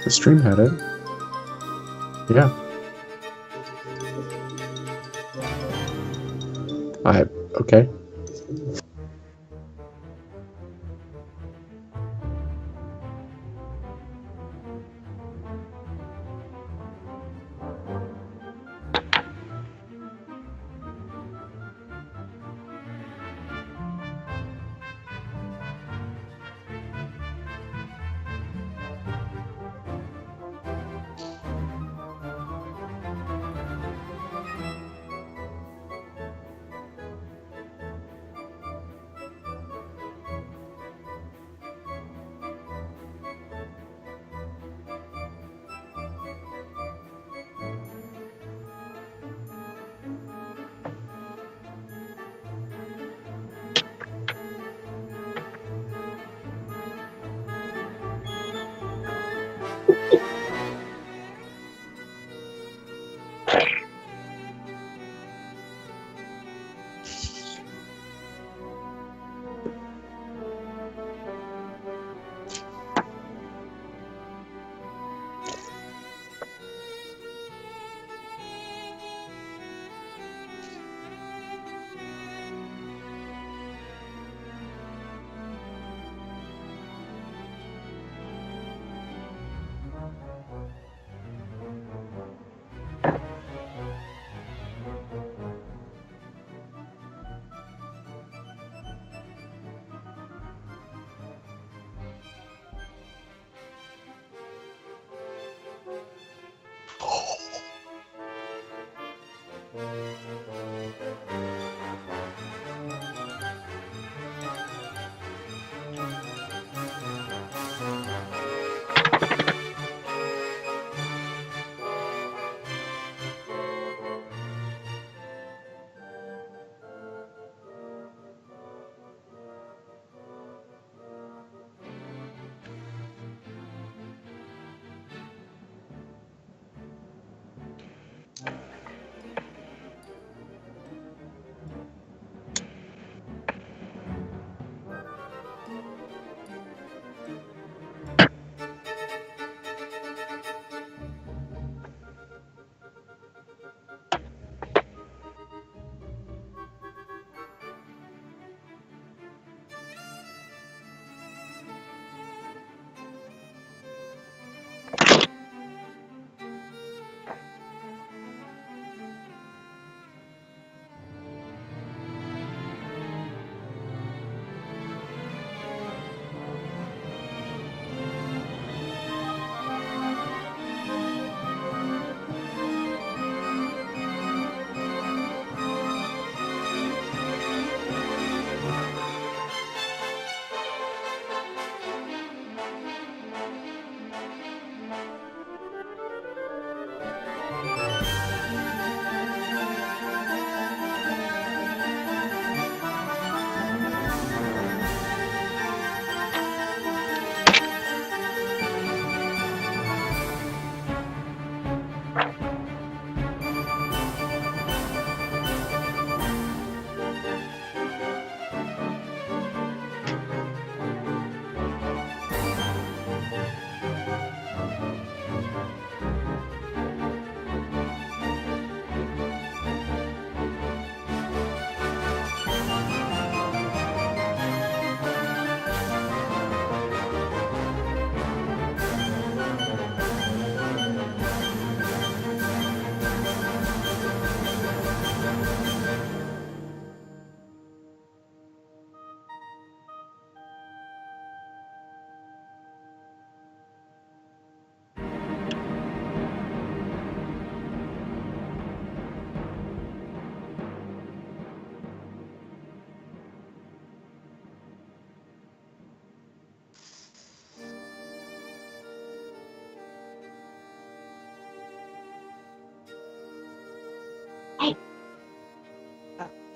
The stream had it. Yeah. Okay.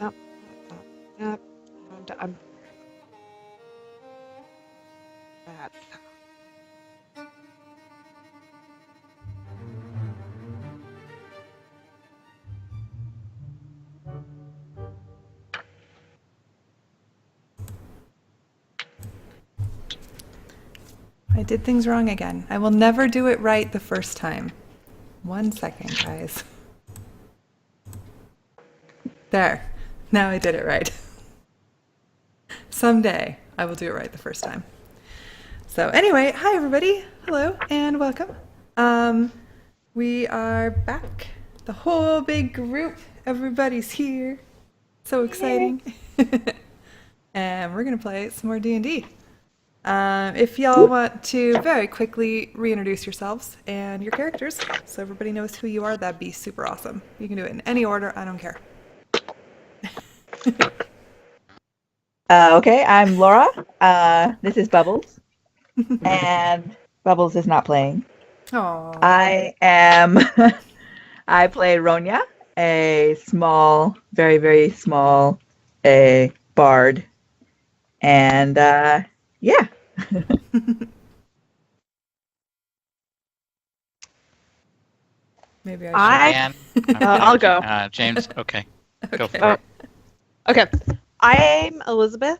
Nope. Nope. I'm bad. I did things wrong again. I will never do it right the first time. 1 second, guys. There. Now I did it right. Someday I will do it right the first time. So anyway, hi everybody. Hello and welcome. We are back. The whole big group. Everybody's here. So exciting. And we're going to play some more D&D. If y'all want to very quickly reintroduce yourselves and your characters so everybody knows who you are, that'd be super awesome. You can do it in any order, I don't care. Okay, I'm Laura. This is Bubbles. And Bubbles is not playing. Aww. I play Ronya, a small, very, very small, bard. And, yeah. Maybe I should. I'll go. James, okay. Go for Oh. it. Okay. I'm Elizabeth,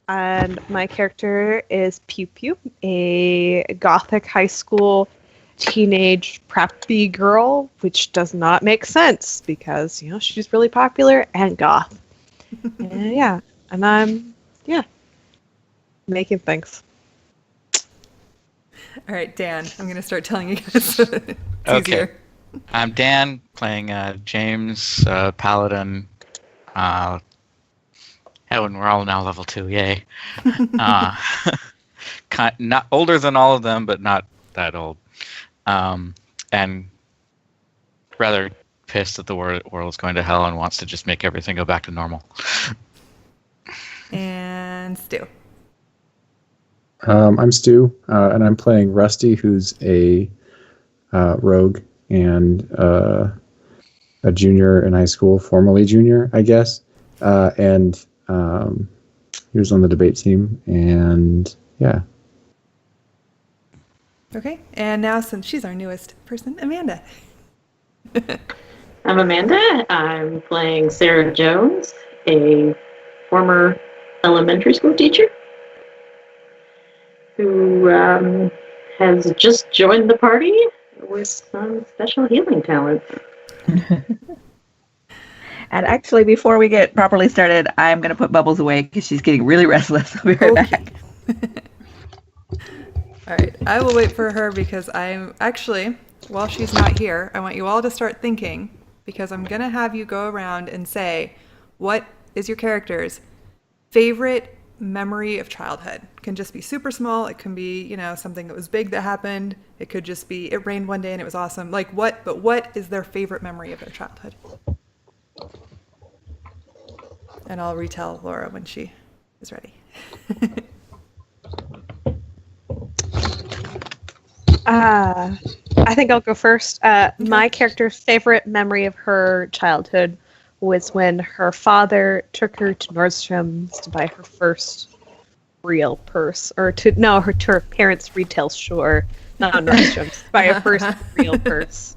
and my character is Pew Pew, a gothic high school teenage preppy girl, which does not make sense because, she's really popular and goth. And I'm making things. All right, Dan, I'm going to start telling you guys. It's Okay. easier. I'm Dan, playing James, Paladin. And we're all now level 2, yay. Not older than all of them, but not that old. And rather pissed that the world is going to hell and wants to just make everything go back to normal. And Stu. I'm Stu, and I'm playing Rusty, who's a rogue and a junior in high school, formerly junior, I guess. And he was on the debate team, and yeah. Okay, and now since she's our newest person, Amanda. I'm Amanda. I'm playing Sarah Jones, a former elementary school teacher who has just joined the party with some special healing talents. And actually, before we get properly started, I'm going to put Bubbles away because she's getting really restless. I'll be right back. All right, I will wait for her because I'm actually, while she's not here, I want you all to start thinking because I'm going to have you go around and say, what is your character's favorite memory of childhood? It can just be super small. It can be, something that was big that happened. It could just be, it rained one day and it was awesome. But what is their favorite memory of their childhood? And I'll retell Laura when she is ready. I think I'll go first. My character's favorite memory of her childhood was when her father took her to Nordstrom's to buy her first real purse, or to her parents' retail store, not Nordstrom's, to buy her first real purse.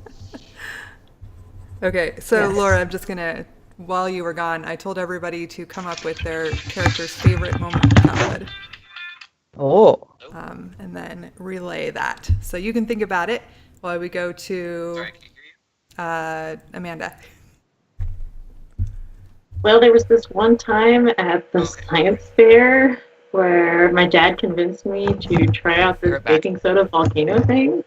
Okay, so Yes. Laura, I'm just gonna, while you were gone, I told everybody to come up with their character's favorite moment of childhood, Oh. and then relay that. So you can think about it while we go to Amanda. Well, there was this one time at the science fair where my dad convinced me to try out this baking soda volcano thing,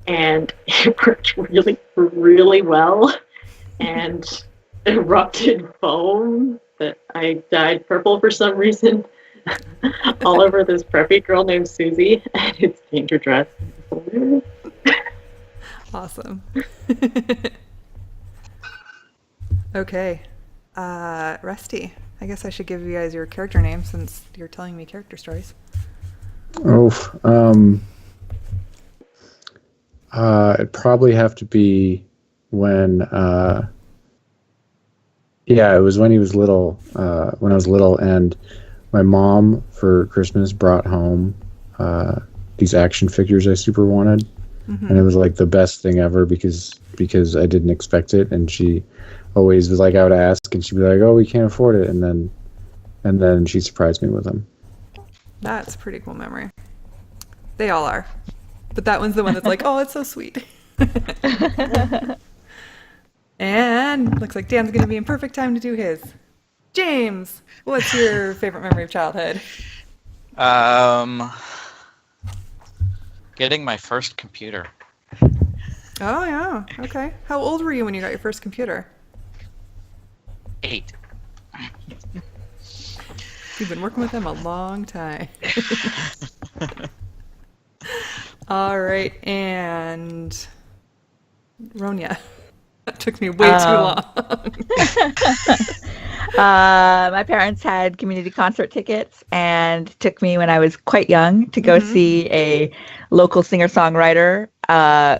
and it worked really, really well, and erupted foam that I dyed purple for some reason all over this preppy girl named Susie, and it's stained her dress. Awesome. Okay, Rusty, I guess I should give you guys your character name since you're telling me character stories. It'd probably have to be when Yeah, it was when he was little. When I was little, and my mom for Christmas brought home these action figures I super wanted, and it was like the best thing ever because I didn't expect it, and she always was like, I would ask, and she'd be like, "Oh, we can't afford it," and then she surprised me with them. That's a pretty cool memory. They all are. But that one's the one that's like, oh, it's so sweet. And looks like Dan's going to be in perfect time to do his. James, what's your favorite memory of childhood? Getting my first computer. Oh, yeah. Okay. How old were you when you got your first computer? 8. You've been working with them a long time. All right, and Ronya. That took me way too long. My parents had community concert tickets and took me when I was quite young to go see a local singer-songwriter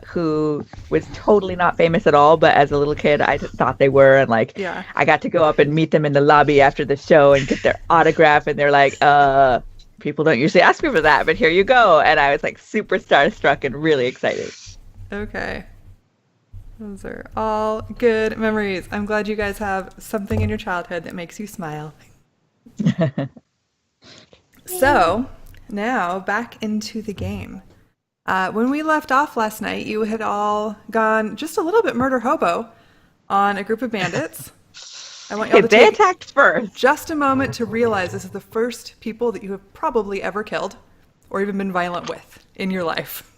who was totally not famous at all, but as a little kid, I just thought they were. And I got to go up and meet them in the lobby after the show and get their autograph. And they're like, people don't usually ask me for that, but here you go. And I was like super starstruck and really excited. Okay. Those are all good memories. I'm glad you guys have something in your childhood that makes you smile. So, now back into the game. When we left off last night, you had all gone just a little bit murder hobo on a group of bandits. I want y'all to they attacked first. Just a moment to realize this is the first people that you have probably ever killed or even been violent with in your life.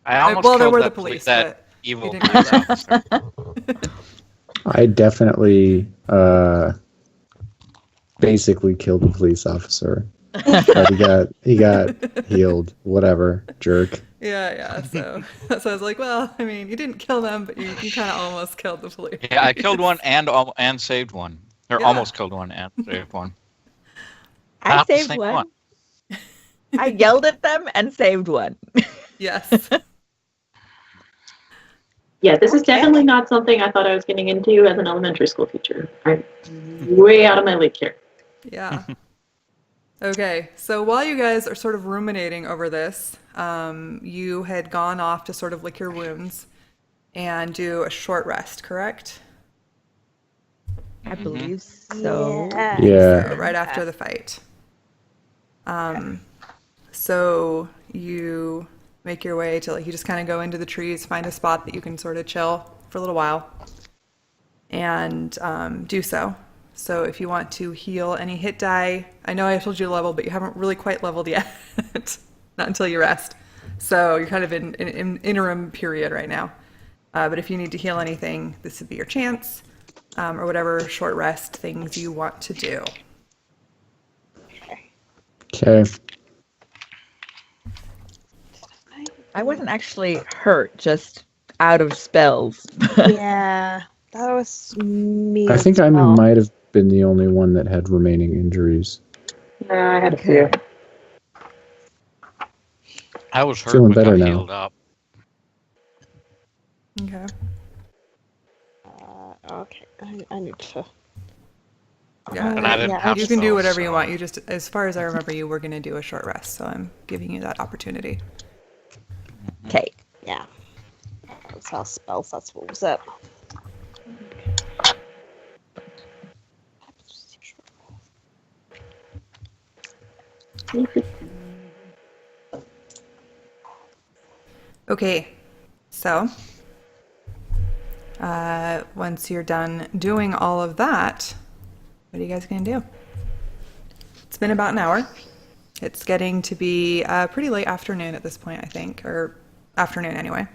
I almost well, there killed were that the police, that but evil you didn't do that. officer. I definitely basically killed the police officer. But he got healed. Whatever, jerk. Yeah. So I was like, well, I mean, you didn't kill them, but you kind of almost killed the police. Yeah, I killed one and saved one. Or Yeah. almost killed one and saved one. I Not the saved same one. I yelled at them and saved one. Yes. Yeah, this is definitely not something I thought I was getting into as an elementary school teacher. I'm way out of my league here. Yeah. Okay, so while you guys are sort of ruminating over this, you had gone off to sort of lick your wounds and do a short rest, correct? I believe so. Yeah. So right after the fight. So you make your way to, you just kind of go into the trees, find a spot that you can sort of chill for a little while, and do so. So if you want to heal any hit die, I know I told you to level, but you haven't really quite leveled yet. Not until you rest. So you're kind of in an interim period right now. But if you need to heal anything, this would be your chance, or whatever short rest things you want to do. Okay. I wasn't actually hurt, just out of spells. Yeah, that was me. I think as I well. might have been the only one that had remaining injuries. No, I had a few. I was hurt Feeling but better got now. healed up. Okay. Okay, I need to. Yeah, And I didn't have you can do spells, whatever you so- want. You just, as far as I remember, you were going to do a short rest, so I'm giving you that opportunity. Okay. Yeah. That's how spells. That's what was it. Okay, so once you're done doing all of that, what are you guys going to do? It's been about an hour. It's getting to be pretty late afternoon at this point, I think, or afternoon anyway.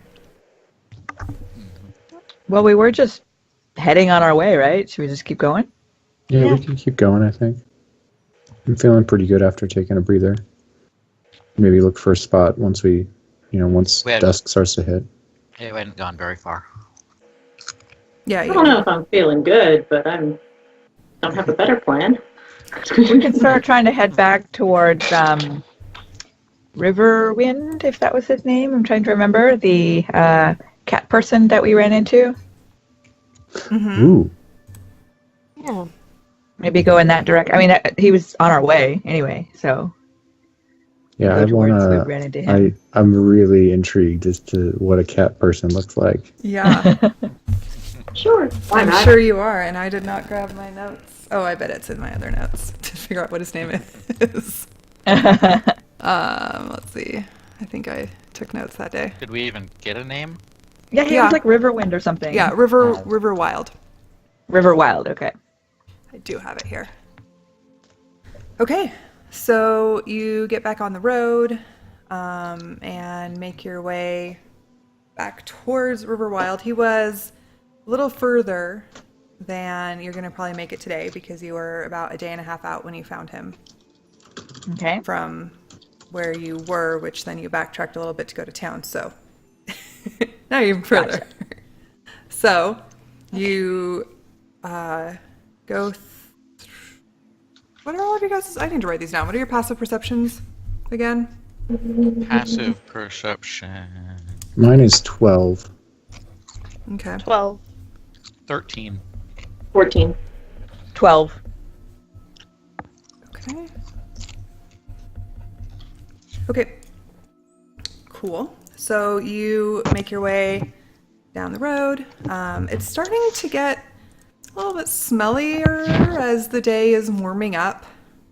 Well, we were just heading on our way, right? Should we just keep going? Yeah, we can keep going, I think. I'm feeling pretty good after taking a breather. Maybe look for a spot once once We had- dusk starts to hit. It hadn't gone very far. Yeah, I don't know if I'm feeling good, but don't have a better plan. We can start trying to head back towards Riverwind, if that was his name. I'm trying to remember the cat person that we ran into. Mm-hmm. Ooh. Yeah. Maybe go in that direction. I mean, he was on our way anyway, so Yeah, go I towards we wanna. ran into him. I'm really intrigued as to what a cat person looks like. Yeah, Sure. Why I'm not? sure you are, and I did not grab my notes. Oh, I bet it's in my other notes to figure out what his name is. Let's see. I think I took notes that day. Did we even get a name? Yeah, he Yeah. was like Riverwind or something. Yeah, River Wild. River Wild. Okay. I do have it here. Okay, so you get back on the road and make your way back towards River Wild. He was a little further than you're going to probably make it today because you were about a day and a half out when you found him Okay. from where you were, which then you backtracked a little bit to go to town. So now you're even further. Gotcha. So you go. What are all of you guys? I need to write these down. What are your passive perceptions again? Passive perception. Mine is 12. Okay. 12. 13. 14. 12. Okay. Okay. Cool. So you make your way down the road. It's starting to get a little bit smellier as the day is warming up.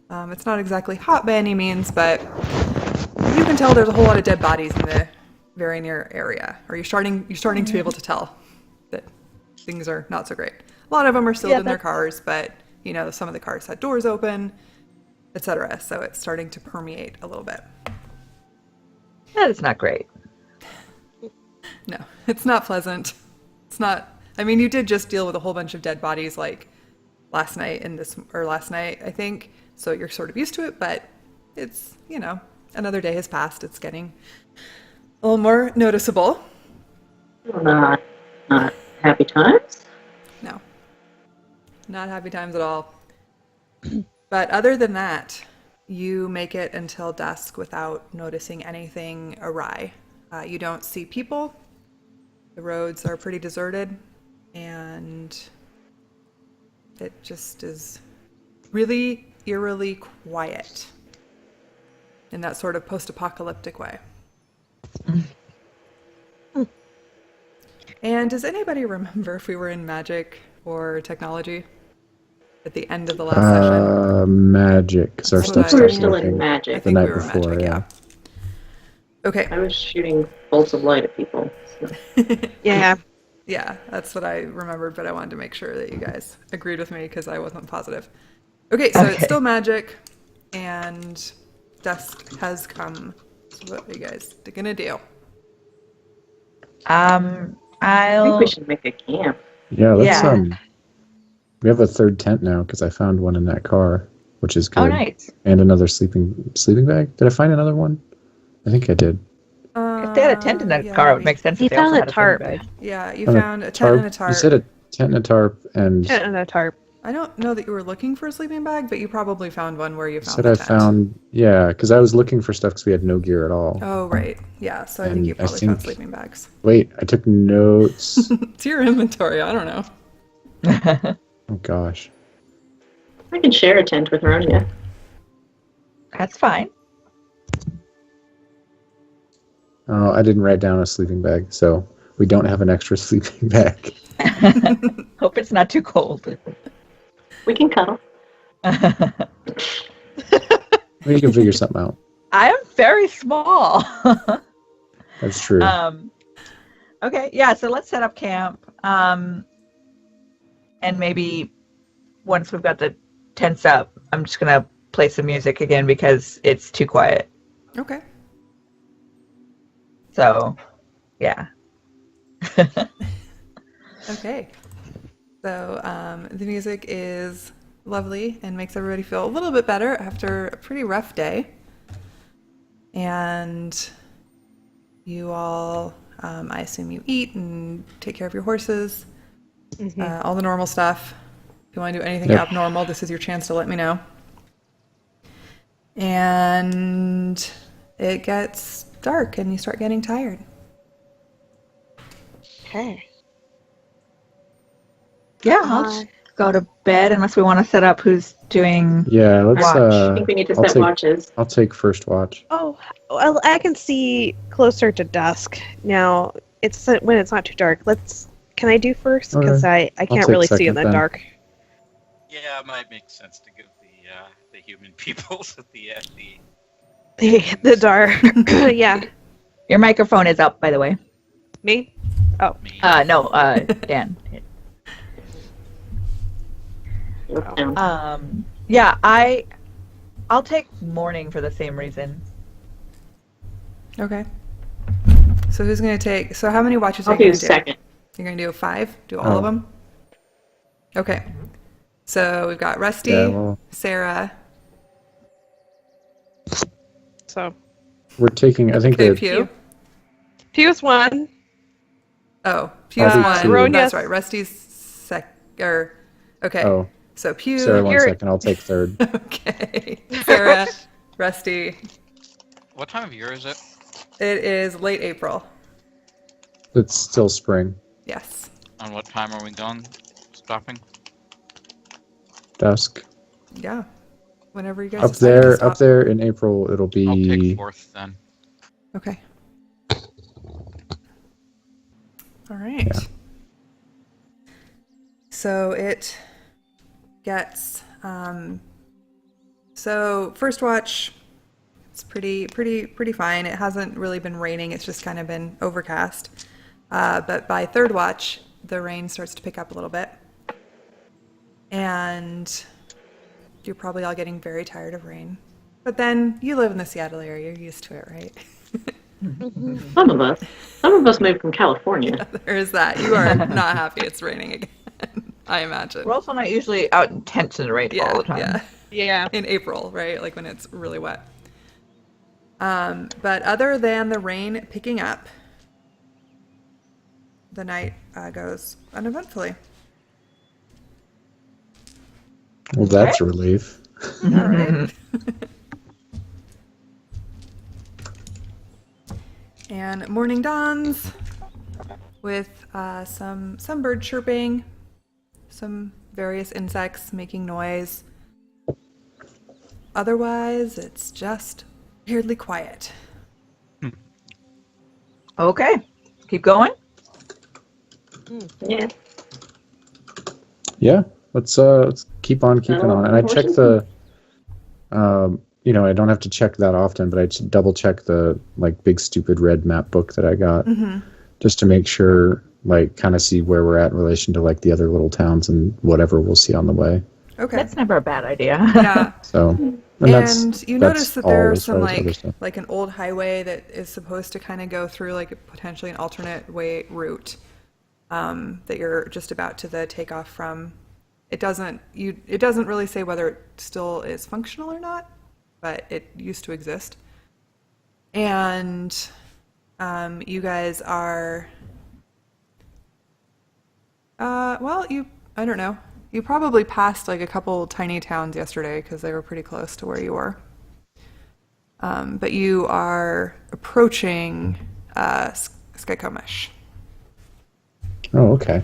It's not exactly hot by any means, but you can tell there's a whole lot of dead bodies in the very near area. Or you're starting to be able to tell that things are not so great. A lot of them are still in their cars, but you know, some of the cars had doors open, etc. So it's starting to permeate a little bit. That is not great. No, it's not pleasant. It's not. I mean, you did just deal with a whole bunch of dead bodies like last night, I think. So you're sort of used to it, but it's, you know, another day has passed. It's getting a little more noticeable. Not happy times. No, not happy times at all. But other than that, you make it until dusk without noticing anything awry. You don't see people. The roads are pretty deserted, and it just is really eerily quiet in that sort of post-apocalyptic way. And does anybody remember if we were in magic or technology at the end of the last session? Magic, because our That's stuff what I- We were started still in working I magic. the think night we were before. magic, yeah. Okay. I was shooting bolts of light at people. So. Yeah. Yeah, that's what I remembered, but I wanted to make sure that you guys agreed with me because I wasn't positive. Okay, so it's Okay. still magic, and dusk has come. So what are you guys gonna do? I think I'll. we should make a camp. Yeah, let's Yeah. we have a third tent now because I found one in that car, which is good. Oh, nice. And another sleeping bag. Did I find another one? I think I did. If they had a tent in that car, it would make sense. He if they also found a had tarp. sleeping bag. Yeah, you And found a tent and a tarp. You said a tent and a tarp, and Tent and a tarp. I don't know that you were looking for a sleeping bag, but you probably found one where you found said the I tent. found, yeah, because I was looking for stuff because we had no gear at all. Oh, right. Yeah, so I think And you I probably found think- sleeping bags. Wait, I took notes. It's your inventory. I don't know. Oh gosh. I can share a tent with Ronia. That's fine. Oh, I didn't write down a sleeping bag, so we don't have an extra sleeping bag. Hope it's not too cold. We can cuddle. We can figure something out. I am very small. That's true. Okay, yeah, so let's set up camp. And maybe once we've got the tents up, I'm just going to play some music again because it's too quiet. Okay. So, yeah. Okay. So the music is lovely and makes everybody feel a little bit better after a pretty rough day. And you all, I assume you eat and take care of your horses, all the normal stuff. If you want to do anything Yep. abnormal, this is your chance to let me know. And it gets dark and you start getting tired. Okay. Yeah, go to bed unless we want to set up who's doing. Yeah, let's. Watch. I think we need to I'll set take- watches. I'll take first watch. Oh, well, I can see closer to dusk now. It's when it's not too dark. Can I do first? Because I can't take really see in second the then. dark. Yeah, it might make sense to give the human peoples the The dark. Yeah. Your microphone is up, by the way. Me? Oh. me. No, Dan. Yeah, I'll take morning for the same reason. Okay. So who's going to take... So how many watches are I'll you do going to do? second. You're going to do 5? Do all of Oh. them? Okay. So we've got Rusty, Yeah, well, Sarah, So we're taking. I think okay, that Pew. Pew's one. Oh, Pew's I'll do one. two. Ronia's- That's right. Rusty's okay. Oh, So Pew. Sarah, one You're- second. I'll take third. Okay. Sarah, Rusty. What time of year is it? It is late April. It's still spring, Yes. On what time are we going? Stopping? dusk. Yeah. Whenever you guys Up decide to there, stop. up there in April, it'll I'll take be. fourth then. Okay. All right. Yeah. So it gets so first watch, it's pretty fine. It hasn't really been raining. It's just kind of been overcast. But by third watch, the rain starts to pick up a little bit. And you're probably all getting very tired of rain. But then you live in the Seattle area. You're used to it, right? Some of us moved from California. There is that. You are not happy it's raining again, I imagine. We're also not usually out in tents in the rain all the time. Yeah. Yeah. In April, right? Like when it's really wet. But other than the rain picking up, the night goes uneventfully. Well, that's a relief. All right. And morning dawns with some bird chirping, some various insects making noise. Otherwise, it's just weirdly quiet. Okay, keep going. Yeah. Yeah, let's keep on keeping on. And I check the, I don't have to check that often, but I just double check the like big stupid red map book that I got just to make sure, like, kind of see where we're at in relation to like the other little towns and whatever we'll see on the way. Okay. That's never a bad idea. Yeah. So, And you that's notice that all there's as some far as other stuff. like an old highway that is supposed to kind of go through like potentially an alternate way route that you're just about to the takeoff from. It doesn't really say whether it still is functional or not, but it used to exist. And you guys are I don't know. You probably passed like a couple tiny towns yesterday because they were pretty close to where you were. But you are approaching Skycomish. Oh, okay.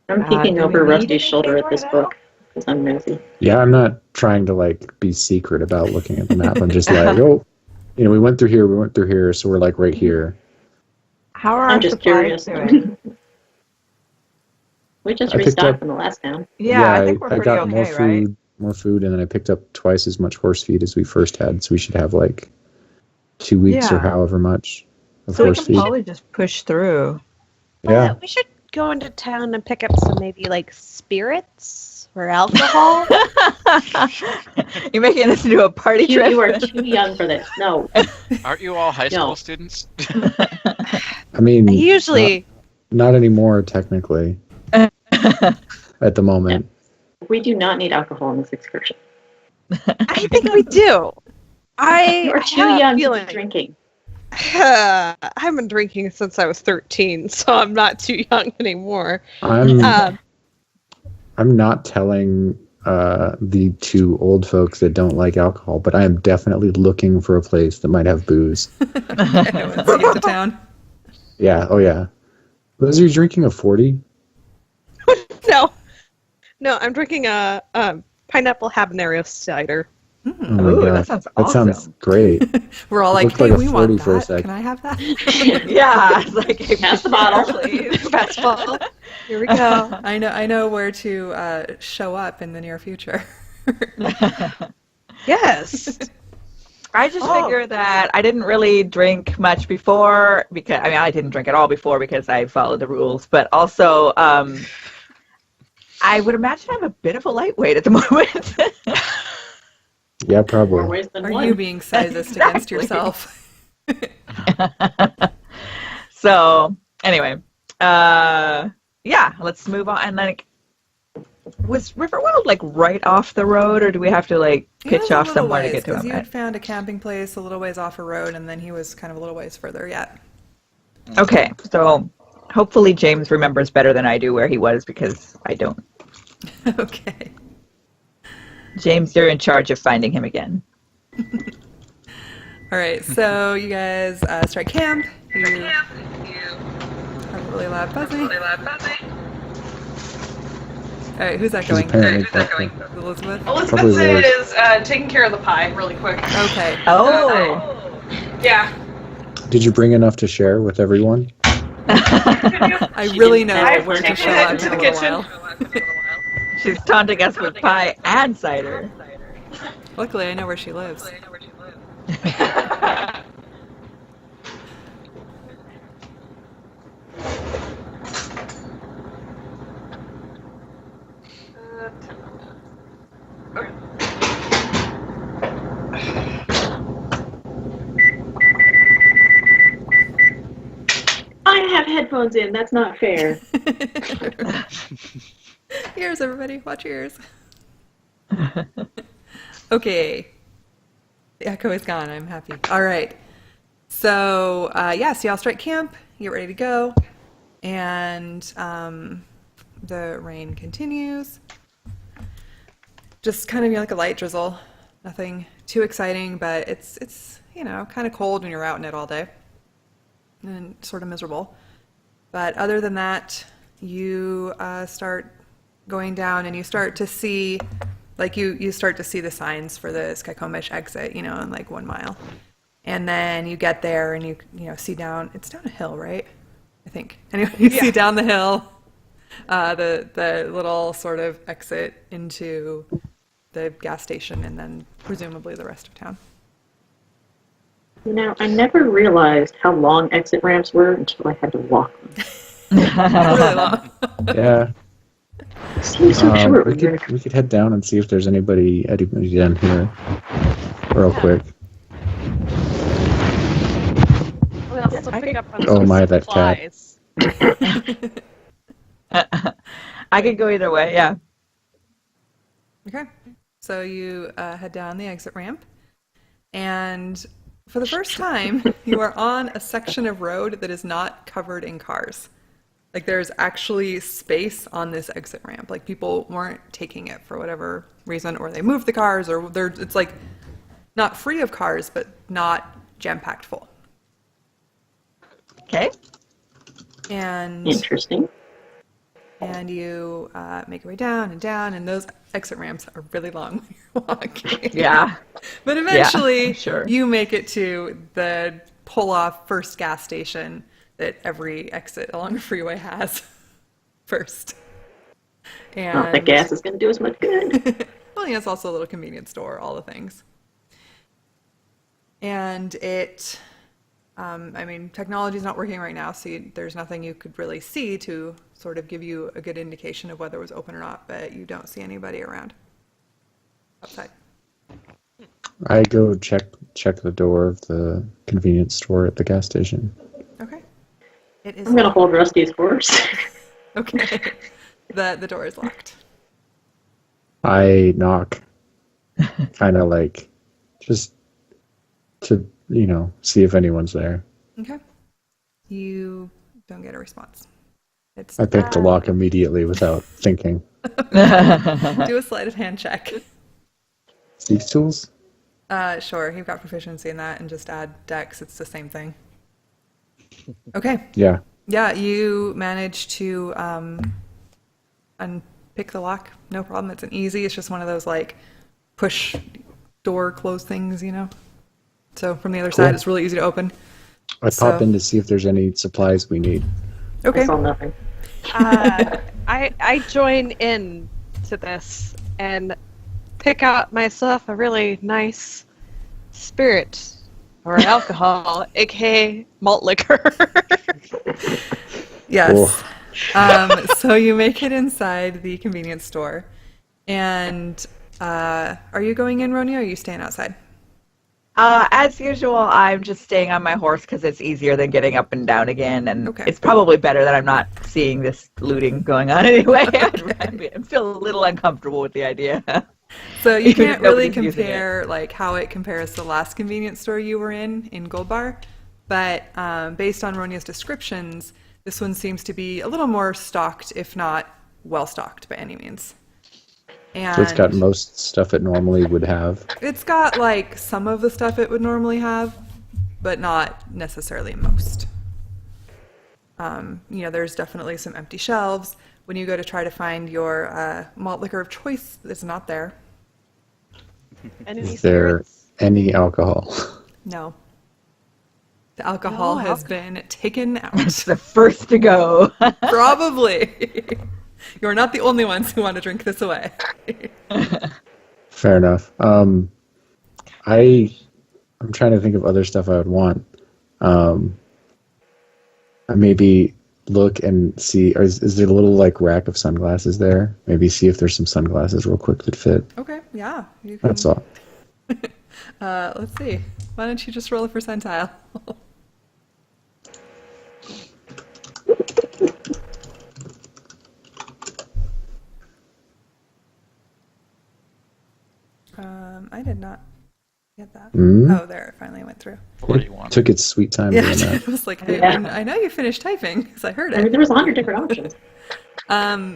I'm do peeking we over need Rusty's anything shoulder at right this now? book because I'm nosy. Yeah, I'm not trying to like be secret about looking at the map. I'm just like, oh, we went through here, so we're like right here. How are I'm our just supplies curious. doing? We just I picked restocked up- in the last town. Yeah, I think we're pretty got okay, more food, and then I picked up twice as much horse feed as we first had, so we should have like 2 weeks or Yeah. however much of So we horse can feed. probably just push through. Yeah. We should go into town and pick up some maybe like spirits or alcohol. You're making us do a party You trip. are too young for this. No. Aren't you all high No. school students? I mean, Usually, not anymore technically at the moment. We do not need alcohol in this excursion. I think we do. You I are too have a young to feeling. be drinking. I've been drinking since I was 13, so I'm not too young anymore. I'm not telling the two old folks that don't like alcohol, but I am definitely looking for a place that might have booze. Once you get to town. Yeah. Oh yeah. Liz, are you drinking a 40? No, I'm drinking a pineapple habanero cider. Oh my Ooh, God. that sounds That awesome. sounds great. We're all It like, looked hey, like a we 40 want for a that. sec. Can I have that? Yeah, it's like Pass the bottle. please. Festival. Here we go. I know where to show up in the near future. Yes. I just Oh. figure that I didn't really drink much before because I didn't drink at all before because I followed the rules, but also I would imagine I'm a bit of a lightweight at the moment. Yeah, More probably. ways than Are one. you being sizist against Exactly. yourself? So anyway, yeah, let's move on. And like, was Riverworld like right off the road, or do we have to like He pitch was a off little somewhere to ways, get to 'cause him? you had found a camping place a little ways off a road, and then he was kind of a little ways further yet. Okay, so hopefully James remembers better than I do where he was because I don't. Okay. James, you're in charge of finding him again. All right, so you guys strike camp. You have a really loud buzzing. All right, who's that She's going? apparently talking. Elizabeth? Probably Elizabeth Lord. is taking care of the pie really quick. Okay. Oh, Yeah. Did you bring enough to share with everyone? I really know didn't where to take show it up into in a the little kitchen. while. she's taunting us with pie and cider. Luckily, I know where she lives. I have headphones in. That's not fair. Ears, everybody, watch your ears. Okay. The echo is gone. I'm happy. All right. So, so y'all strike camp. Get ready to go. And the rain continues. Just kind of like a light drizzle. Nothing too exciting, but it's kind of cold when you're out in it all day. And sort of miserable. But other than that, you start going down and you start to see, like you start to see the signs for the Skycomish exit, in like 1 mile. And then you get there and you see down, it's down a hill, right? I think. Anyway, you see down the hill the little sort of exit into the gas station and then presumably the rest of town. I never realized how long exit ramps were until I had to walk them. Really long. Yeah. It seems so short. We could head down and see if there's anybody down here real quick. We'll also pick up on Oh some my, that cat. supplies. I could go either way, yeah. Okay. So you head down the exit ramp, and for the first time, you are on a section of road that is not covered in cars. Like there's actually space on this exit ramp. Like people weren't taking it for whatever reason, or they moved the cars, or it's like not free of cars, but not jam-packed full. Okay. And Interesting. you make your way down, and those exit ramps are really long when you're walking. Yeah. But eventually, sure. you make it to the pull-off first gas station that every exit along the freeway has first. And Not that gas is going to do us much good. well, it's also a little convenience store, all the things. And it, technology's not working right now, so there's nothing you could really see to sort of give you a good indication of whether it was open or not, but you don't see anybody around outside. I go check the door of the convenience store at the gas station. Okay. It is I'm going to locked. hold Rusty's horse. Okay. The door is locked. I knock, kind of like, just to, see if anyone's there. Okay. You don't get a response. It's I pick the lock immediately without thinking. do a sleight of hand check. These tools? Sure, you've got proficiency in that, and just add dex. It's the same thing. Okay. Yeah. Yeah, you manage to pick the lock, no problem. It's it's just one of those like push door close things, you know. So from the other side, it's really easy to open. I pop in to see if there's any supplies we need. Okay. I saw nothing. I join in to this and pick out myself a really nice spirit or alcohol, aka malt liquor. Yes. So you make it inside the convenience store. And are you going in, Ronia, or are you staying outside? As usual, I'm just staying on my horse because it's easier than getting up and down again, and Okay. it's probably better that I'm not seeing this looting going on anyway. I'm still a little uncomfortable with the idea. So you Even if can't really nobody's using compare like how it compares to the last convenience store you were in Gold Bar, but based on Ronia's descriptions, this one seems to be a little more stocked, if not well stocked by any means. And So it's got most stuff it normally would have. it's got like some of the stuff it would normally have, but not necessarily most. There's definitely some empty shelves. When you go to try to find your malt liquor of choice, it's not there. Any Is there spirits? any alcohol? No. The alcohol No has been taken out. It's the first to go. Probably. You're not the only ones who want to drink this away. Fair enough. I'm trying to think of other stuff I would want. I maybe look and see. Is there a little like rack of sunglasses there? Maybe see if there's some sunglasses real quick that fit. Okay, yeah. You can, That's all. let's see. Why don't you just roll a percentile? I did not get that. Mm. Oh, there, it finally went through. 41. Took its sweet time Yeah, doing that. it was like, Yeah. I know you finished typing because I heard I mean, it. there was 100 different options.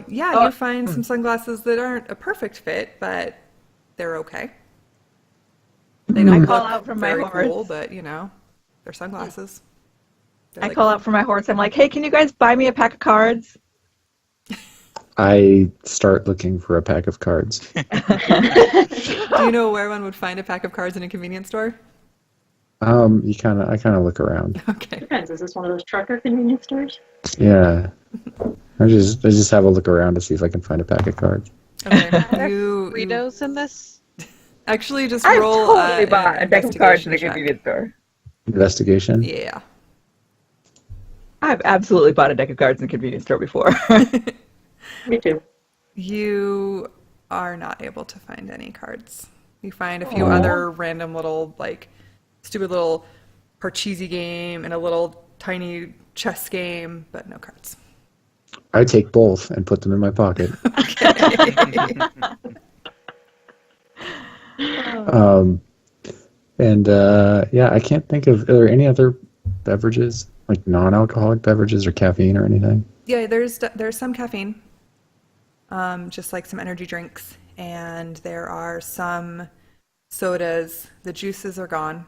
You find some sunglasses that aren't a perfect fit, but they're okay. They don't I call look out from my very horse. cool, but they're sunglasses. They're I like- call out for my horse. I'm like, hey, can you guys buy me a pack of cards? I start looking for a pack of cards. Do you know where one would find a pack of cards in a convenience store? I kind of look around. Okay. Depends. Is this one of those trucker convenience stores? Yeah. I just have a look around to see if I can find a pack of cards. Okay. Are there You Fritos in this? actually just I've roll totally bought an a deck of cards in a investigation check. convenience store. Investigation. Yeah. I've absolutely bought a deck of cards in a convenience store before. Me too. You are not able to find any cards. You find a few Aw. other random little, like, stupid little Parcheesi game and a little tiny chess game, but no cards. I take both and put them in my pocket. I can't think of. Are there any other beverages, like non-alcoholic beverages or caffeine or anything? Yeah, there's some caffeine, just like some energy drinks, and there are some sodas. The juices are gone,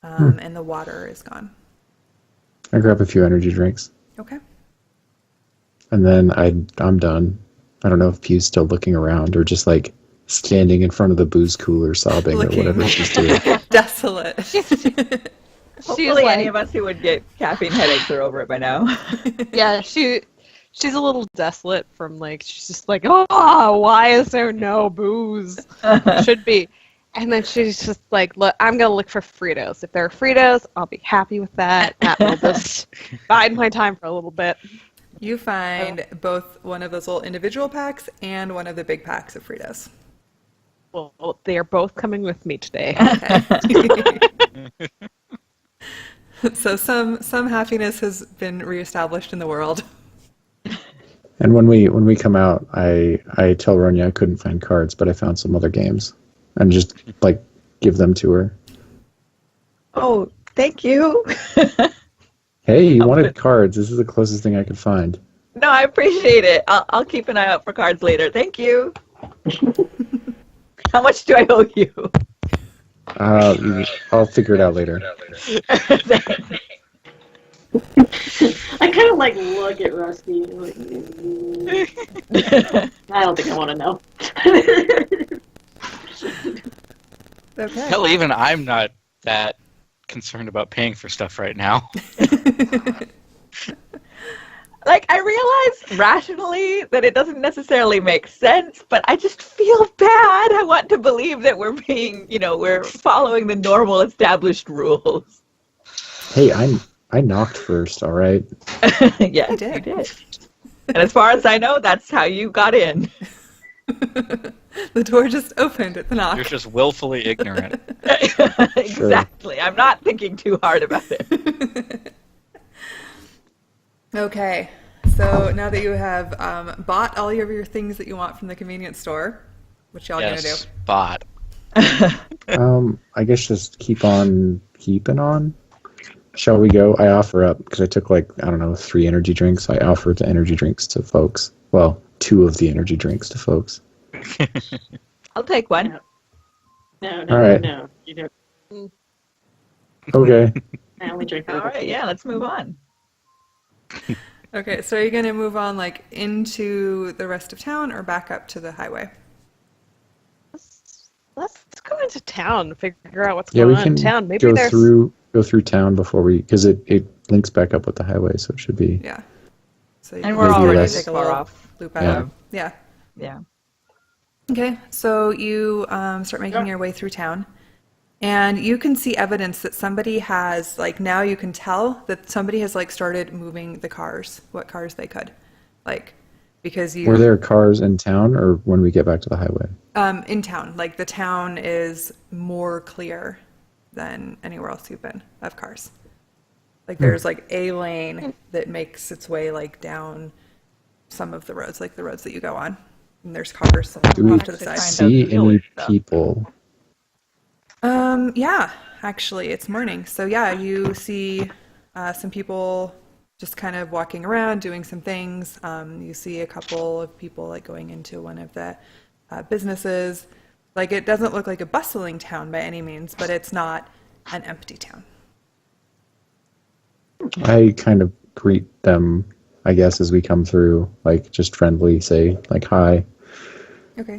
and the water is gone. I grab a few energy drinks, Okay. and then I'm done. I don't know if Pew's still looking around or just like standing in front of the booze cooler sobbing or Looking. whatever she's doing. Desolate. Hopefully, like- any of us who would get caffeine headaches are over it by now. Yeah, she's a little desolate from like she's just like, oh, why is there no booze? Should be. And then she's just like, look, I'm gonna look for Fritos. If there are Fritos, I'll be happy with that. That will just bide my time for a little bit. You find both one of those little individual packs and one of the big packs of Fritos. Well, they are both coming with me today. So some happiness has been reestablished in the world. And when we come out, I tell Ronya I couldn't find cards, but I found some other games, and just like give them to her. Oh, thank you. Hey, you wanted cards? This is the closest thing I could find. No, I appreciate it. I'll keep an eye out for cards later. Thank you. How much do I owe you? I'll figure it out later. I kind of like look at Rusty. Like, I don't think I want to know. Okay. Hell, even I'm not that concerned about paying for stuff right now. Like, I realize rationally that it doesn't necessarily make sense, but I just feel bad. I want to believe that we're being, we're following the normal established rules. Hey, I knocked first, all right? Yes, You did. you did. And as far as I know, that's how you got in. The door just opened at the knock. You're just willfully ignorant. Exactly. I'm not thinking too hard about it. Okay, so now that you have bought all of your things that you want from the convenience store, what y'all gonna do? Yes, bot. I guess just keep on keeping on. Shall we go? I offer up because I took 3 energy drinks. I offer the energy drinks to folks. Well, 2 of the energy drinks to folks. I'll take one. No, All right. no. You don't. Okay. I only drink All herbal right, tea. yeah, let's move on. Okay, so are you gonna move on into the rest of town or back up to the highway? Let's go into town and figure out what's Yeah, going we on can in town. Maybe go there's through town before because it links back up with the highway, so it should be. Yeah. So you And can we're Maybe already less. this take a far little off. loop out. Yeah. Yeah. Yeah. Okay, so you start making your way through town, and you can see evidence that somebody has, now you can tell that somebody has, started moving the cars, what cars they could. Because you... Were there cars in town or when we get back to the highway? In town. The town is more clear than anywhere else you've been of cars. There's, a lane that makes its way, down some of the roads, the roads that you go on. And there's cars Do we off to the side. see any village stuff. people? Yeah, actually, it's morning. So yeah, you see some people just kind of walking around, doing some things. You see a couple of people going into one of the businesses. It doesn't look like a bustling town by any means, but it's not an empty town. I kind of greet them, I guess, as we come through, just friendly, say hi, Okay.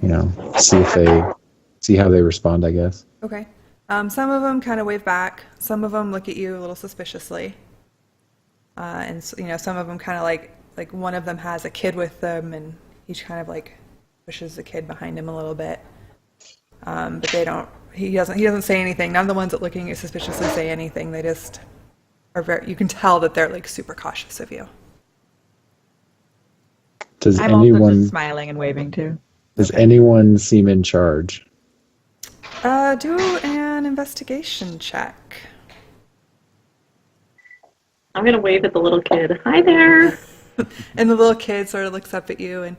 see how they respond, I guess. Okay. Some of them kind of wave back. Some of them look at you a little suspiciously. And some of them kind of one of them has a kid with them, and he kind of pushes the kid behind him a little bit. But they don't. He doesn't say anything. None of the ones that looking at suspiciously say anything. They just are very. You can tell that they're super cautious of you. Does I'm also anyone just smiling and waving too. does anyone seem in charge? Do an investigation check. I'm gonna wave at the little kid. Hi there. And the little kid sort of looks up at you and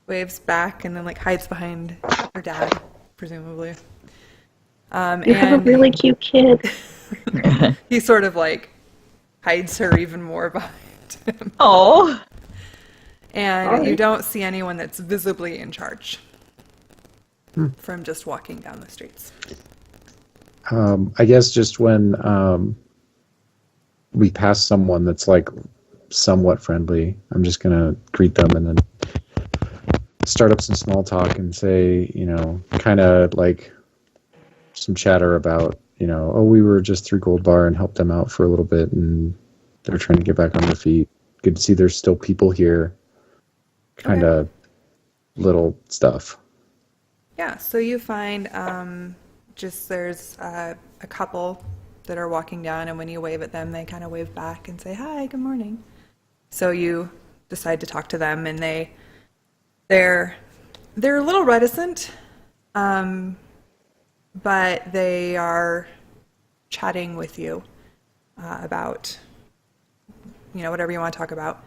waves back, and then hides behind her dad, presumably. You have a really cute kid. He sort of hides her even more behind him. Oh, And Alright. you don't see anyone that's visibly in charge from just walking down the streets. I guess just when we pass someone that's somewhat friendly, I'm just gonna greet them and then start up some small talk and say, kind of some chatter about, oh, we were just through Gold Bar and helped them out for a little bit, and they're trying to get back on their feet. Good to see there's still people here. Kind of little stuff. Yeah, so you find there's a couple that are walking down, and when you wave at them, they kind of wave back and say, hi, good morning. So you decide to talk to them, and they're a little reticent, but they are chatting with you about, whatever you want to talk about,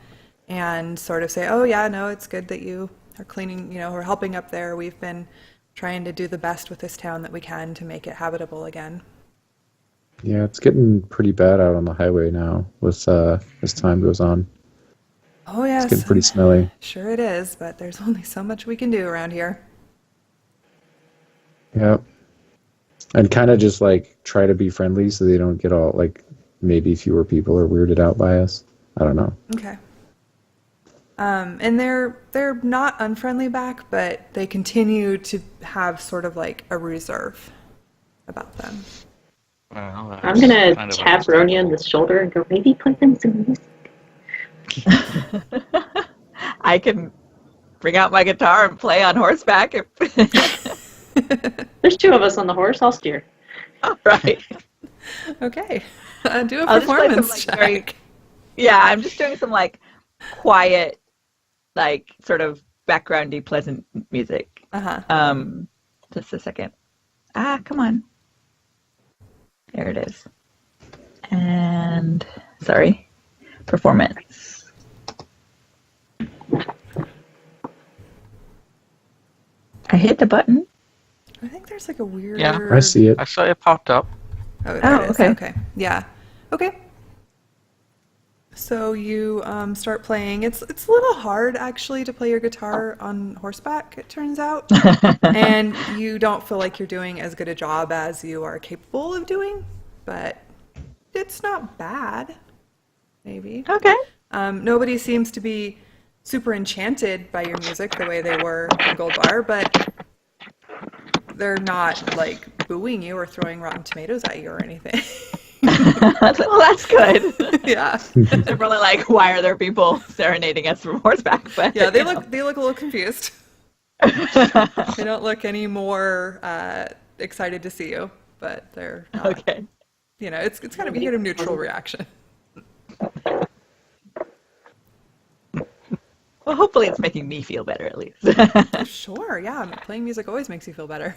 and sort of say, oh yeah, no, it's good that you are cleaning, we're helping up there. We've been trying to do the best with this town that we can to make it habitable again. Yeah, it's getting pretty bad out on the highway now with as time goes on. Oh yes, It's getting pretty smelly. sure it is, but there's only so much we can do around here. Yeah. And kind of just try to be friendly so they don't get all maybe fewer people are weirded out by us. I don't know. Okay. And they're not unfriendly back, but they continue to have sort of like a reserve about them. Well, I'm that's gonna kind of tap Ronya on the shoulder and go, maybe play them some music. I can bring out my guitar and play on horseback. There's two of us on the horse. I'll steer. All right. Okay. Do a I'll just play some, performance like, check. very- Yeah, I'm just doing some like quiet, like sort of backgroundy, pleasant music. Uh-huh. Just a second. Come on. There it is. And sorry, performance. I hit the button. I think there's like a weird... Yeah. I see it. I saw it popped up. Oh, there Oh, it is. okay. Okay. Yeah. Okay. So you start playing. It's a little hard actually to play your guitar on horseback, it turns out. And you don't feel like you're doing as good a job as you are capable of doing, but it's not bad. Maybe. Okay. Nobody seems to be super enchanted by your music the way they were in Gold Bar, but they're not like booing you or throwing rotten tomatoes at you or anything. Well, that's good. Yeah. They're probably like, why are there people serenading us from horseback? But Yeah, they you know. look a little confused. They don't look any more excited to see you, but they're not. Okay. You know, it's kind of a hit of neutral reaction. Well, hopefully it's making me feel better at least. Sure, yeah. Playing music always makes you feel better.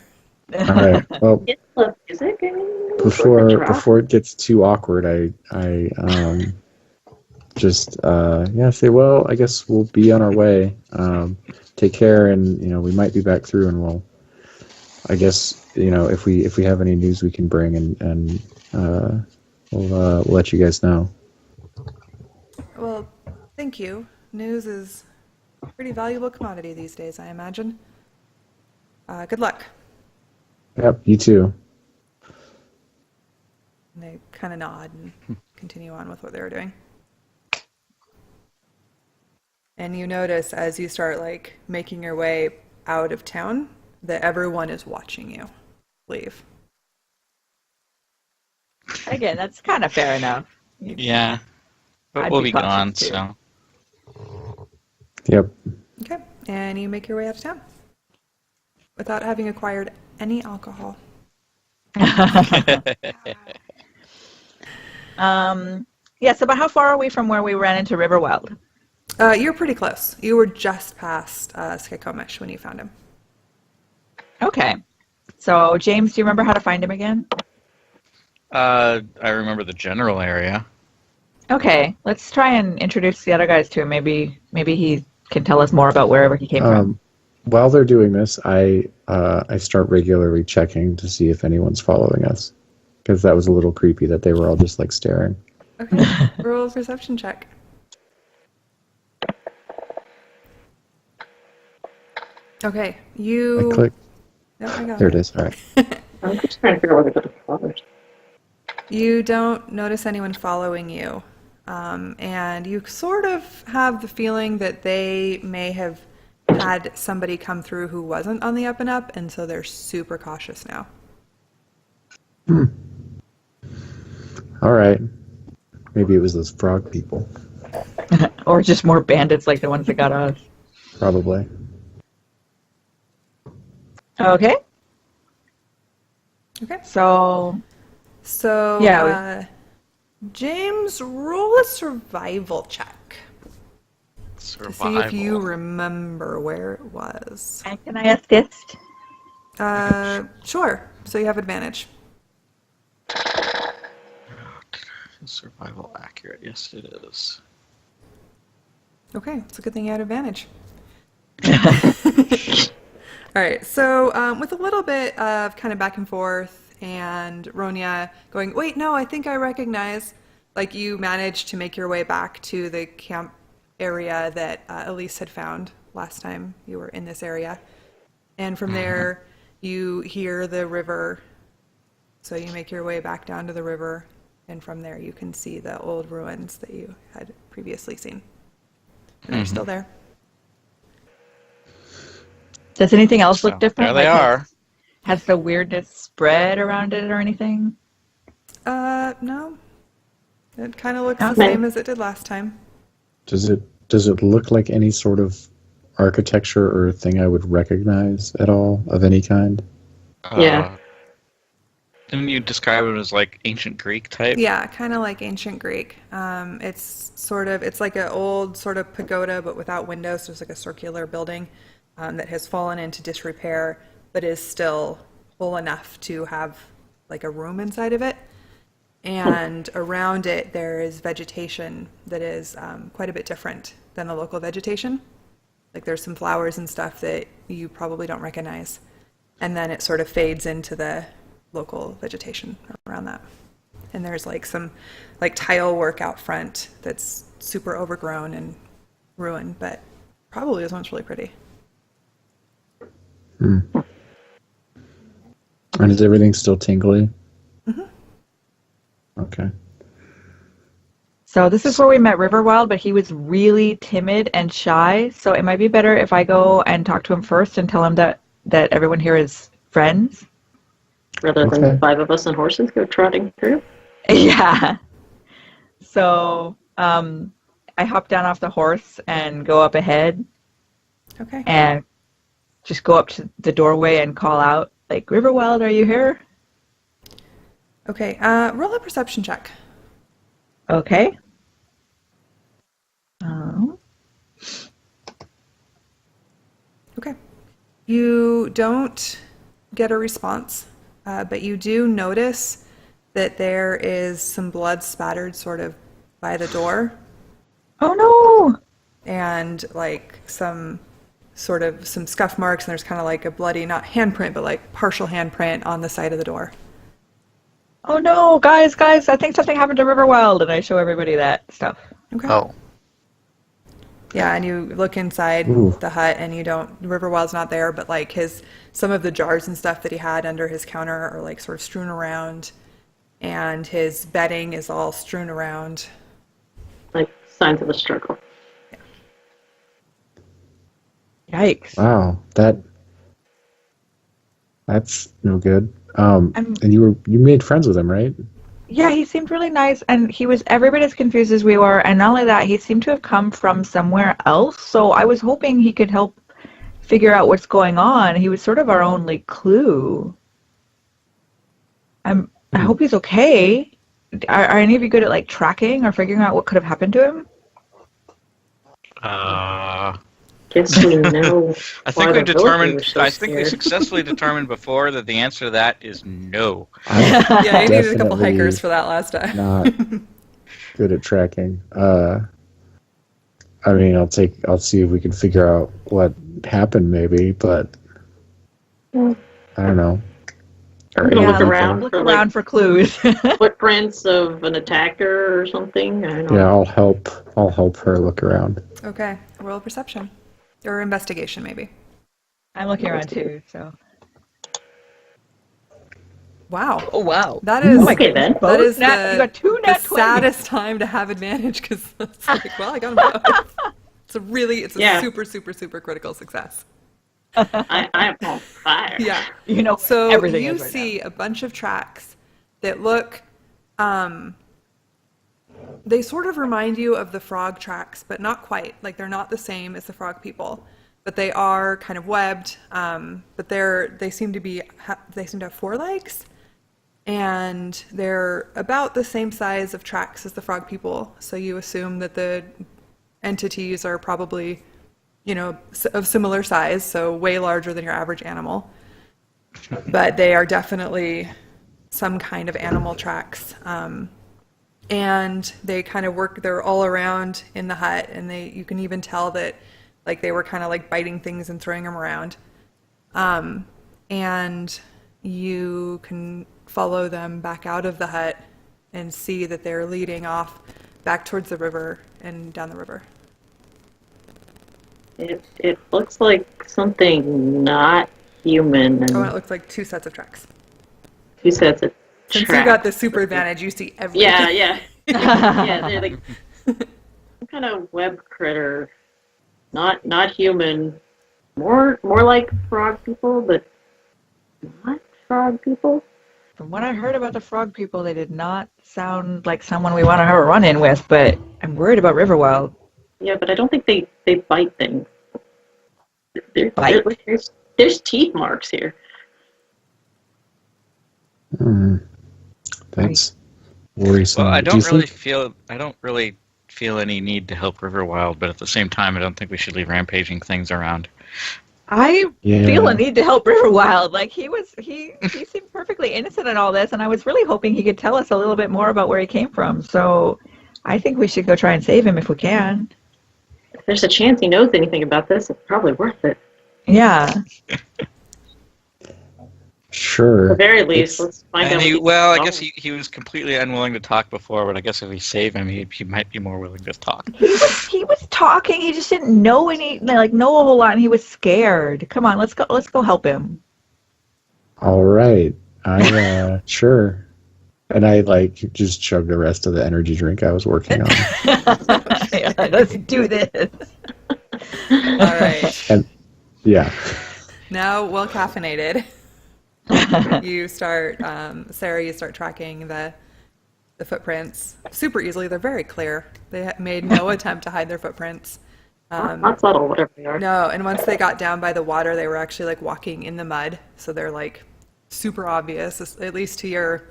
All right. Well, Kids love music. I mean, before it gets too awkward, I just say, well, I guess we'll be on our way. Take care, and we might be back through, and we'll, I guess, if we have any news we can bring, and we'll let you guys know. Well, thank you. News is a pretty valuable commodity these days, I imagine. Good luck. Yep, you too. And they kind of nod and continue on with what they were doing. And you notice as you start like making your way out of town that everyone is watching you leave. Again, that's kind of fair enough. Yeah. But I'd we'll be be cautious, gone, too. so. Yep. Okay, and you make your way out of town without having acquired any alcohol. Yeah, so about how far are we from where we ran into Riverwild? You're pretty close. You were just past Skykomish when you found him. Okay. So, James, do you remember how to find him again? I remember the general area. Okay, let's try and introduce the other guys to him. Maybe he can tell us more about wherever he came from. While they're doing this, I start regularly checking to see if anyone's following us, because that was a little creepy that they were all just like staring. Okay, roll a perception check. Okay, you... I click. No, I got There it is. All right. I'm just trying to figure out where the flowers. You don't notice anyone following you. And you sort of have the feeling that they may have had somebody come through who wasn't on the up and up, and so they're super cautious now. All right. Maybe it was those frog people. Or just more bandits like the ones that got us. Probably. Okay. Okay. So, So, James, roll a survival check to see if you remember where it was. and can I assist? Sure. So you have advantage. Survival accurate. Yes, it is. Okay, it's a good thing you had advantage. All right, so with a little bit of kind of back and forth and Ronya going, wait, no, I think I recognize, like you managed to make your way back to the camp area that Elise had found last time you were in this area. And from there, you hear the river. So you make your way back down to the river And from there, you can see the old ruins that you had previously seen. And they're still there. Does anything else look So, different? there they Like, are. has the weirdness spread around it or anything? No. It kind of looks the Okay. same as it did last time. Does it look like any sort of architecture or thing I would recognize at all of any kind? Yeah. Didn't you describe it as like ancient Greek type? Yeah, kind of like ancient Greek. It's like an old sort of pagoda, but without windows. So it's like a circular building that has fallen into disrepair, but is still whole enough to have like a room inside of it. And around it, there is vegetation that is quite a bit different than the local vegetation. Like there's some flowers and stuff that you probably don't recognize. And then it sort of fades into the local vegetation around that. And there's like some like tile work out front that's super overgrown and ruined, but probably is once really pretty. And is everything still tingly? Okay. So this is where we met Riverwild, but he was really timid and shy. So it might be better if I go and talk to him first and tell him that everyone here is friends. Rather than Okay. 5 of us on horses go trotting through. Yeah. So I hop down off the horse and go up ahead Okay. and just go up to the doorway and call out, like, Riverwild, are you here? Okay. Roll a perception check. Okay. Okay. You don't get a response, but you do notice that there is some blood spattered sort of by the door Oh no! and like some scuff marks, and there's kind of like a bloody, not handprint, but like partial handprint on the side of the door. Oh no, guys, I think something happened to Riverwild, and I show everybody that stuff. Okay. Oh. Yeah, and you look inside Ooh. the hut, and you don't. Riverwild's not there, but like some of the jars and stuff that he had under his counter are like sort of strewn around, and his bedding is all strewn around. Like signs of a struggle. Yikes. Wow, that's no good. I'm- And you made friends with him, right? Yeah, he seemed really nice, and he was every bit as confused as we were, and not only that, he seemed to have come from somewhere else, so I was hoping he could help figure out what's going on. He was sort of our only clue. I hope he's okay. Are any of you good at, like, tracking or figuring out what could have happened to him? Guess we know. I why think we the villager determined. was so I think we scared. successfully determined before that the answer to that is no. I'm Yeah, you needed a couple definitely hikers for that last time. not good at tracking. I mean, I'll see if we can figure out what happened, maybe, but I don't know. I'm gonna look anything. around Look for around like for clues. footprints of an attacker or something. I don't know. Yeah, I'll help her look around. Okay, roll perception or investigation, maybe. I'm looking around too, so. Wow, Oh, wow. that is Okay then. that is You got two the nat 20s. saddest time to have advantage because it's like, well, I got them both. It's a Yeah. super, super, super critical success. I'm on fire. Yeah. You know So everything you is right see a bunch of tracks that look, they sort of remind you of the frog tracks, but not quite. Like they're not the same as the frog people, but they are kind of webbed. But they seem to have 4 legs, and they're about the same size of tracks as the frog people. So you assume that the entities are probably, of similar size, so way larger than your average animal. But they are definitely some kind of animal tracks. And they kind of they're all around in the hut, and you can even tell that like they were kind of like biting things and throwing them around. And you can follow them back out of the hut and see that they're leading off back towards the river and down the river. It looks like something not human, and Oh, and it looks like 2 sets of tracks. 2 sets of Since you got the super advantage, you see everything. Yeah. Yeah, they're like some kind of web critter. Not human. More like frog people, but not frog people. From what I heard about the frog people, they did not sound like someone we want to have a run-in with, but I'm worried about Riverwild. Yeah, but I don't think they bite things. Bite? There's teeth marks here. That's worrisome. Well, I Do don't you really feel any need to help Riverwild, but at the same time, I don't think we should leave rampaging things around. I feel a need to help Riverwild. Like he seemed perfectly innocent in all this, and I was really hoping he could tell us a little bit more about where he came from. So I think we should go try and save him if we can. If there's a chance he knows anything about this, it's probably worth it. Yeah. Sure. At the very least, let's find out. I guess he was completely unwilling to talk before, but I guess if we save him, he might be more willing to talk. He was talking. He just didn't know know a whole lot, and he was scared. Come on, let's go help him. All right. I sure. And I just chugged the rest of the energy drink I was working on. Yeah, let's do this. All right. And yeah. Now, well caffeinated. You start, Sarah, you start tracking the footprints super easily. They're very clear. They made no attempt to hide their footprints. Not subtle, whatever they are. No, and once they got down by the water, they were actually walking in the mud. So they're super obvious, at least to your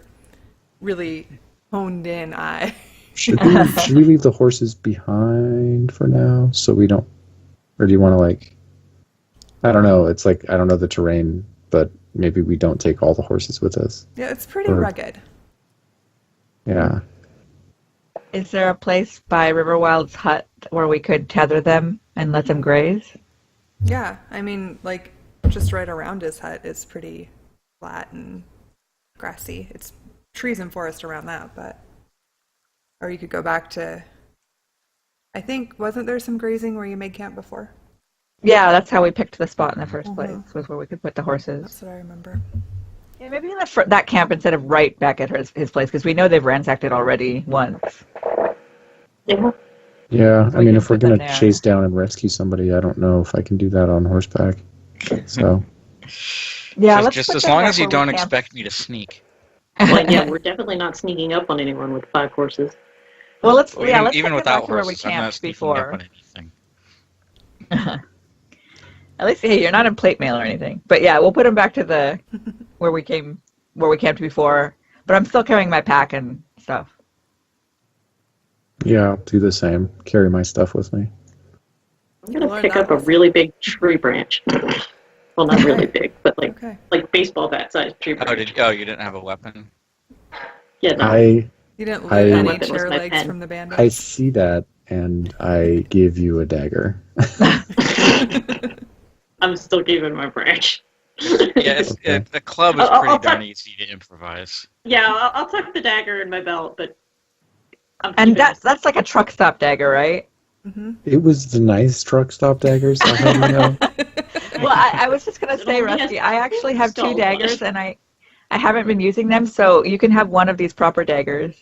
really honed in eye. Should we leave the horses behind for now so we don't, or do you want to I don't know. It's I don't know the terrain, but maybe we don't take all the horses with us. Yeah, it's pretty rugged. Yeah. Is there a place by Riverwild's hut where we could tether them and let them graze? Yeah, I mean, just right around his hut is pretty flat and grassy. It's trees and forest around that, or you could go back to, I think, wasn't there some grazing where you made camp before? Yeah, that's how we picked the spot in the first place, was where we could put the horses. That's what I remember. Yeah, maybe that camp instead of right back at his place, because we know they've ransacked it already once. Yeah. Yeah, So I mean, if we're put them going to there. chase down and rescue somebody, I don't know if I can do that on horseback. So, Yeah, just let's just put as them long back as you where we don't camp. expect me to sneak. Well, yeah, we're definitely not sneaking up on anyone with 5 horses. Well, let's Even put them without back to where we horses, I'm not camped sneaking up before. on anything. At least, hey, you're not in plate mail or anything. But yeah, we'll put them back to where we camped before. But I'm still carrying my pack and stuff. yeah, I'll do the same. Carry my stuff with me. I'm going to Learn pick that up a lesson. really big tree branch. Well, not really big, but Okay. like baseball bat sized tree branch. You didn't have a weapon? Yeah, no. I You didn't loot I- any Weapon was chair my legs pen. from the bandit? I see that, and I give you a dagger. I'm still keeping my branch. Yeah, the club is I'll pretty tuck- darn easy to improvise. Yeah, I'll tuck the dagger in my belt, but I'm And keeping that's like a truck stop dagger, right? It was the nice truck stop daggers. I had, Well, I was just going to It say, only has Rusty, I actually have 2 skull daggers, flesh. and I haven't been using them, so you can have one of these proper daggers.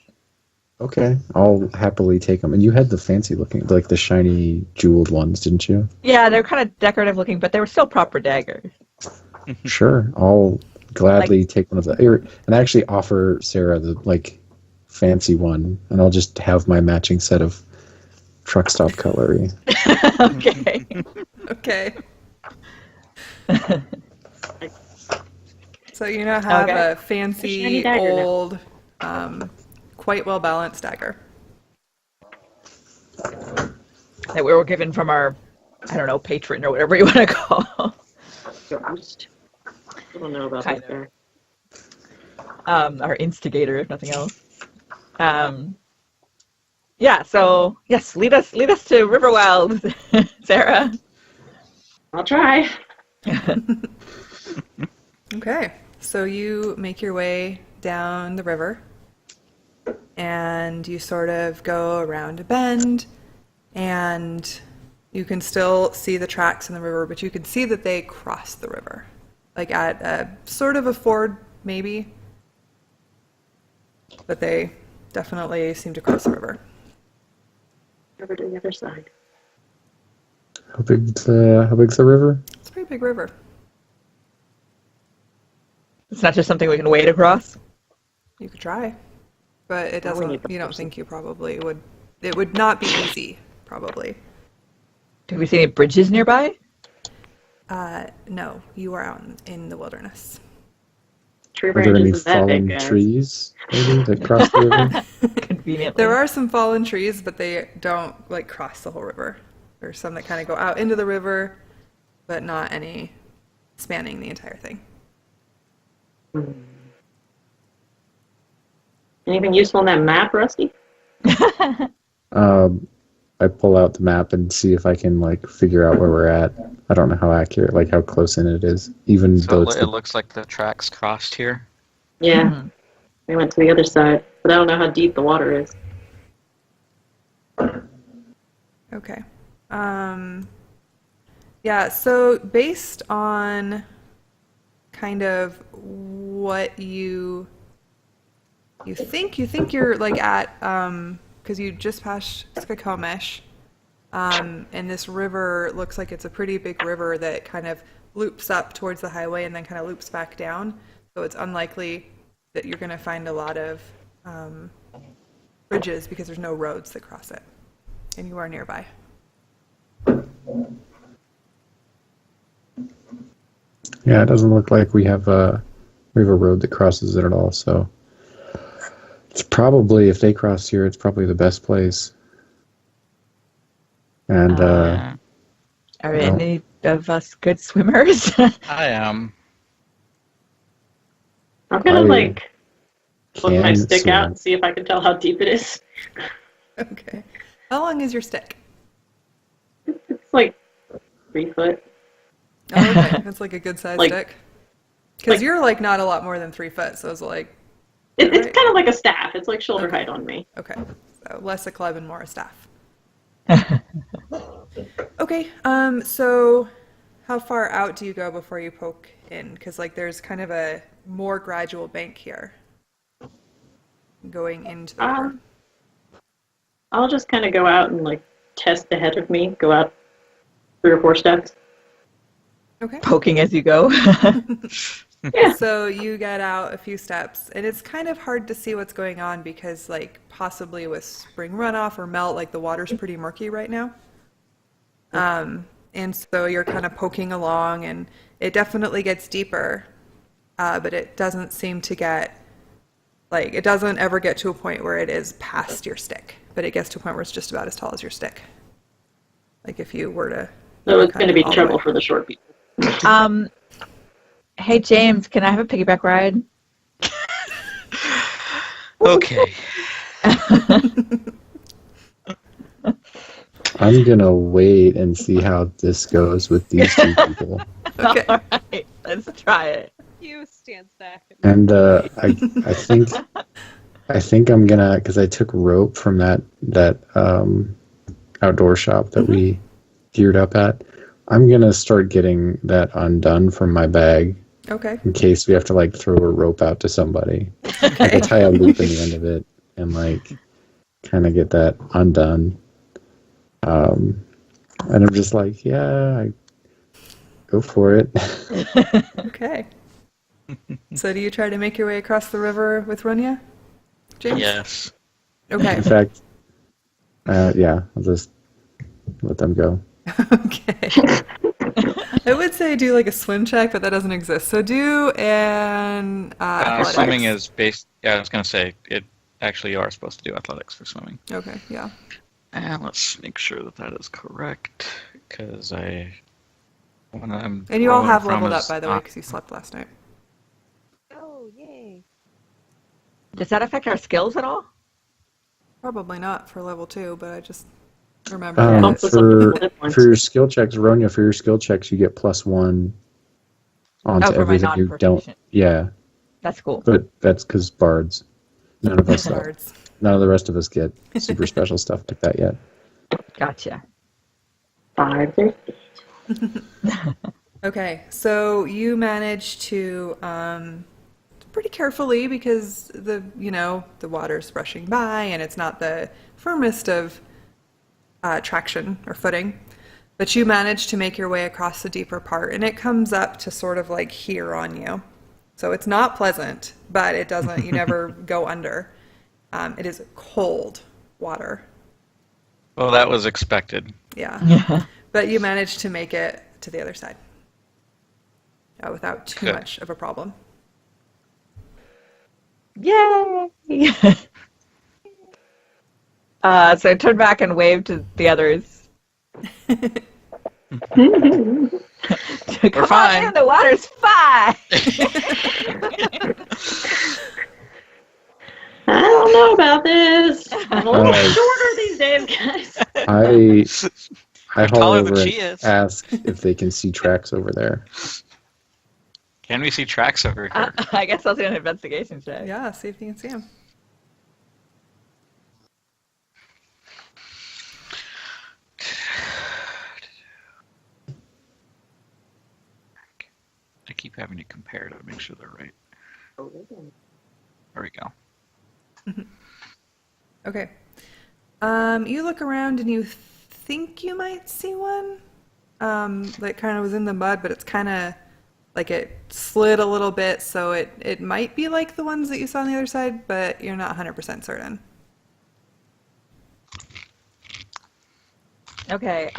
okay, I'll happily take them. And you had the fancy looking, the shiny jeweled ones, didn't you? Yeah, they're kind of decorative looking, but they were still proper daggers. Sure, I'll gladly take one of the. And actually offer Sarah the fancy one, and I'll just have my matching set of truck stop cutlery. Okay. Okay. So you now have Okay. a fancy, shiny dagger now. old, quite well balanced dagger. That we were given from our, I don't know, patron or whatever you want to call. Ghost. I don't know about Kind that of. guy. Our instigator, if nothing else. Yeah, so yes, lead us to Riverwild, Sarah. I'll try. Okay, so you make your way down the river, and you sort of go around a bend, and you can still see the tracks in the river, but you can see that they cross the river, at a sort of a ford, maybe. but they definitely seem to cross the river. Over to the other side. How big's the river? It's a pretty big river. It's not just something we can wade across. You could try, but it Now we need doesn't. the You don't person. think you probably would. It would not be easy, probably. Do we see any bridges nearby? No, you are out in the wilderness. Tree Are there any branches is that big, fallen guys. trees maybe that cross the river? Conveniently. There are some fallen trees, but they don't like cross the whole river. There's some that kind of go out into the river, but not any spanning the entire thing. Anything useful on that map, Rusty? I pull out the map and see if I can like figure out where we're at. I don't know how accurate, like how close in it is, even though So it's it looks like the tracks crossed here. Yeah, Mhm. we went to the other side, but I don't know how deep the water is. Okay. Yeah, so based on kind of what you think you're like at, because you just passed Skokomish, and this river looks like it's a pretty big river that kind of loops up towards the highway and then kind of loops back down. So it's unlikely that you're going to find a lot of bridges because there's no roads that cross it, and you are nearby. yeah, it doesn't look like we have a road that crosses it at all. So it's probably, if they cross here, it's probably the best place. And Are Well- any of us good swimmers? I am. I'm gonna I like put my can stick swim. out and see if I can tell how deep it is. Okay. How long is your stick? It's like 3 foot. Oh, okay. That's like a good sized Like- stick. Because like- you're like not a lot more than 3 foot, so it's like, It's Right. kind of like a staff. It's like shoulder Okay. height on me. okay, so less a club and more a staff. Okay, so how far out do you go before you poke in? Because like there's kind of a more gradual bank here going into the river. I'll just kind of go out and like test ahead of me. Go out 3 or 4 steps. Okay. Poking as you go. Yeah. So you get out a few steps, and it's kind of hard to see what's going on because, like, possibly with spring runoff or melt, like the water's pretty murky right now. And so you're kind of poking along, and it definitely gets deeper, but it doesn't seem to get, like, it doesn't ever get to a point where it is past your stick, but it gets to a point where it's just about as tall as your stick. Like if you were to. So it's kind going to of be all the trouble way. for the short people. Hey James, can I have a piggyback ride? Okay. I'm gonna wait and see how this goes with these two people. Okay. All right, let's try it. You stands back. And I think I'm gonna, because I took rope from that outdoor shop that we geared up at. I'm gonna start getting that undone from my bag Okay. in case we have to like throw a rope out to somebody. Like I tie a loop in the end of it and like kind of get that undone. And I'm just like, yeah, go for it. Okay. So do you try to make your way across the river with Runya, James? Yes. Okay. In fact, yeah, I'll just let them go. Okay. I would say do like a swim check, but that doesn't exist. So do an athletics. Swimming is based. Yeah, I was gonna say it. Actually, you are supposed to do athletics for swimming. Okay. Yeah. And let's make sure that that is correct, because when I'm And you all rolling have from leveled up, is by the way, not- because you slept last night. Oh, yay. Does that affect our skills at all? Probably not for level 2, but I just remember Um, that. Also, some people hit once. for your skill checks, Ronya, for your skill checks, you get +1 onto Oh, for my everything you don't. non-proficient. Yeah, That's cool. but that's because bards. None of us, Cards. none of the rest of us get super special stuff like that yet. Gotcha. 550. Okay, so you manage to pretty carefully because the water's rushing by and it's not the firmest of traction or footing. But you manage to make your way across the deeper part, and it comes up to sort of like here on you. So it's not pleasant, but it doesn't, you never go under. It is cold water. Well, that was expected. Yeah. But you manage to make it to the other side without too much of a problem. Yay! So I turned back and waved to the others. Come fine. on in, the water's fine. I don't know about this. I'm a little shorter these days, guys. I haul taller over than and she is. ask if they can see tracks over there. Can we see tracks over here? I guess I'll do an investigation check. Yeah, see if you can see him. I keep having to compare to make sure they're right. There we go. Okay. You look around and you think you might see one. That kind of was in the mud, but it's kind of like it slid a little bit, so it might be like the ones that you saw on the other side, but you're not 100% certain. Okay.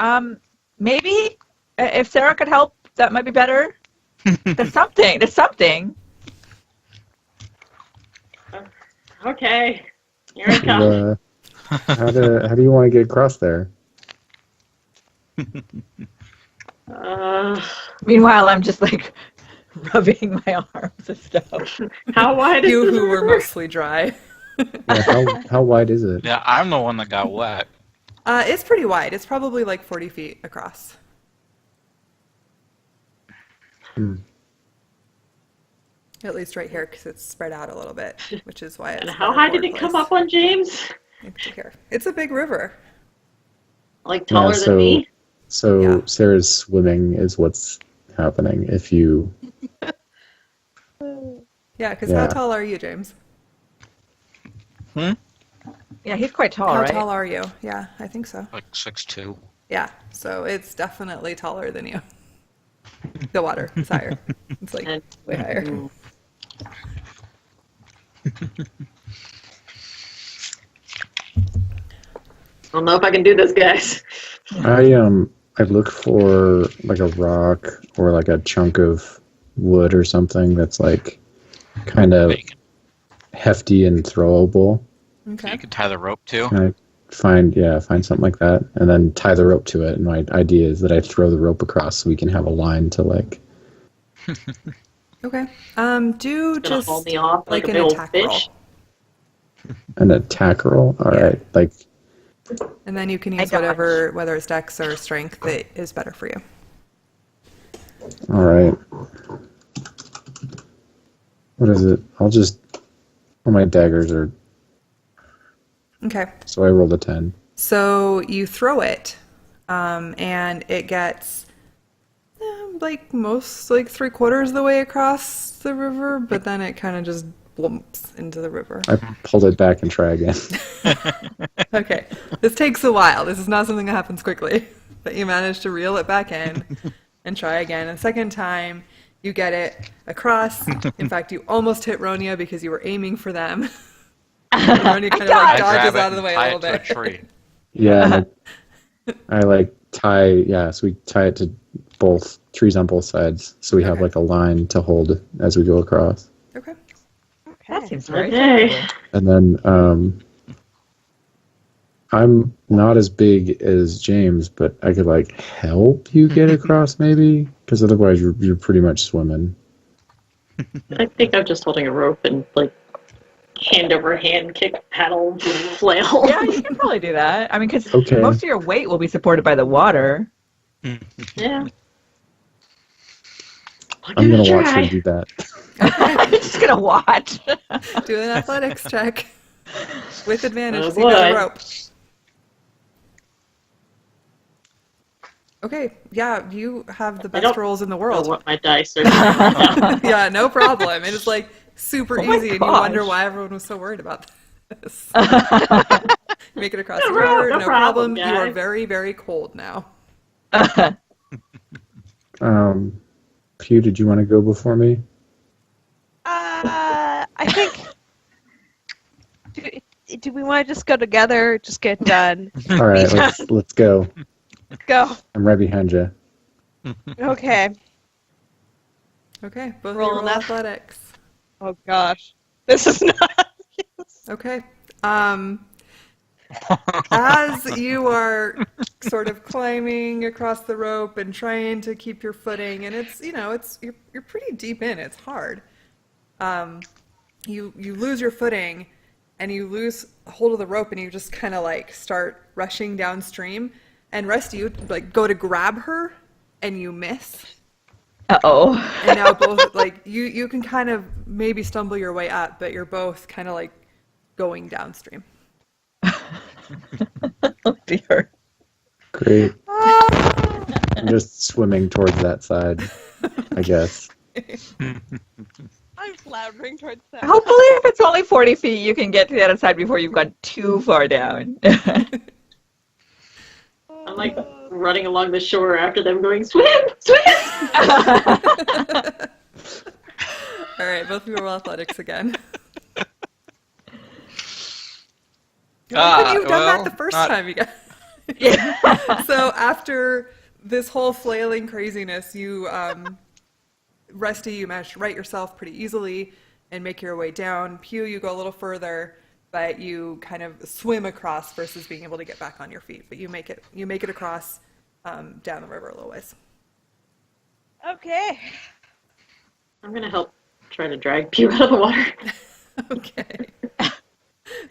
Maybe if Sarah could help, that might be better. There's something. Okay, here I come. How do you want to get across there? Meanwhile, I'm just like rubbing my arms and stuff. How wide is You the who were river? mostly dry. Yeah, how wide is it? Yeah, I'm the one that got wet. It's pretty wide. It's probably like 40 feet across. At least right here, because it's spread out a little bit, which is why it's. And how high did it come up on James? Here. It's a big river. Like taller Yeah, than me? So Yeah. Sarah's swimming is what's happening. If you Yeah, because how Yeah. tall are you, James? Yeah, he's quite tall, How right? tall are you? Yeah, I think so. Like 6'2". Yeah, so it's definitely taller than you. The water is higher. It's like And- way higher. I don't know if I can do this, guys. I look for like a rock or like a chunk of wood or something that's like kind of Bacon. hefty and throwable. Okay. You could tie the rope to. And I find something like that and then tie the rope to it. And my idea is that I throw the rope across so we can have a line to like. Okay. Do Gonna just haul me off like like a an big old attack roll. fish. An attack roll? All Yeah. right. Like, And then you can I use dodge. whether it's dex or strength that is better for you. all right. What is it? I'll just. Well, my daggers are. Okay. So I rolled a 10. So you throw it, and it gets like 3/4 of the way across the river, but then it kind of just blumps into the river. I pulled it back and try again. Okay, this takes a while. This is not something that happens quickly, but you manage to reel it back in and try again. And the second time, you get it across. In fact, you almost hit Ronia because you were aiming for them. And Ronia kind of like I dodges grab it out of the and way a tie little it bit. to a tree. Yeah, and I like tie. Yeah, so we tie it to both trees on both sides, so we have Okay. like a line to hold as we go across. Okay. That seems very Okay. sensible. And then I'm not as big as James, but I could like help you get across maybe, because otherwise you're pretty much swimming. I think I'm just holding a rope and like hand over hand kick paddle flail. Yeah, you can probably do that. I mean, because Okay. most of your weight will be supported by the water. Yeah. I'm gonna watch try. her do that. I'm just gonna watch. Do an athletics check with advantage. Oh, So you got a boy. rope. Okay, yeah, you have the I best don't rolls in the I don't world. know what my dice are. Yeah, no problem. It is like super Oh my easy, and you wonder gosh. why everyone was so worried about this. Oh Make it across the No river, no problem. You are guys. very, very cold now. Pew, did you want to go before me? I think. Do we want to just go together? Just get done. All right, let's go. Go. I'm right behind you. Okay. Okay, both of you Roll roll enough. athletics. Oh gosh, this is not. Okay. As you are sort of climbing across the rope and trying to keep your footing, and it's you're pretty deep in. It's hard. You lose your footing, and you lose hold of the rope, and you just kind of like start rushing downstream. And Rusty, you like go to grab her, and you miss. Uh-oh. And now both like you can kind of maybe stumble your way up, but you're both kind of like going downstream. Oh dear. Great. I'm just swimming towards that side, I guess. I'm floundering towards that. Hopefully, if it's only 40 feet, you can get to the other side before you've gone too far down. I'm like running along the shore after them going, swim, swim! All right, both of you roll athletics again. How could you have done that the first time, you guys? Yeah. So after this whole flailing craziness, Rusty, you managed to right yourself pretty easily and make your way down. Pew, you go a little further, but you kind of swim across versus being able to get back on your feet. But you make it across down the river a little ways. Okay. I'm going to help try to drag Pew out of the water. Okay.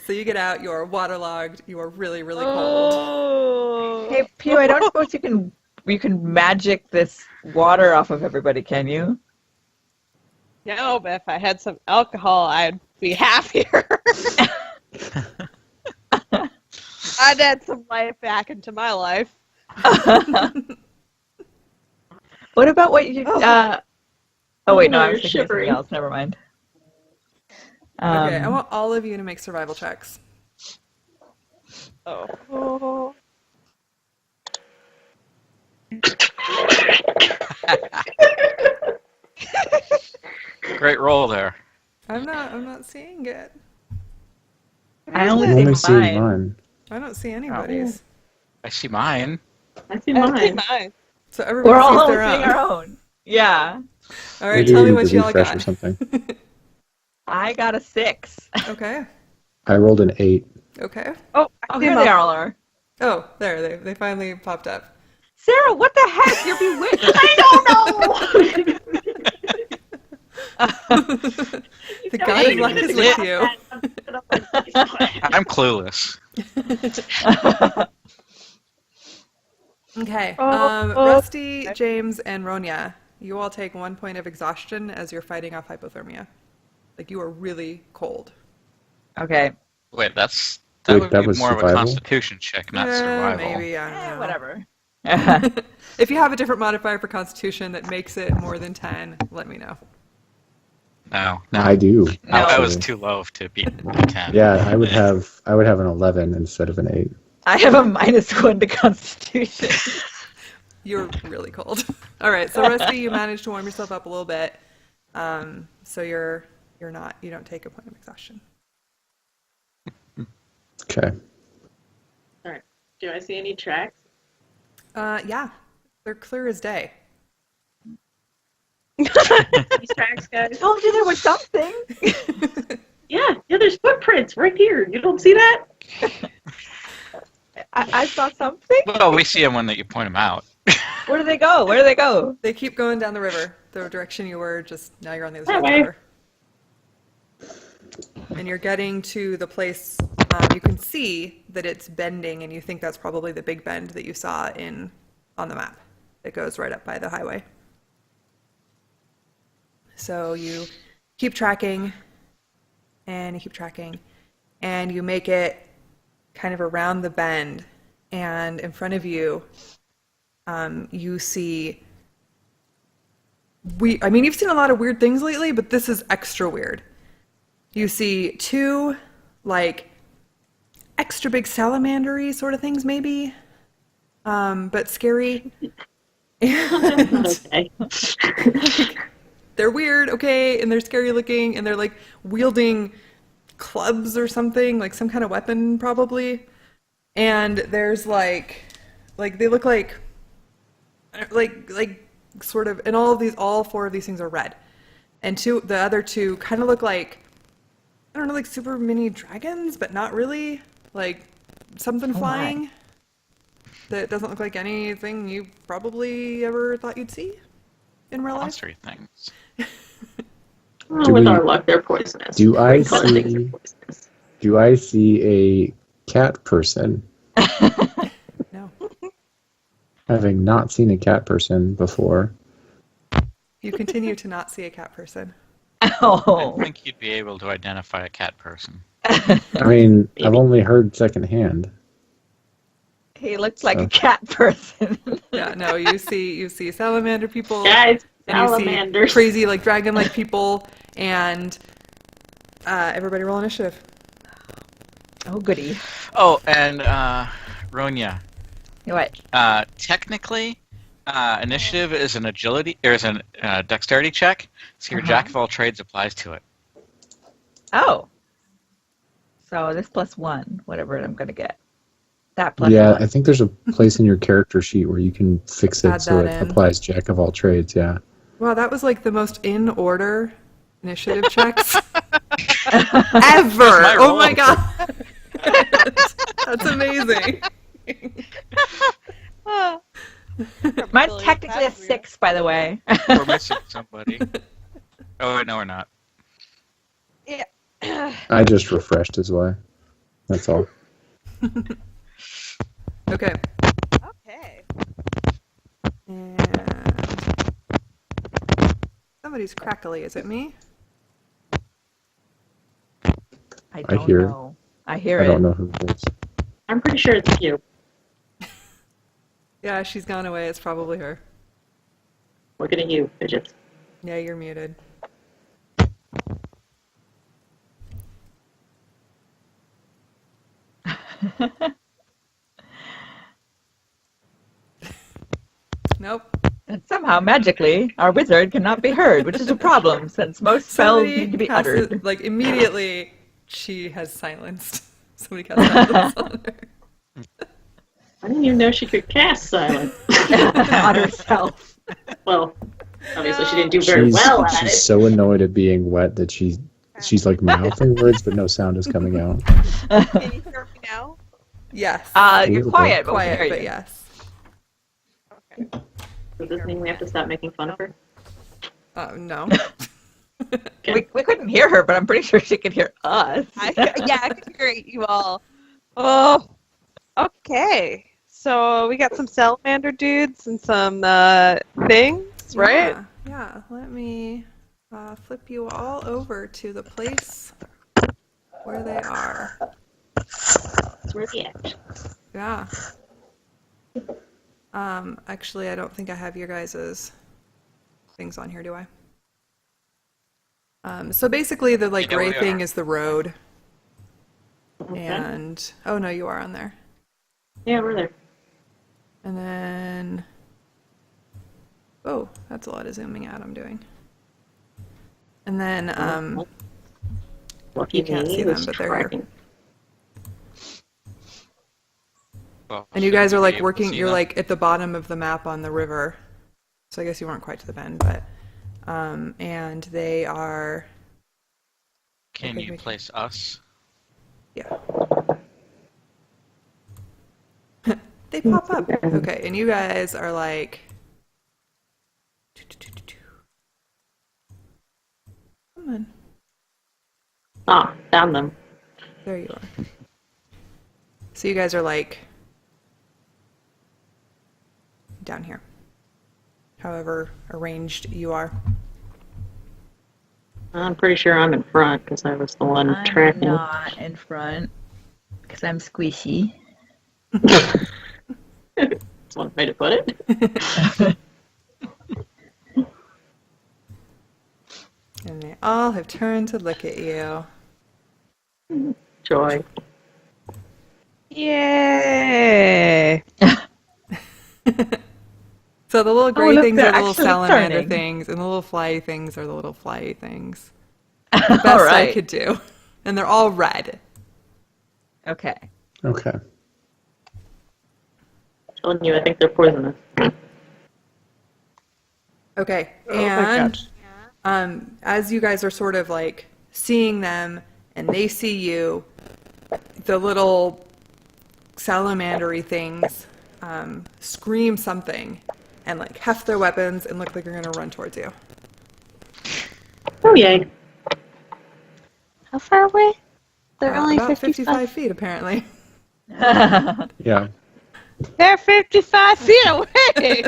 So you get out, you're waterlogged, you are really, really cold. Oh. Hey, Pew, I don't suppose you can magic this water off of everybody, can you? No, but if I had some alcohol, I'd be happier. I'd add some life back into my life. What about what you... oh, wait, no, I was you're thinking of something shivering. else. Never mind. Okay, I want all of you to make survival checks. Oh. Great roll there. I'm not seeing it. I I only only see see mine. mine. I don't see anybody's. I see mine. I see That's mine. nice. So everybody We're all sees only their seeing own. our own. Yeah. All right, Maybe tell we me need what to y'all refresh or got. something. I got a 6. Okay. I rolled an 8. Okay. Oh, Oh, here they all are. Oh, there, they finally popped up. Sarah, what the heck? You're bewitched. I don't know! The god of luck is with you. I'm clueless. Okay. Oh. Rusty, James, and Ronya, you all take 1 point of exhaustion as you're fighting off hypothermia. Like, you are really cold. Okay. Wait, that Wait, would that be was more of a survival? constitution check, not survival. Maybe, I don't know. Whatever. If you have a different modifier for constitution that makes it more than 10, let me know. No. I do. I was actually. too low to beat 10. Yeah, I would have an 11 instead of an 8. I have a -1 to Constitution. You're really cold. All right, so Rusty, you managed to warm yourself up a little bit. So you don't take a point of exhaustion. Okay. Alright. Do I see any tracks? Yeah, they're clear as day. These tracks, guys? I told you there was something. Yeah, there's footprints right here. You don't see that? I saw something. Well, we see them when you point them out. Where do they go? Where do they go? They keep going down the river, the direction you were, just now you're on the other That side of the way. river. And you're getting to the place, you can see that it's bending, and you think that's probably the big bend that you saw on the map that goes right up by the highway. So you keep tracking, and you keep tracking, and you make it kind of around the bend, and in front of you, you see... you've seen a lot of weird things lately, but this is extra weird. You see two, like, extra big salamander-y sort of things, maybe, but scary. That's not okay. They're weird, okay, and they're scary looking, and they're like wielding clubs or something, like some kind of weapon probably. And there's like they look like sort of, and all four of these things are red, and the other two kind of look like, I don't know, like super mini dragons, but not really, like something flying that doesn't look like anything you probably ever thought you'd see in real life. Monster things. With our luck, they're poisonous. Do I Colored things are poisonous. Do I see a cat person? No. Having not seen a cat person before. You continue to not see a cat person. Oh. I think you'd be able to identify a cat person. I mean, I've only heard secondhand. He looks like a cat person. Yeah, no, you see salamander people. Guys, And you see salamanders. crazy, like, dragon-like people, and everybody roll initiative. Oh, goody. Oh, and Ronya. What? Technically, initiative is an agility, or is a dexterity check. So your jack of all trades applies to it. Oh. So this +1, whatever I'm going to get. That +1. Yeah, I think there's a place in your character sheet where you can fix it Add so that it in. applies jack of all trades, yeah. Wow, that was like the most in order initiative checks ever. my Oh roll. my god, that's amazing. Mine's technically a 6, by the way. We're missing somebody. Oh, wait, no, we're not. Yeah. I just refreshed as well. That's all. Okay. Okay. And somebody's crackly. Is it me? I I don't hear it. know. I hear I it. don't know who it is. I'm pretty sure it's you. Yeah, she's gone away. It's probably her. Looking at you, fidgets. Yeah, you're muted. Nope. And somehow, magically, our wizard cannot be heard, which is a problem, since most spells need to be has to- uttered. like, immediately, she has silenced. Somebody cast silence on her. I didn't even know she could cast silence. On herself. Well, obviously she didn't do very well at she's it. so annoyed at being wet that she's like mouthing words, but no sound is coming out. Can you hear me now? Yes. You're Little quiet, but we Quiet, hear but you. yes. Okay. Does this mean we have to stop making fun of her? No. We couldn't hear her, but I'm pretty sure she could hear us. I could hear you all. Oh, okay. So we got some salamander dudes and some things, right? Yeah. Let me flip you all over to the place where they are. That's where the action. Yeah. Actually, I don't think I have your guys' things on here, do I? So basically, the like You know gray we thing are. is the road, Okay. and oh no, you are on there. Yeah, we're there. And then, oh, that's a lot of zooming out I'm doing. And then, Lucky you can't me, see it them, was but they're here. tracking. Well, And you should guys we are be like able to working, see you're them? like at the bottom of the map on the river. So I guess you weren't quite to the bend, but, and they are, Can okay, you we can- place us? yeah. They pop up. Okay, and you guys are like, come on, Ah, found them. there you are. So you guys are like down here, however arranged you are. I'm pretty sure I'm in front because I was the one I'm tracking. not in front, because I'm squishy. That's one way to put it. And they all have turned to look at you. Joy. Yay! So the little gray look, things they're are the little actually salamander turning. things, and the little fly things are the little fly things. All Best I right. could do. And they're all red. Okay. Okay. Telling you, I think they're poisonous. Okay, Oh my and gosh. as you guys are sort of like seeing them and they see you, the little salamandery things scream something and like heft their weapons and look like they're going to run towards you. Oh, yay. How far away? They're only About 55. 55 feet, apparently. Yeah. They're 55 feet away!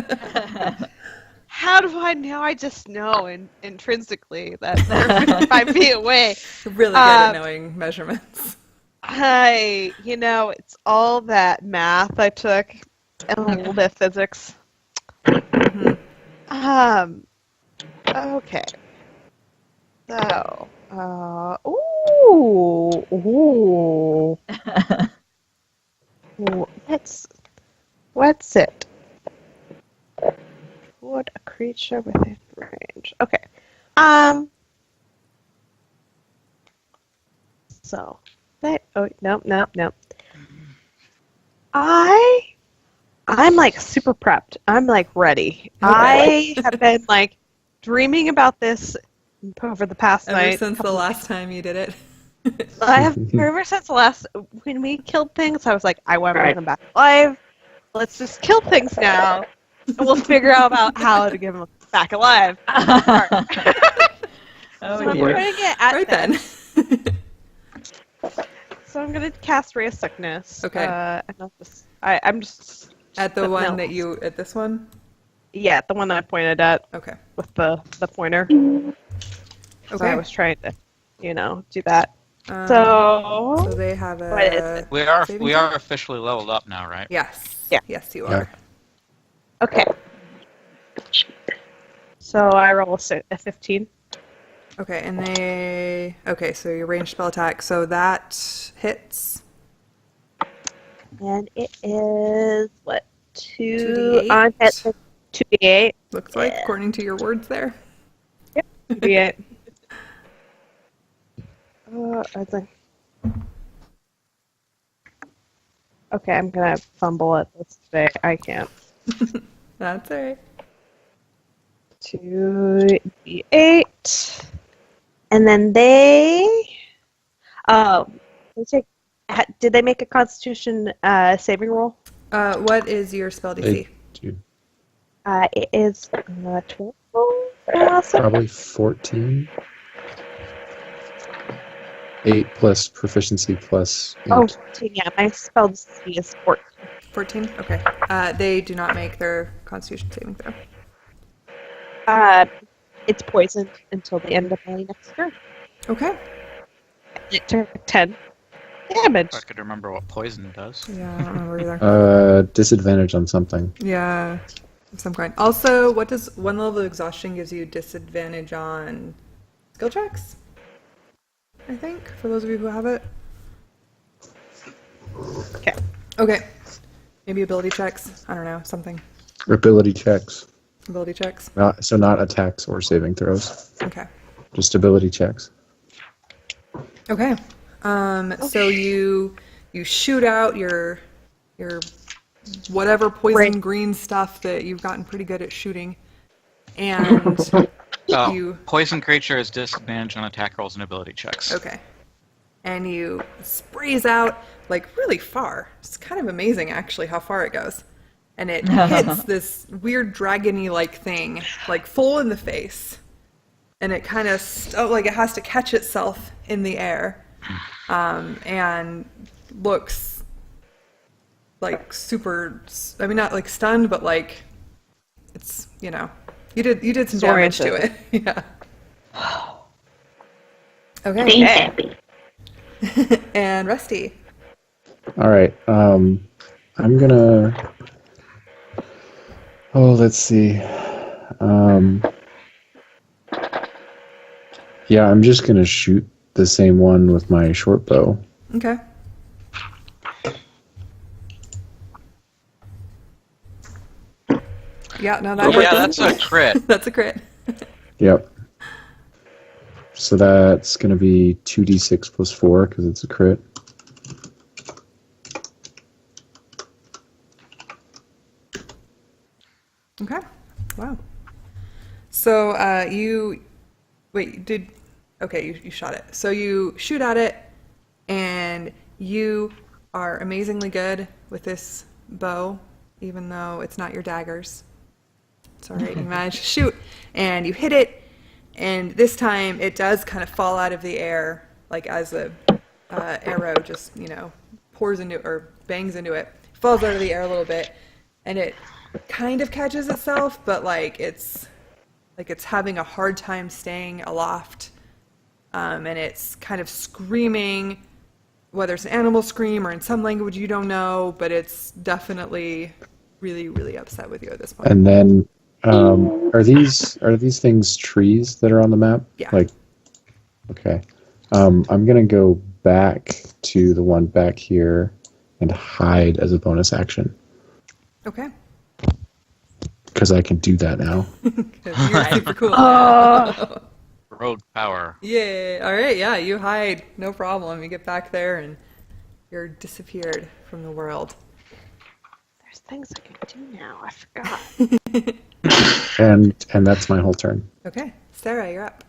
How do I know? I just know intrinsically that they're 55 feet away. Really good at knowing measurements. It's all that math I took and a little bit of physics. Okay. So, ooh. What's it? Would a creature within range? Okay. So that. Oh nope. I'm like super prepped. I'm like ready. I have been like dreaming about this over the past Ever night. since the last time you did it. I have ever since the last when we killed things. I was like, I want to bring Right. them back alive. Let's just kill things now, and we'll figure out about how to give them back alive. Oh, So I'm dear. putting it at Right them. then. So I'm gonna cast Ray of Sickness. Okay. And I'm just At the no. one that you, at this one? Yeah, the one that I pointed at Okay. with the pointer. So Okay. I was trying to, do that. So So they have what is a. it? We are saving we throw? are officially leveled up now, right? Yes. Yeah. Yes, you Yeah. are. okay. So I roll a 15. Okay, and they. Okay, so your ranged spell attack. So that hits. And it is what 2d8? 2 on hit 2d8. Looks like, according to your words there. 2d8. I was like, okay, I'm gonna fumble at this today. I can't. That's all right. 2d8, and then they take. Did they make a Constitution saving roll? What is your spell DC? They do It is 12. Awesome. probably 14. 8 plus proficiency plus 8. Oh, 14, yeah, my spell DC is 14. 14? Okay. They do not make their Constitution saving throw. It's poisoned until the end of my next turn. Okay. It took 10 damage. If I could remember what poison does. Yeah, I don't remember either. Disadvantage on something. Yeah, of some kind. Also, what does one level of exhaustion gives you disadvantage on skill checks? I think, for those of you who have it. Okay. Okay. Maybe ability checks. I don't know, something. Ability checks. Ability checks. So not attacks or saving throws. Okay. Just ability checks. Okay. So you shoot out your whatever poison Right. green stuff that you've gotten pretty good at shooting, and Oh, you poison creature is disadvantage on attack rolls and ability checks. okay, and you sprays out like really far. It's kind of amazing actually how far it goes, and it hits this weird dragony like thing like full in the face, and it kind of like it has to catch itself in the air, and looks like super. I mean, not like stunned, but like it's you did some damage to it. Yeah. Okay. Ain't happy. And Rusty. All right. I'm gonna. Oh, let's see. Yeah, I'm just gonna shoot the same one with my short bow. Okay. Yeah, no, that Yeah, that's a crit. That's a crit. Yep. So that's going to be 2d6 plus 4 because it's a crit. Okay. Wow. So you you shot it. So you shoot at it, and you are amazingly good with this bow, even though it's not your daggers. It's all right. You manage to shoot, and you hit it, and this time it does kind of fall out of the air, like as the arrow just pours into or bangs into it. Falls out of the air a little bit, and it kind of catches itself, but it's having a hard time staying aloft, and it's kind of screaming, whether it's an animal scream or in some language you don't know, but it's definitely really, really upset with you at this point. And then, are these things trees that are on the map? Yeah. Okay. I'm gonna go back to the one back here and hide as a bonus action. Okay. Because I can do that now. You're super cool. Rogue power. Yeah. All right. Yeah. You hide. No problem. You get back there and you're disappeared from the world. There's things I can do now. I forgot. and that's my whole turn. Okay. Sarah, you're up.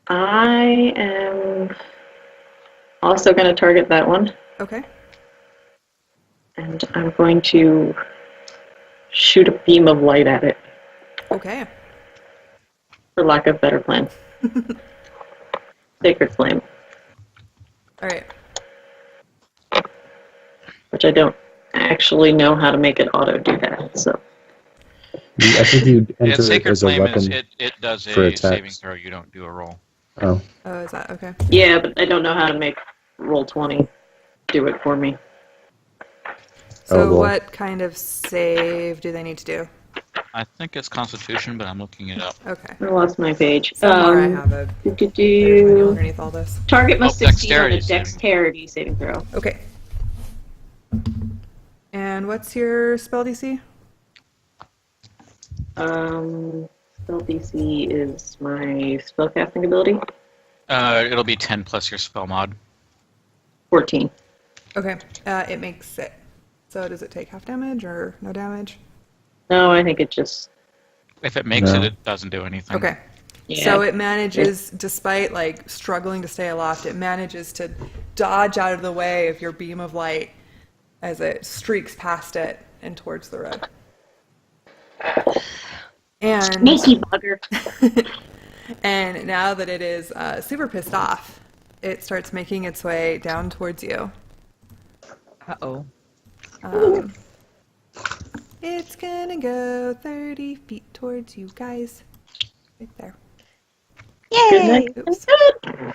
I am also going to target that one. Okay. And I'm going to shoot a beam of light at it, Okay. for lack of better plan. Sacred Flame, All right. which I don't actually know how to make it auto do that, so. I think you'd enter it Sacred as a Flame weapon. it does for a attacks. saving throw. You don't do a roll. Oh. Oh, is that okay? Yeah, but I don't know how to make Roll20 do it for me. So well. what kind of save do they need to do? I think it's Constitution, but I'm looking it up. Okay. I lost my page. Somewhere I have a do. underneath all this. Target must succeed on a dexterity saving. dexterity saving throw. Okay. And what's your spell DC? Spell DC is my spellcasting ability. It'll be 10 plus your spell mod. 14. Okay. It makes it. So does it take half damage or no damage? No, I think it just. If it makes No. it doesn't do anything. Okay. Yeah. So it manages, despite struggling to stay aloft, it manages to dodge out of the way of your beam of light as it streaks past it and towards the road. And Sneaky bugger. and now that it is super pissed off, it starts making its way down towards you. Uh-oh. It's gonna go 30 feet towards you guys. Right there. Yay! Oops. I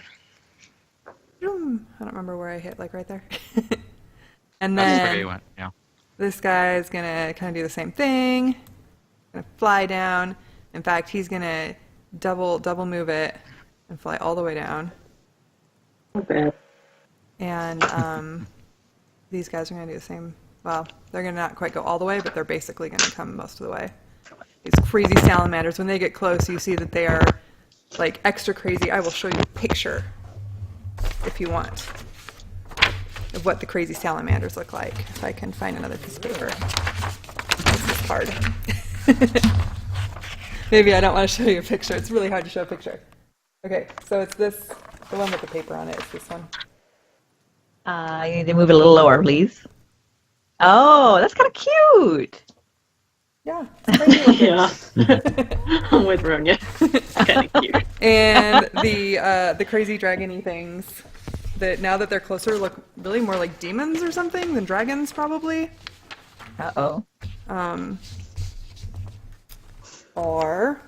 don't remember where I hit, right there. And That's where then you went. Yeah. this guy is gonna kind of do the same thing. Gonna fly down. In fact, he's gonna double move it and fly all the way down. Not bad. And these guys are gonna do the same. Well, they're gonna not quite go all the way, but they're basically gonna come most of the way. These crazy salamanders, when they get close, you see that they are extra crazy. I will show you a picture if you want of what the crazy salamanders look like. If I can find another piece of paper. This is hard. Maybe I don't want to show you a picture. It's really hard to show a picture. Okay, so it's this, the one with the paper on it. It's this one. You need to move it a little lower, please. Oh, that's kind of cute. Yeah, it's crazy looking. Yeah. I'm with Ronya. Kind of cute. And the crazy dragony things that now that they're closer look really more like demons or something than dragons probably. Uh-oh. Or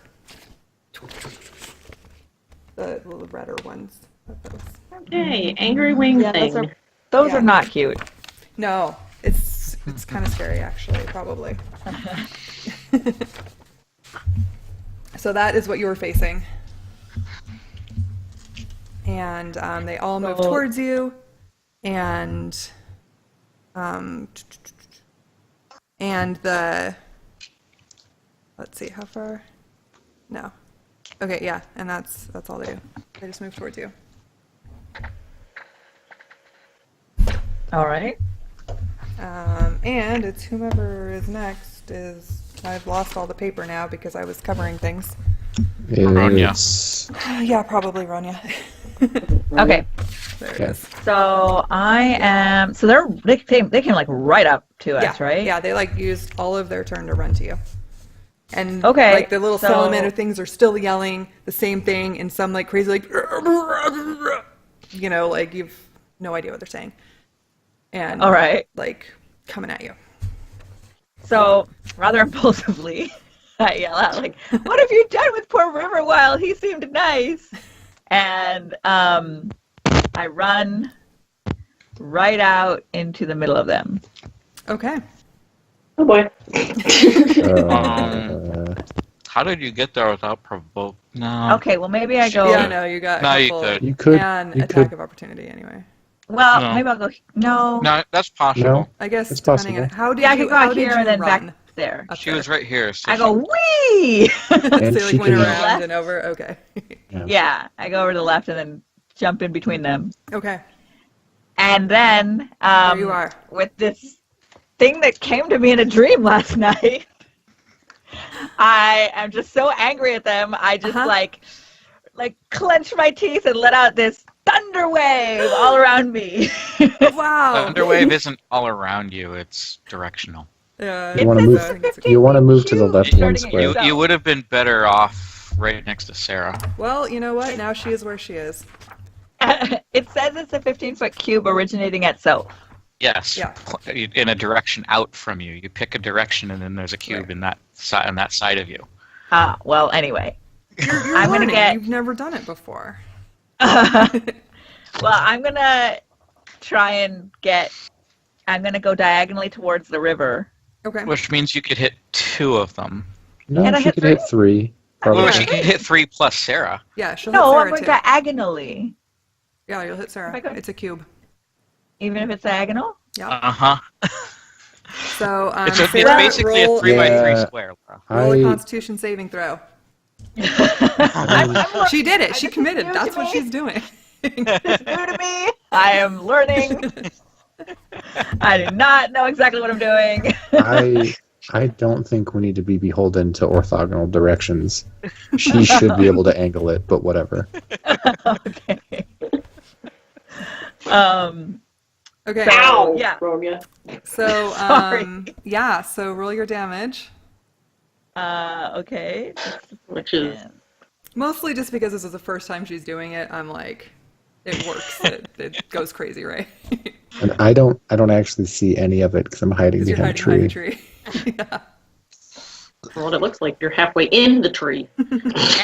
the little redder ones. Okay, angry wing Yeah, thing. those Yeah. are not cute. No, it's kind of scary actually, probably. So that is what you were facing. and they all move towards you, and the let's see how far. No. Okay, yeah, and that's all they do. They just move towards you. All right. And it's whomever is next is. I've lost all the paper now because I was covering things. It's Yeah, probably Ronya. Okay. There it Yeah. is. So I am. So they came like right up to us, right? Yeah, they like used all of their turn to run to you. And Okay, like the little so- salamander things are still yelling the same thing in some like crazy like like you've no idea what they're saying. And All right. like coming at you. So rather impulsively, I yell out like, "What have you done with poor Riverwild? He seemed nice." And I run right out into the middle of them. Okay. Oh boy. How did you get there without provoke? No. Okay, well maybe I go. Yeah, no, you got No, a you couple could. you could and you attack could of opportunity anyway. Well, No. maybe I'll go. No. No, that's possible. No. I guess It's depending on possible. how did Yeah, I you could go how out did here you and then run back there. up She there? was right here. So I go wee. So And you she like went can- around Left. and over. Okay. Yeah, I go over to the left and then jump in between them. Okay. And then There you are. with this thing that came to me in a dream last night, I am just so angry at them. I just like clench my teeth and let out this thunder wave all around me. Wow. Thunderwave isn't all around you; it's directional. Yeah. You wanna it's move- a- It's a you wanna move to the 15 left feet one starting at square. yourself. You would have been better off right next to Sarah. Well, you know what? Now she is where she is. It says it's a 15-foot cube originating at South. Yes. Yeah. In a direction out from you. You pick a direction, and then there's a cube Right. in that on that side of you. Well, anyway. You're I'm gonna learning. get- You've never done it before. Well, I'm going to try and I'm going to go diagonally towards the river. Okay. Which means you could hit 2 of them. No, Can I she hit could hit 3. Probably. Well, she could hit 3 plus Sarah. Yeah, she'll No, hit I'm Sarah going too. diagonally. Yeah, you'll hit Sarah. If I go- It's a cube. Even if it's diagonal? Yeah. Uh-huh. So, It's Sarah, basically roll a 3 by 3 Yeah. square. Laura. roll a I Constitution saving throw. I'm She did it. She This is committed. new That's to what me. she's doing. It's new to me. I am learning. I do not know exactly what I'm doing. I don't think we need to be beholden to orthogonal directions. She should be able to angle it, but whatever. Okay. Um. Okay. So- Ow! Yeah. Ronya. So, Sorry. yeah. So roll your damage. Okay. Which is Mostly just because this is the first time she's doing it. I'm like, it works. It goes crazy, right? And I don't actually see any of it because I'm hiding Because you're behind hiding a behind tree. a tree. Yeah. well, it looks like you're halfway in the tree.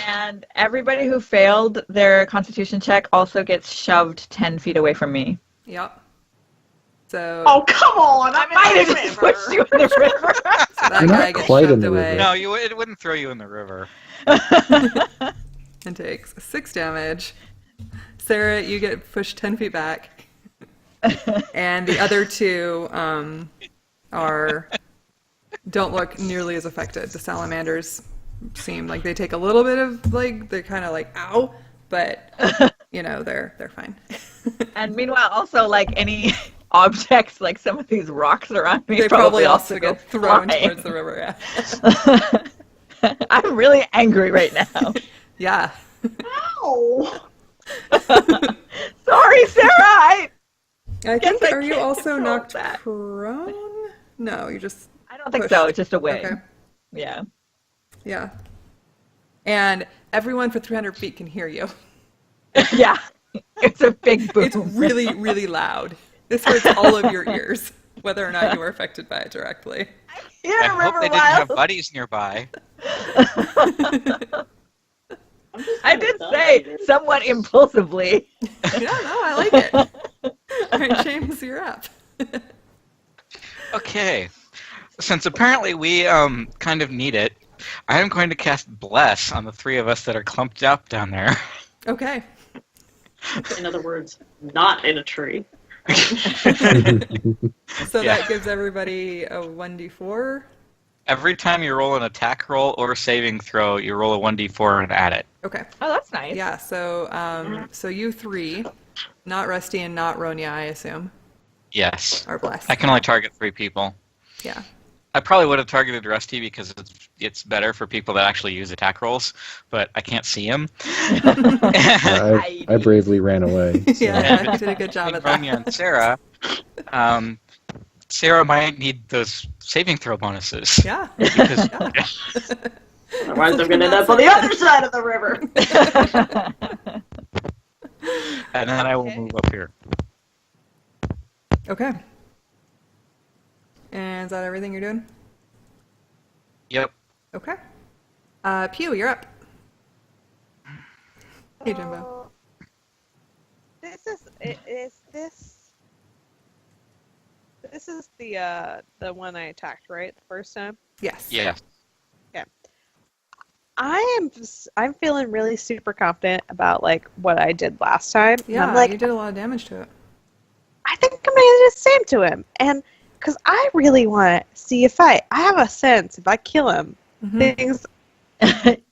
And everybody who failed their Constitution check also gets shoved 10 feet away from me. Yep. So, Oh, come on! I might have just pushed you in the river. so that You're guy not gets quite in shoved the away No, it wouldn't throw you in the river. and takes 6 damage. Sarah, you get pushed 10 feet back. And the other 2 don't look nearly as affected. The salamanders seem like they take a little bit of they're kind of like ow, but they're fine. And meanwhile, also, like, any objects, like some of these rocks around me, They probably also go get thrown flying. towards the river. Yeah. I'm really angry right now. Yeah. Ow! Sorry, Sarah. I Guess think I are you can't also control knocked that. prone? No, you just I don't think pushed. so. It's just a way. Okay. Yeah. Yeah. And everyone for 300 feet can hear you. Yeah. It's a big boom. It's really, really loud. This hurts all of your ears, whether or not you were affected by it directly. Yeah, I hope they didn't have Riverwild. buddies nearby. I did say somewhat impulsively. Yeah, no, I like it. All right, James, you're up. Okay. Since apparently we kind of need it, I am going to cast Bless on the 3 of us that are clumped up down there. Okay. In other words, not in a tree. So Yeah. that gives everybody a 1d4. Every time you roll an attack roll or saving throw, you roll a 1d4 and add it. Okay. Oh, that's nice. Yeah, so you three, not Rusty and not Ronya, I assume, Yes. are blessed. I can only target 3 people. Yeah. I probably would have targeted Rusty because it's better for people that actually use attack rolls, but I can't see him. I bravely ran away. So. Yeah, you did a good job at that. Ronya and Sarah, Sarah might need those saving throw bonuses. Yeah. Because, Otherwise, I'm going to end up on the other side of the river. and then I will move up here. Okay. And is that everything you're doing? Yep. Okay. Pew, you're up. Hey, Jimbo. This is the one I attacked, right? The first time. Yes. Yeah. I'm feeling really super confident about like what I did last time. And Yeah, I'm like, you did a lot of damage to it. I think I'm gonna do the same to him, and because I really want to see a fight. I have a sense if I kill him, Mhm. things.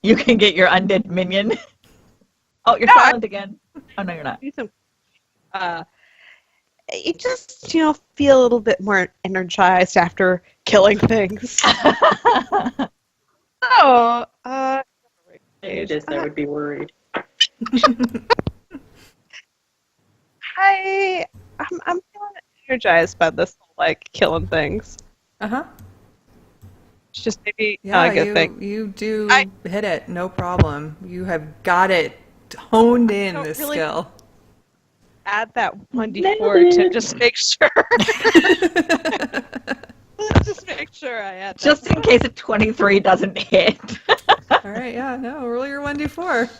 You can get your undead minion. Oh, you're No, silent again. Oh, no, you're not. Do some. You just feel a little bit more energized after killing things. Oh, I just I would be worried. I'm feeling energized by this like killing things. Uh-huh. It's just maybe Yeah, not a good thing. you do I- hit it, no problem. You have got it honed in, don't this really- skill. Add that Nailed 1d4 to it. just make sure. Just make sure I add that. Just in case a 23 doesn't hit. All right, yeah, no, roll your 1d4.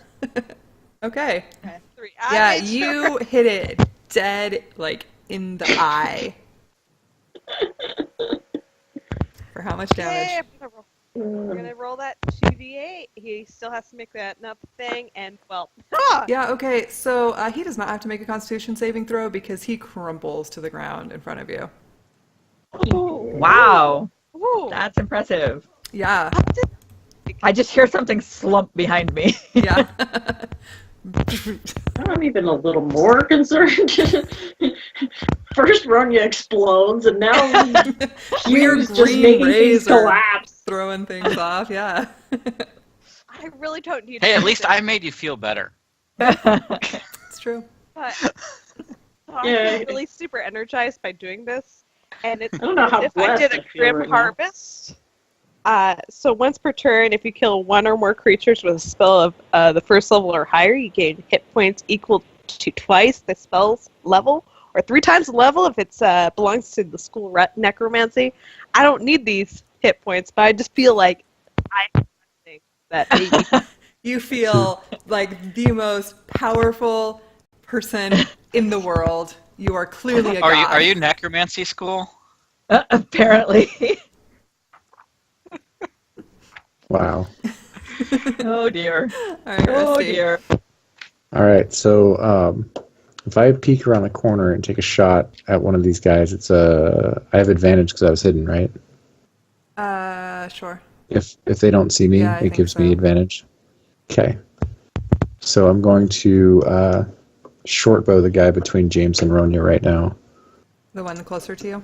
Okay. Okay, 3. Yeah, I made sure. you hit it dead, like, in the eye. For how much damage? Yay, I'm gonna roll that 2d8. He still has to make that another thing, and well, Yeah, okay, so he does not have to make a constitution saving throw because he crumbles to the ground in front of you. Wow. Ooh, That's impressive. Yeah, I just hear something slump behind me. yeah. I'm even a little more concerned. First Ronya explodes, and now Weird Hugh's just green making rays things are collapse. throwing things off, yeah. I really don't need. Hey, at least anything, I made you feel better. It's true. But so I Yeah. feel really super energized by doing this, and it's I don't know as how if I did blessed a I feel grim right now. harvest. So once per turn, if you kill one or more creatures with a spell of the first level or higher, you gain hit points equal to twice the spell's level, or 3 times the level if it belongs to the school necromancy. I don't need these hit points, but I just feel like I have something that maybe. You feel like the most powerful person in the world. You are clearly a god. Are you necromancy school? Apparently. Wow. Oh, dear. All right, Oh, Rusty. dear. All right. So if I peek around the corner and take a shot at one of these guys, I have advantage because I was hidden, right? Sure. If they don't see me, Yeah, I it think gives so. me advantage. Okay. So I'm going to short bow the guy between James and Ronya right now. The one closer to you?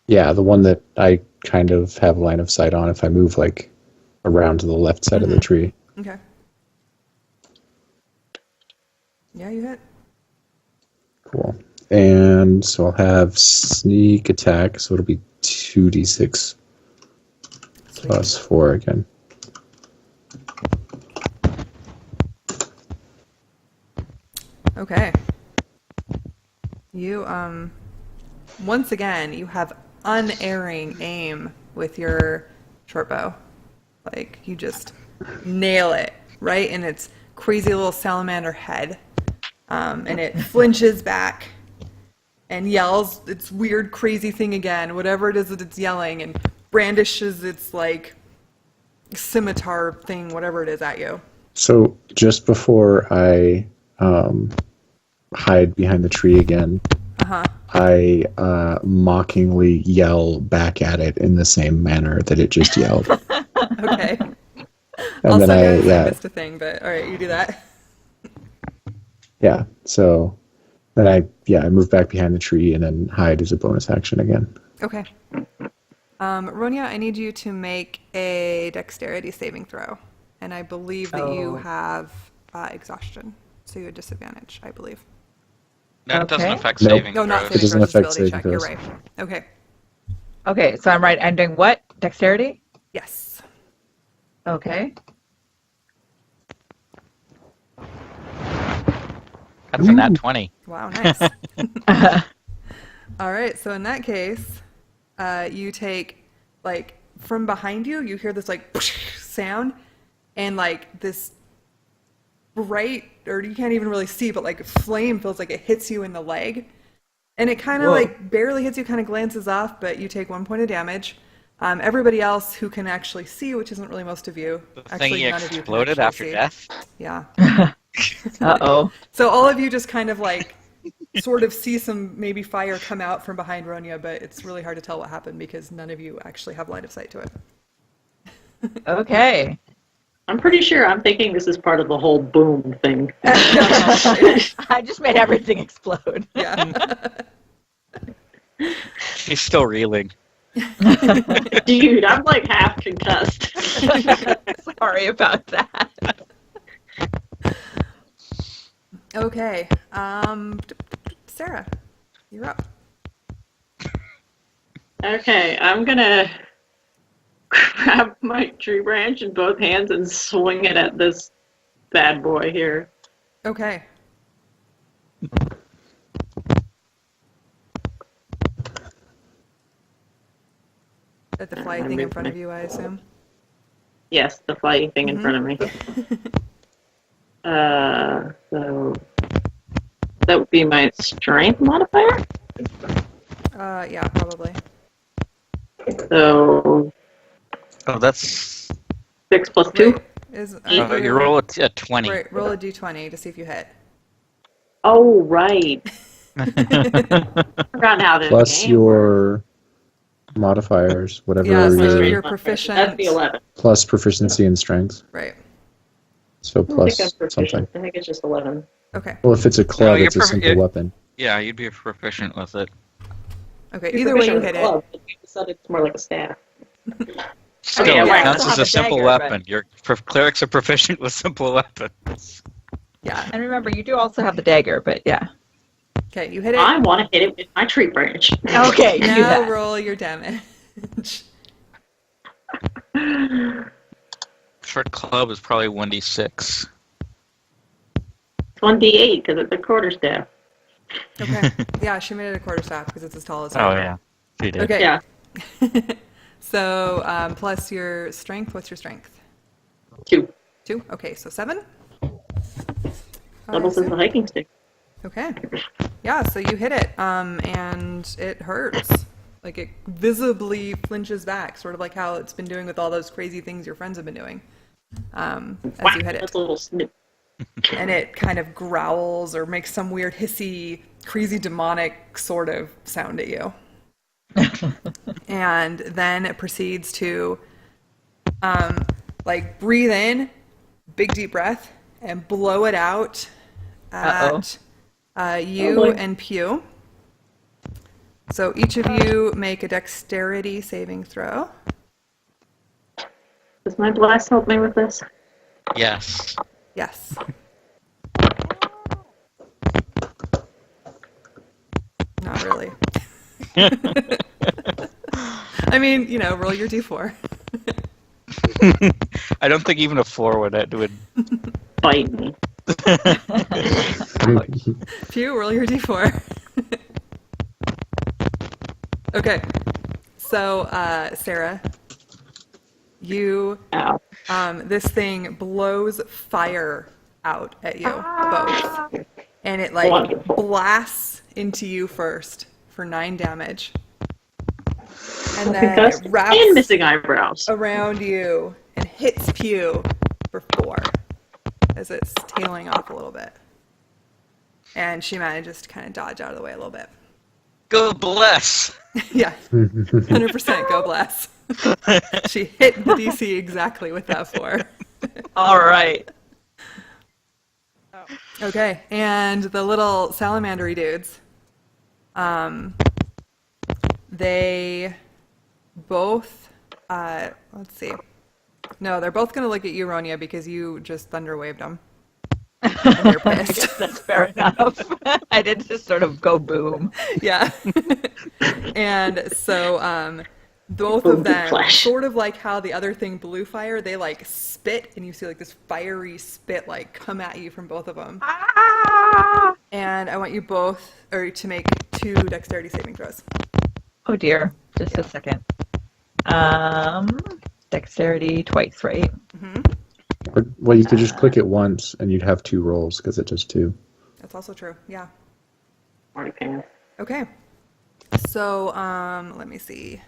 Yeah, the one that I kind of have line of sight on if I move like around to the left side of the tree. Okay. Yeah, you hit. Cool. And so I'll have sneak attack, so it'll be 2d6 Sweet. plus 4 again. Okay. You, once again, you have unerring aim with your short bow. Like, you just nail it right in its crazy little salamander head. And it flinches back and yells its weird, crazy thing again, whatever it is that it's yelling, and brandishes its, like, scimitar thing, whatever it is, at you. So just before I hide behind the tree again, Uh-huh. I mockingly yell back at it in the same manner that it just yelled. Okay. And Also, then guys, I missed a thing, but all right, you do that. yeah. So then I move back behind the tree and then hide as a bonus action again. Okay. Ronya, I need you to make a dexterity saving throw. And I believe that you have exhaustion. So you have disadvantage, I believe. That doesn't Okay. affect Nope. saving No, not throws. It saving doesn't throws, affect disability saving check. You're throws. right. Okay. Okay, so I'm right. I'm doing what? Dexterity? Yes. Okay. That's a nat 20. Wow, nice. All right, so in that case, you take, like, from behind you, you hear this, like, sound, and, like, this bright, or you can't even really see, but, like, flame feels like it hits you in the leg. And it kind of, like, barely hits you, kind of glances off, but you take 1 point of damage. Everybody else who can actually see, which isn't really most of you, The actually thingy none of you can exploded actually after see. death? Yeah. Uh-oh. So all of you just kind of like sort of see some maybe fire come out from behind Ronya, but it's really hard to tell what happened because none of you actually have line of sight to it. Okay. I'm pretty sure I'm thinking this is part of the whole boom thing. I just made everything explode. Yeah. She's still reeling. Dude, I'm like half concussed. Sorry about that. Okay. Sarah, you're up. Okay, I'm gonna grab my tree branch in both hands and swing it at this bad boy here. Okay. At the fly thing in front of you, I assume. Yes, the flying thing in front of me. So that would be my strength modifier. Yeah, probably. So Oh, that's... 6 plus 2. Wait, you roll a 20. Right, roll a d20 to see if you hit. Oh, right. Forgotten how this Plus game your modifiers, whatever Yeah, so your you're works. proficient. That's the 11. plus proficiency in strength. Right. So I don't plus think I'm proficient. something. I think it's just 11. Okay. Well, if it's a club, you're it's a simple weapon. Yeah, you'd be proficient with it. Okay, You're either way you proficient hit with it. gloves, but you said it's more like a staff. Still, yeah, it right. counts I as also a have a simple dagger, weapon. Your clerics are proficient with simple weapons. Yeah. And remember, you do also have the dagger, but yeah. Okay, you hit it. I want to hit it with my tree branch. Okay, do Now that. roll your damage. Short club is probably 1d6. It's 1d8 because it's a quarterstaff. Okay. Yeah, she made it a quarterstaff because it's as tall as her. Oh, yeah. She did. Okay. Yeah, So, plus your strength. What's your strength? 2. 2? Okay, so 7? Doubles as the hiking stick. Okay. Yeah, so you hit it, and it hurts. Like, it visibly flinches back, sort of like how it's been doing with all those crazy things your friends have been doing, as you hit it. That's a little snip. And it kind of growls or makes some weird hissy, crazy demonic sort of sound at you. And then it proceeds to like breathe in, big deep breath, and blow it out at you and Pew. So each of you make a dexterity saving throw. Does my blast help me with this? Yes. Yes. Not really. I mean, you know, roll your d4. I don't think even a 4 would Bite me. Pew, roll your d4. Okay. So, Sarah, you, Ow. this thing blows fire out at you both. And it, like, Wonderful. blasts into you first for 9 damage. And then Concussed it wraps and missing eyebrows. around you and hits Pew for 4 as it's tailing off a little bit. and she manages to kind of dodge out of the way a little bit. Go bless. Yeah, 100% go bless. She hit the DC exactly with that 4. All right. Okay, and the little salamandery dudes, they both, let's see. No, they're both going to look at you, Ronya, because you just thunder waved them. And you're I pissed. guess that's fair enough. I did just sort of go boom. Yeah. And so both Boom, of them, flash. sort of like how the other thing blew fire, they like spit, and you see like this fiery spit like come at you from both of them. Ah! And I want you both, or to make 2 dexterity saving throws. Oh dear. Just a second. Dexterity twice, right? Well, you could just click it once, and you'd have 2 rolls because it does 2. That's also true. Yeah. Smarty pants. Okay. So, let me see.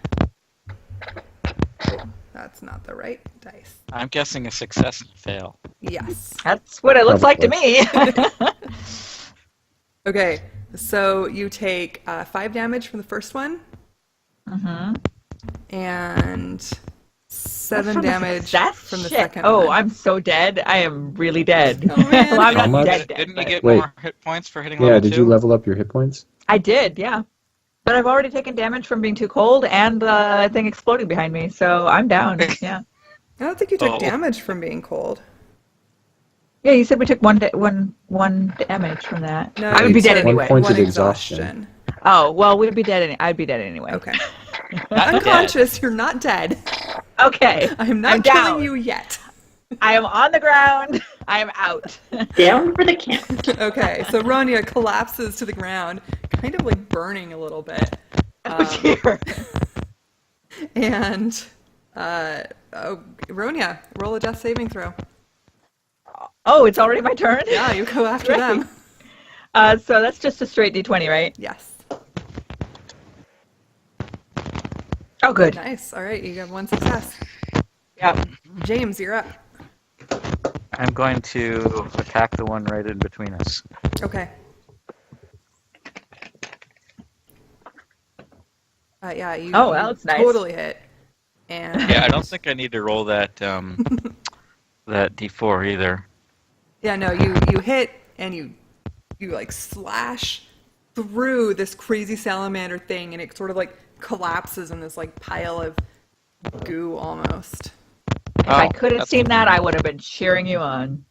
Oh, that's not the right dice. I'm guessing a success and a fail. Yes. That's what it looks like to me. Okay. So you take 5 damage from the first one. And 7 From the damage success? from the Shit. second Oh, one. I'm so dead. I am really dead. Oh, man. Well, I'm How not much? dead, Didn't you but- get Wait. more hit points for hitting Yeah, level did 2? you level up your hit points? I did, yeah. But I've already taken damage from being too cold and the thing exploding behind me, so I'm down. Yeah. I don't think you took Oh. damage from being cold. Yeah, you said we took one damage from that. No, I would be you dead took anyway. One point one of exhaustion. exhaustion. Oh, well, we'd be dead. I'd be dead anyway. Okay. Not Unconscious, you're not dead. Okay. I'm not I'm killing down. you yet. I am on the ground. I am out. Down for the count. Okay, so Ronya collapses to the ground, kind of like burning a little bit. Oh, dear. And Ronya, roll a death saving throw. Oh, it's already my turn? Yeah, you go after Great. them. So that's just a straight D20, right? Yes. Oh, good. Nice. All right, you got 1 success. Yeah. James, you're up. I'm going to attack the one right in between us. Okay. Yeah, you, Oh, you that's nice. totally hit. And Yeah, I don't think I need to roll that that D4 either. yeah, no, you hit and you like slash through this crazy salamander thing, and it sort of like collapses in this like pile of goo almost. If I could have seen that, I would have been cheering you on.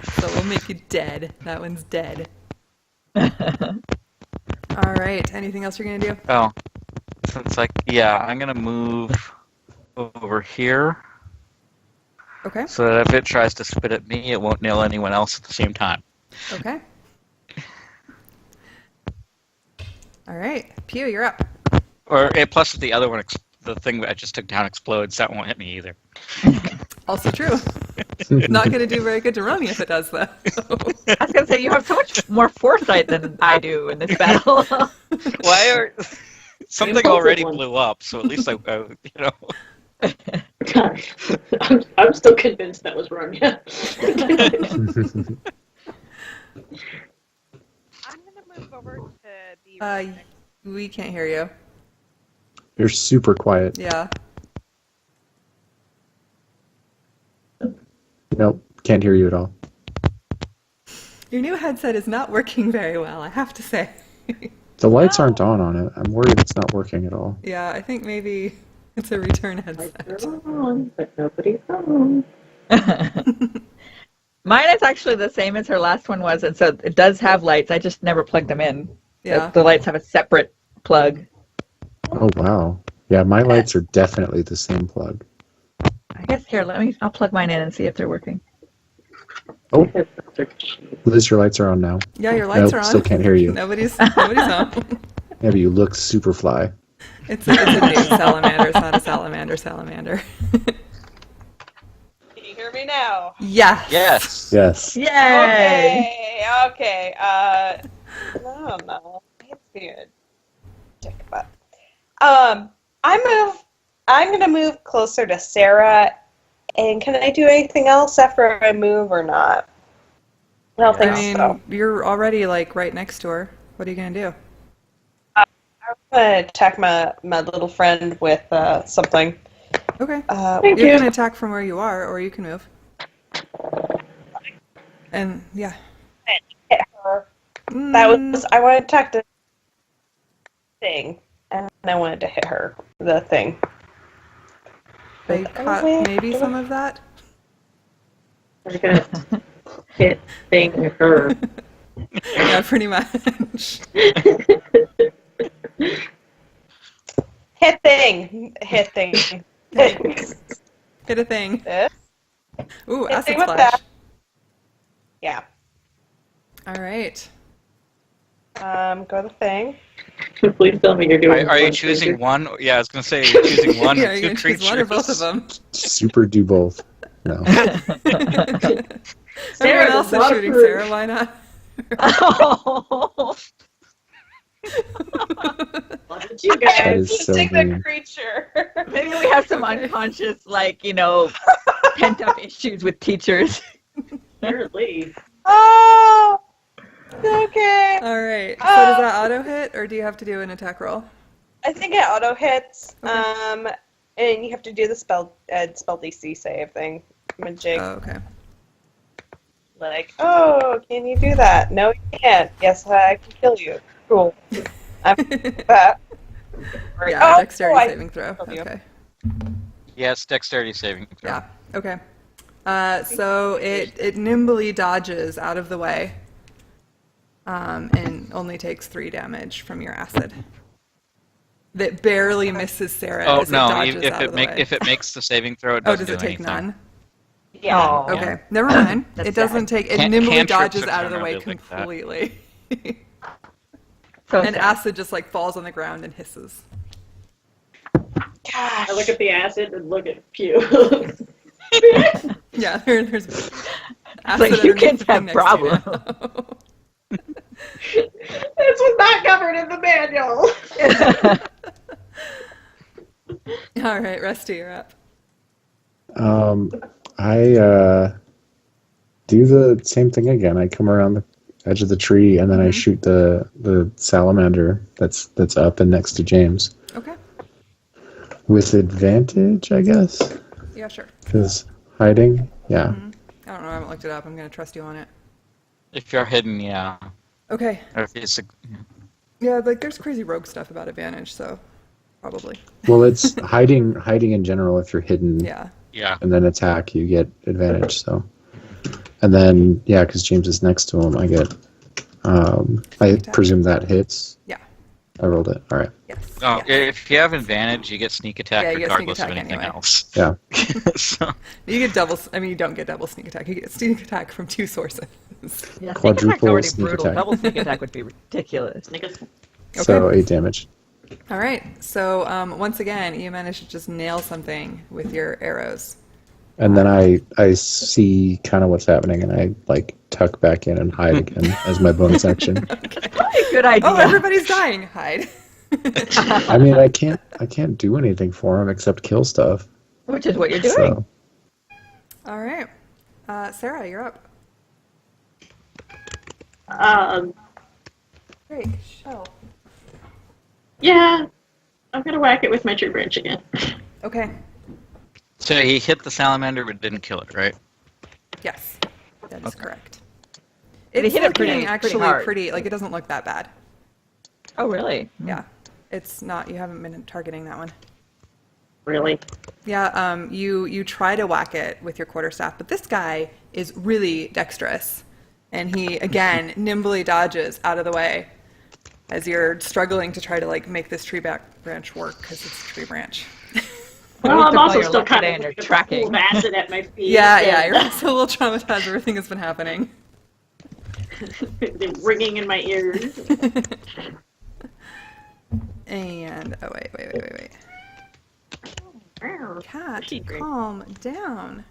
So we'll make you dead. That one's dead. All right. Anything else you're gonna do? Oh, so it's like, yeah, I'm going to move over here Okay. so that if it tries to spit at me, it won't nail anyone else at the same time. Okay. All right. Pew, you're up. Or plus if the other one, the thing that I just took down explodes, that won't hit me either. Also true. Not gonna do very good to Romy if it does though. I was going to say, you have so much more foresight than I do in this battle. Why are something Impulsive already one. blew up? So at least I you know. God, I'm still convinced that was wrong. Yeah. I'm gonna move over to the. We can't hear you. You're super quiet. Yeah. Nope, can't hear you at all. Your new headset is not working very well, I have to say. The lights aren't on it. I'm worried it's not working at all. Yeah, I think maybe it's a return headset. They're on, but nobody's home. Mine is actually the same as her last one was, and so it does have lights. I just never plugged them in. Yeah. The lights have a separate plug. Oh, wow. Yeah, my lights are definitely the same plug. I guess here, I'll plug mine in and see if they're working. Oh, Liz, your lights are on now. Yeah, your lights Nope, are on. still can't hear you. Nobody's home. Yeah, but you look super fly. It's a new salamander. It's not a salamander. Can you hear me now? Yes. Yes. Yes. Yay! Okay. I don't know. It's weird. Check it out. I'm gonna move closer to Sarah. And can I do anything else after I move or not? I don't think I mean, so. you're already like right next to her. What are you gonna do? I'm gonna attack my little friend with something. Okay. Thank You you. can attack from where you are, or you can move. And yeah. Hit her. Mm, That was I wanted to attack the thing, and I wanted to hit her. The thing. they Like, caught oh, maybe some of that. We're gonna hit thing her. Yeah, pretty much. Hit thing. Hit thing. Hit a thing. This. Ooh, Hit acid thing with splash. that. Yeah. All right. Go the thing. Please tell me you're doing. Are you one choosing trigger. one? Yeah, I was gonna say, are you choosing one Yeah, or are you two gonna creatures? choose one or both of them? Super do both. No. Everyone else does is not shooting approve. Sarah. Why not? Oh. Look at you That guys. is so Choosing the mean. creature. Maybe we have some Okay. unconscious, like, pent up issues with teachers. Apparently. Oh. Okay. All right. So does that auto hit, or do you have to do an attack roll? I think it auto hits. Okay. And you have to do the spell DC save thing. Magic. Oh, okay. Like, oh, can you do that? No, you can't. Yes, I can kill you. Cool. I'm that. Yeah, dexterity I saving throw. killed you. Okay. Yeah, it's dexterity saving throw. Yeah. Okay. So it nimbly dodges out of the way, and only takes 3 damage from your acid. That barely misses Sarah. Oh as it no! dodges out of the way. If it makes the saving throw, it Oh, doesn't does it do take anything. none? Yeah. Oh. Okay, Yeah. never mind. That's It doesn't sad. take. It Can- nimbly cantrips dodges are out of the way primarily like that. completely, So and sad. acid just like falls on the ground and hisses. Gosh. I look at the acid and look at Pew. Yeah, there's acid Like, you underneath kids the thing have next to you problems. This was not covered in the manual. now. All right, Rusty, you're up. I do the same thing again. I come around the edge of the tree and then I shoot the salamander that's up and next to James Okay. with advantage, I guess, Yeah, sure. because hiding. Yeah. I don't know. I haven't looked it up. I'm gonna trust you on it. If you're hidden, yeah. Okay. Or if it's Yeah, like there's crazy rogue stuff about advantage, so probably. Well, it's hiding in general. If you're hidden Yeah. and then attack, you get advantage. So, and then yeah, because James is next to him, I get. I Attack. presume that hits. Yeah. I rolled it. All right. Yes. no. Yes. If you have advantage, you get sneak attack Yeah, you get sneak regardless attack of anything anyway. else. Yeah. So, You get double. I mean, you don't get double sneak attack. You get sneak attack from 2 sources. Yeah, sneak attack's Quadruple already sneak brutal. attack. Double sneak attack would be ridiculous. So 8 damage. All right. So once again, you managed to just nail something with your arrows. And then I see kind of what's happening, and I like tuck back in and hide again as my bonus action. Good idea. Oh, everybody's dying. Hide. I mean, I can't do anything for him except kill stuff. Which is what you're doing. So All right. Sarah, you're up. Great. Shell. Yeah, I'm gonna whack it with my tree branch again. Okay. so he hit the salamander but didn't kill it, right? Yes, that is correct. But he It's hit it pretty- looking actually pretty hard. pretty. Like it doesn't look that bad. Oh, really? Yeah, it's not. You haven't been targeting that one. Really? Yeah. You try to whack it with your quarterstaff, but this guy is really dexterous, and he again nimbly dodges out of the way as you're struggling to try to like make this branch work because it's a tree branch. Well, I'm While also you're still looking kind and of you're looking tracking. full of acid at my feet. Yeah, and you're also a little traumatized. Everything that's been happening. they're ringing in my ears. And oh wait. Cat, calm down.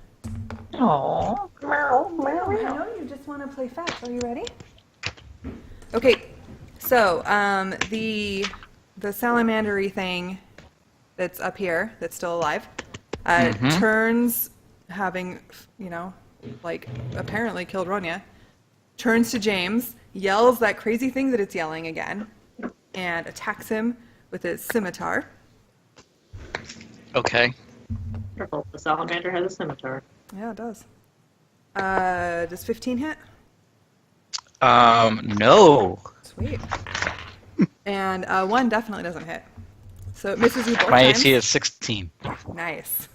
Aww. I know you just want to play fetch. Are you ready? Okay, so the salamandery thing that's up here that's still alive turns, having like apparently killed Ronya, turns to James, yells that crazy thing that it's yelling again, and attacks him with his scimitar. Okay. Careful, the salamander has a scimitar. Yeah, it does. Does 15 hit? No. Sweet. And 1 definitely doesn't hit. So it misses you both My times. AC is 16. Nice.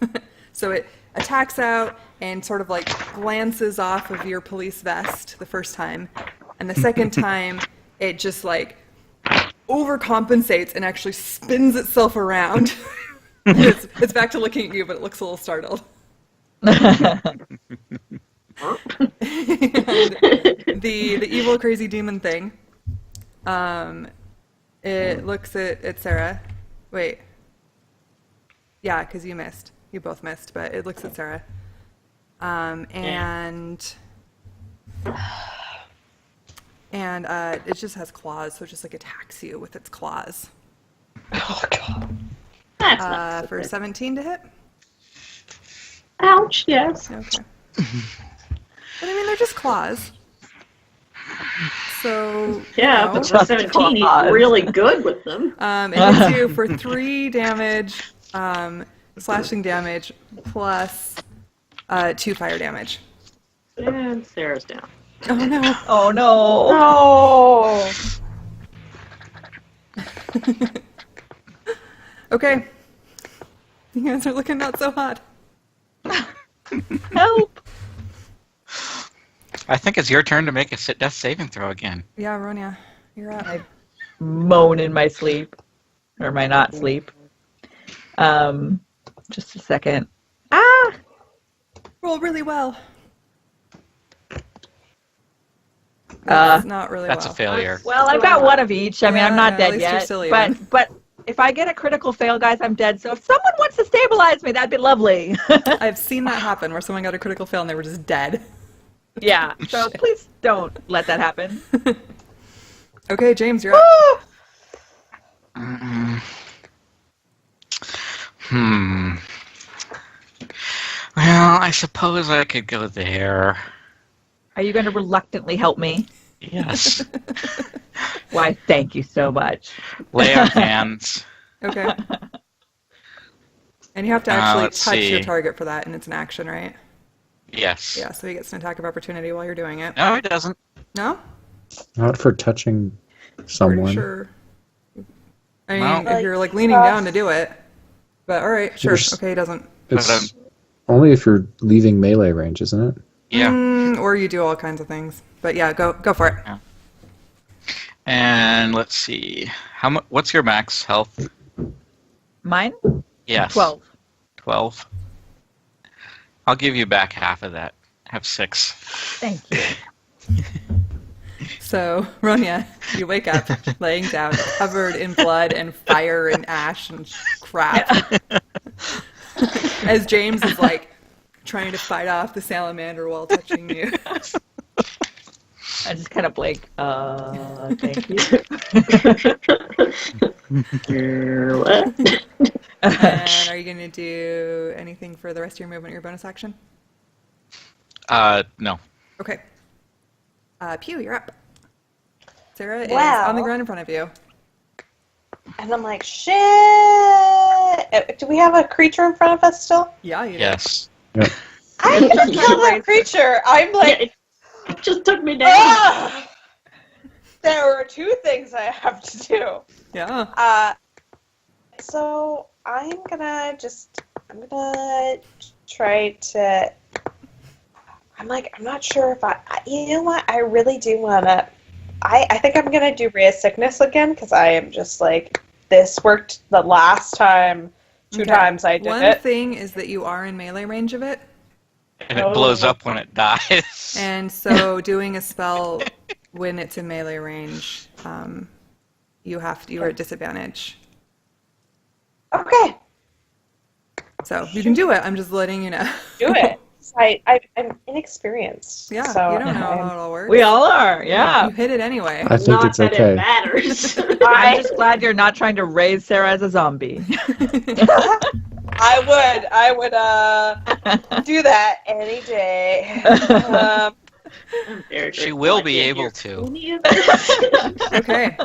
So it attacks out and sort of like glances off of your police vest the first time. And the second time, it just like overcompensates and actually spins itself around. It's back to looking at you, but it looks a little startled. And the evil crazy demon thing, it looks at Sarah. Wait. Yeah, because you missed. You both missed, but it looks at Sarah. And it just has claws, so it just like attacks you with its claws. Oh god. That's not For 17 to hit? Ouch, yes. Okay. But I mean, they're just claws. So, Yeah, you know, but for 17, he's really good with them. it hits you for 3 damage, slashing damage, plus 2 fire damage. And Sarah's down. Oh no. Oh no. Oh. Okay. You guys are looking not so hot. Help. I think it's your turn to make a death saving throw again. Yeah, Ronya, you're up. I moan in my sleep. Or my not sleep. Just a second. Ah! Roll really well. That's not really That's well. a failure. Well, I've got one of each. I mean, I'm Yeah, not at dead least you're yet. still even. But if I get a critical fail, guys, I'm dead. So if someone wants to stabilize me, that'd be lovely. I've seen that happen where someone got a critical fail and they were just dead. Yeah. So please don't let that happen. Okay, James, you're up. Well, I suppose I could go there. Are you going to reluctantly help me? Yes. Why, thank you so much. Lay on hands. Okay. And you have to actually let's touch your see. target for that, and it's an action, right? Yes. Yeah, so he gets an attack of opportunity while you're doing it. No, it doesn't. No? Not for touching someone. Pretty sure. I mean, Well- if you're like leaning down to do it. But alright, sure. There's- Okay, he doesn't. It's only if you're leaving melee range, isn't it? Yeah. Or you do all kinds of things. But yeah, go for it. Yeah. And let's see. What's your max health? Mine? Yes. 12. 12. I'll give you back half of that. Have 6. Thank you. So, Ronya, you wake up laying down, covered in blood and fire and ash and crap. As James is like trying to fight off the salamander while touching you. I just kind of blink. Thank you. What? And are you going to do anything for the rest of your movement, your bonus action? No. Okay. Pew, you're up. Sarah is Wow. on the ground in front of you. And I'm like, shit. Do we have a creature in front of us still? Yeah, you do. Yes. I'm gonna kill that creature. I'm like, It just took me down. ah! There were 2 things I have to do. Yeah. So I'm gonna try to. I'm not sure if you know what? I really do wanna. I think I'm gonna do Ray of Sickness again because I am just like, this worked the last time. 2 Okay. times I did One it. thing is that you are in melee range of it. And it blows up when it dies. And so doing a spell when it's in melee range, you are at disadvantage. Okay, So you can do it. I'm just letting you know. do it. I'm inexperienced. Yeah, so you don't know how it all works. We all are, yeah. You hit it anyway. I think Not it's that it okay. matters. I'm just glad you're not trying to raise Sarah as a zombie. I would do that any day. I'm very She grateful will I be can't able hear to. any of this. Okay.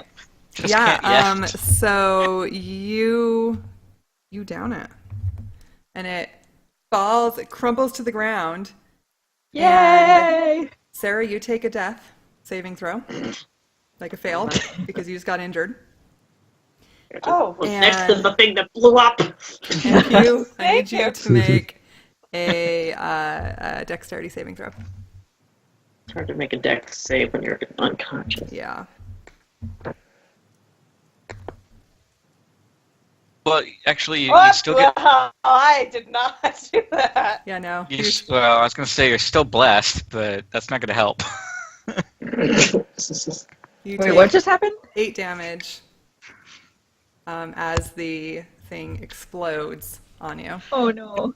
Just can't yet. So you down it. And it falls, it crumbles to the ground. Yay! Sarah, you take a death saving throw. Like a fail, because you just got injured. Oh. What's next is And- the thing that blew up. And Pew, I Thank need you you. to make a dexterity saving throw. It's hard to make a dex save when you're unconscious. Yeah. Well, actually, you What? still get. Well, I did not do that. Yeah, no. Well, I was going to say you're still blessed, but that's not going to help. You Wait, take what just happened? 8 damage as the thing explodes on you. Oh no.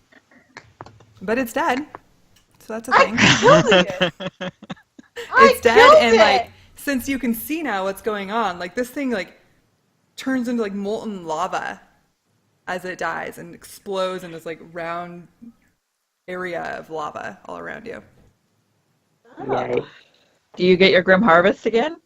But it's dead. So that's a thing. Killed it. It's dead, killed and it. like, since you can see now what's going on, like this thing like turns into like molten lava as it dies and explodes in this like round area of lava all around you. Yay. Do you get your Grim Harvest again?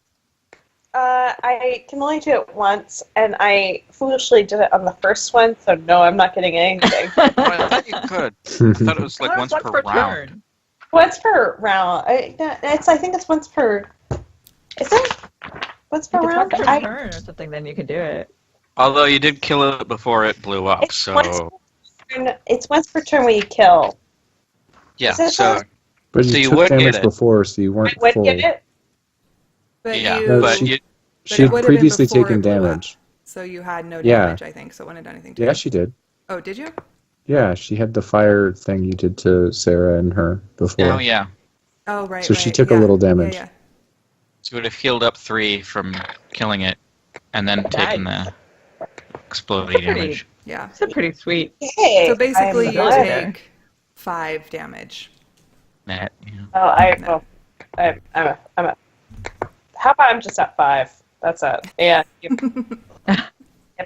I can only do it once, and I foolishly did it on the first one, so no, I'm not getting anything. Well, I thought you could. I thought it was like once per round. turn. Once per round. I think it's once per. Is it? Once per If it's round? once per turn or something, then you can do it. Although you did kill it before it blew up, It's so It's once per turn when you kill. yeah. Is it So But So you you took would get damage it. before, so you I weren't would full. get it. But yeah, you, No, but she- you, but She it had would have been previously before taken it blew up, damage. so you had no Yeah. damage, I think. So it wouldn't have done anything to Yeah, you. she did. Oh, did you? Yeah, she had the fire thing you did to Sarah and her before. oh yeah, Oh, right. So she right. took a Yeah. little damage. Yeah, so you would have healed up 3 from killing it, and then taken the exploding Pretty- damage. yeah. It's a pretty sweet. Hey, So basically, I'm you good. take 5 damage. Net, yeah. Oh, I'm a. How about I'm just at 5? That's it. Yeah. Yep,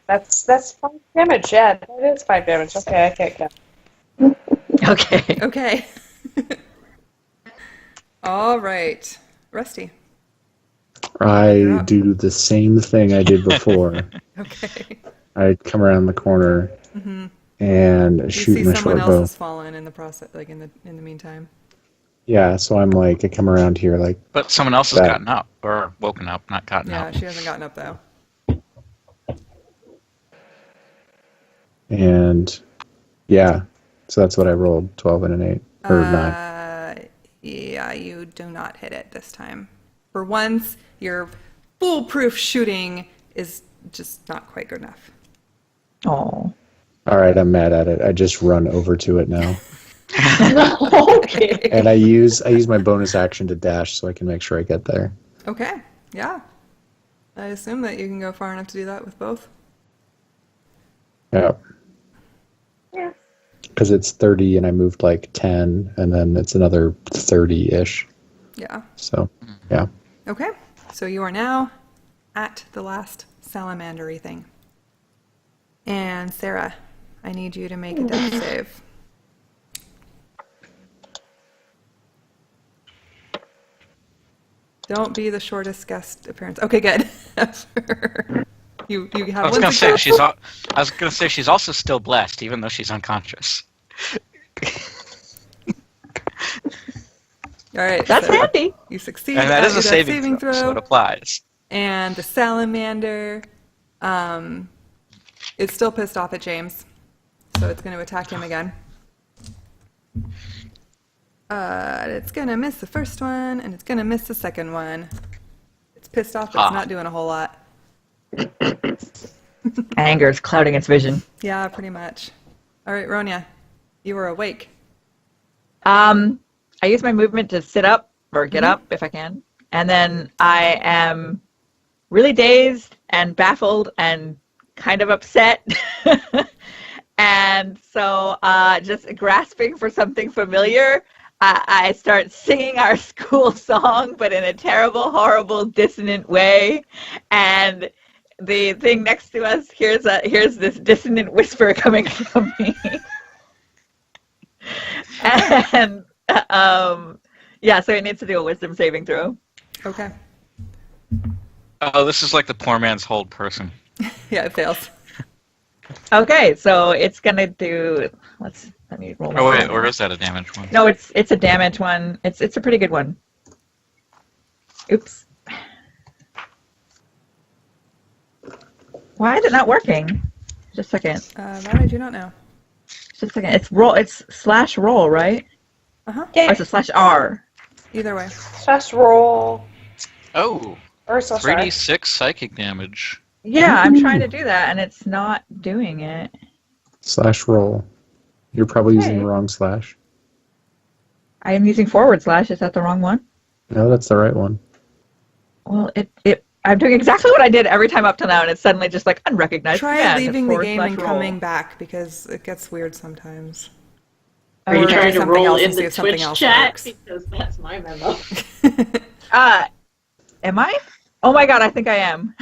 that's 5 damage. Yeah, that is 5 damage. Okay, I can't count. Okay. Okay. All right. Rusty. You're I up. do the same thing I did before. Okay. I come around the corner Mm-hmm. and You shoot see my someone short else bow. has fallen in the process, like in the meantime. Yeah, so I'm like, I come around here like, But someone else has That- gotten up or woken up, not gotten Yeah, up. she hasn't gotten up though. and yeah, so that's what I rolled, 12 and an 8 or 9. Yeah, you do not hit it this time. For once, your foolproof shooting is just not quite good enough. Oh. All right, I'm mad at it. I just run over to it now, Okay. and I use my bonus action to dash so I can make sure I get there. Okay, yeah. I assume that you can go far enough to do that with both. Yeah. Yeah. Because it's 30 and I moved like 10, and then it's another 30-ish. Yeah. So, yeah. Okay, so you are now at the last salamandery thing. And Sarah, I need you to make a death save. Don't be the shortest guest appearance. Okay, good. you have I was one gonna say success. I was gonna say she's also still blessed, even though she's unconscious. All right, That's so handy. you succeed And that at is a your death saving throw, so it applies. And the salamander is still pissed off at James, so it's going to attack him again. It's going to miss the first one, and it's going to miss the second one. It's pissed off, but it's not doing a whole lot. Anger is clouding its vision. Yeah, pretty much. All right, Ronya, you are awake. I use my movement to sit up or get up if I can. And then I am really dazed and baffled and kind of upset. And so just grasping for something familiar, I start singing our school song, but in a terrible, horrible, dissonant way. And the thing next to us hears this dissonant whisper coming from me. And Yeah, so it needs to do a wisdom saving throw. Okay. Oh, this is like the poor man's hold person. Yeah, it fails. Okay, so it's gonna do. Let me roll. Oh wait, my- or is that a damage one? No, it's a damage one. It's a pretty good one. Oops. Why is it not working? Just a second. That I do not know. Just a second. It's roll. It's slash roll, right? Uh-huh. Or is it slash R? Either way. Slash roll. Oh, Or slash R. 3d6 psychic damage. Yeah, I'm trying to do that, and it's not doing it. Slash roll. You're probably using the Okay. wrong slash. I am using forward slash. Is that the wrong one? No, that's the right one. Well, I'm doing exactly what I did every time up till now, and it's suddenly just like unrecognized. Try command. leaving It's the forward game slash and roll. coming back because it gets weird sometimes. Are you Or trying do to something roll else in and see the if something Twitch else chat? works. Because that's my memo. Am I? Oh my god, I think I am.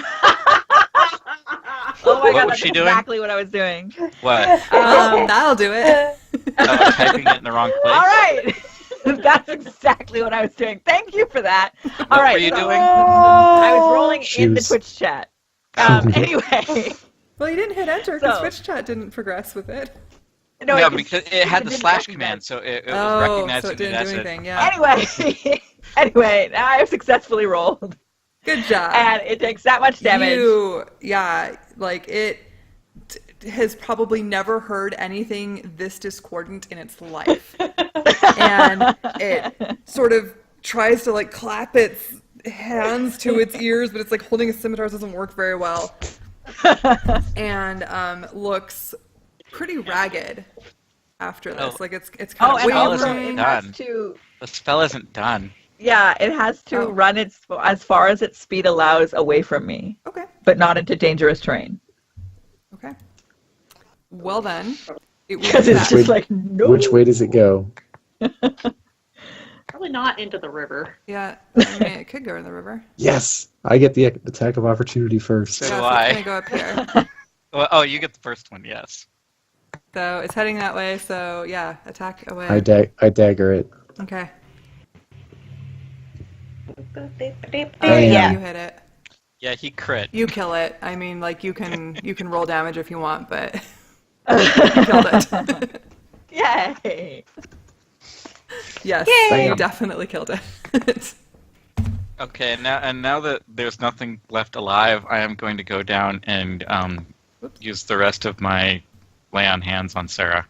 Oh my What god, was that's she doing? exactly what I was doing. What? That'll do it. Oh, typing it in the wrong place? All right. That's exactly what I was doing. Thank you for that. All What right. were you so doing? I was rolling She in the was- Twitch chat. Anyway. Well, you didn't hit enter because So- Twitch chat didn't progress with it. No, No, it- because it had the didn't slash recognize. command, so it was Oh, recognizing so it it didn't as do a... anything, yeah. Anyway, now I have successfully rolled. Good job. And it takes that much damage. It has probably never heard anything this discordant in its life. And it sort of tries to like clap its hands to its ears, but it's like holding a scimitar doesn't work very well. And looks pretty ragged after this. Oh. Like it's kind Oh, of and also wavering. it has Done. to... The spell isn't done. Yeah, it has to Oh. run as far as its speed allows away from me, Okay. but not into dangerous terrain. Okay. Well then, it will Because be it's back. just like, no. Which way does it go? Probably not into the river. Yeah, I mean, it could go in the river. Yes, I get the attack of opportunity first. So Yeah, do so I. it's gonna go up here. Well, oh, you get the first one, yes. So it's heading that way. So yeah, attack away. I dagger it. Okay. Yeah. You hit it. Yeah, he crit. You kill it. I mean, like you can roll damage if you want, but you killed it. Yay! Yes, Yay! you definitely killed it. Okay, now that there's nothing left alive, I am going to go down and use the rest of my lay on hands on Sarah.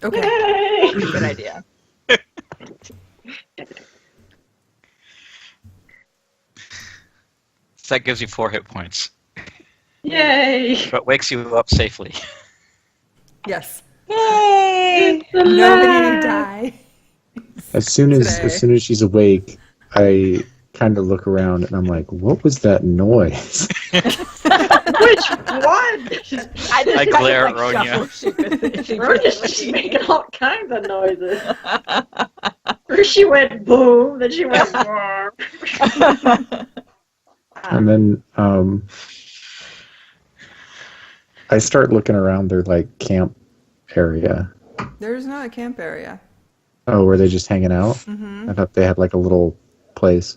Okay. Good idea. So that gives you 4 hit points, Yay! but wakes you up safely. Yes. Yay! Nobody die. As soon Today. as she's awake, I kind of look around and I'm like, "What was that noise?" Which one? I glare at Ronya. Ronya's just making all kinds of noises. First she went boom, then she went warm. And then I start looking around their like camp area. There's not a camp area. Oh, were they just hanging out? Mm-hmm. I thought they had like a little place.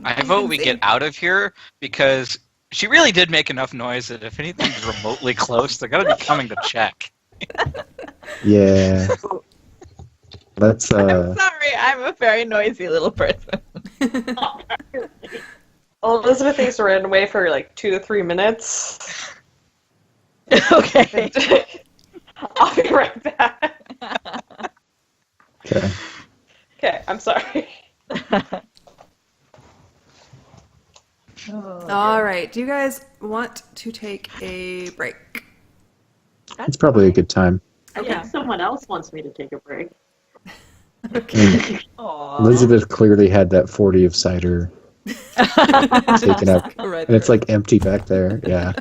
I vote we get out of here because she really did make enough noise that if anything's remotely close, they're going to be coming to check. Yeah. Let's I'm sorry, I'm a very noisy little person. Well, Elizabeth thinks we're in away for like 2 to 3 minutes. Okay. I'll be right back. okay. Okay, I'm sorry. All right. Do you guys want to take a break? It's probably a good time. I think someone else wants me to take a break. Okay. Aw. Elizabeth clearly had that 40 of cider taken up, Right and it's like empty back there. Yeah.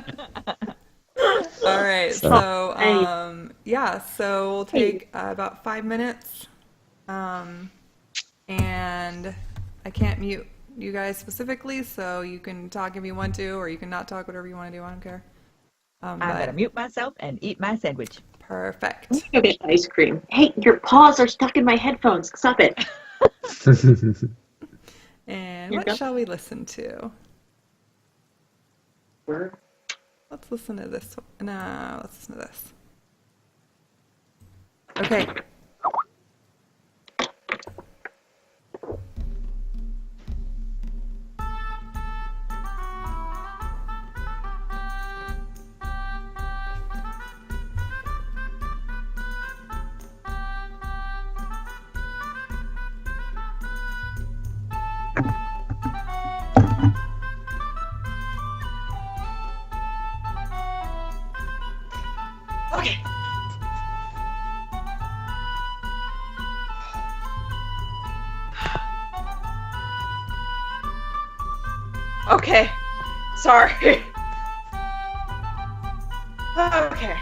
All right. So- So, yeah. So we'll take about 5 minutes. And I can't mute you guys specifically, so you can talk if you want to, or you can not talk, whatever you want to do. I don't care. I'm gonna mute myself and eat my sandwich. Perfect. Go get ice cream. Hey, your paws are stuck in my headphones. Stop it. And Here you what go. shall we listen to? Word. Let's listen to this one. No, let's listen to this. Okay. Okay. Okay. Sorry. Okay.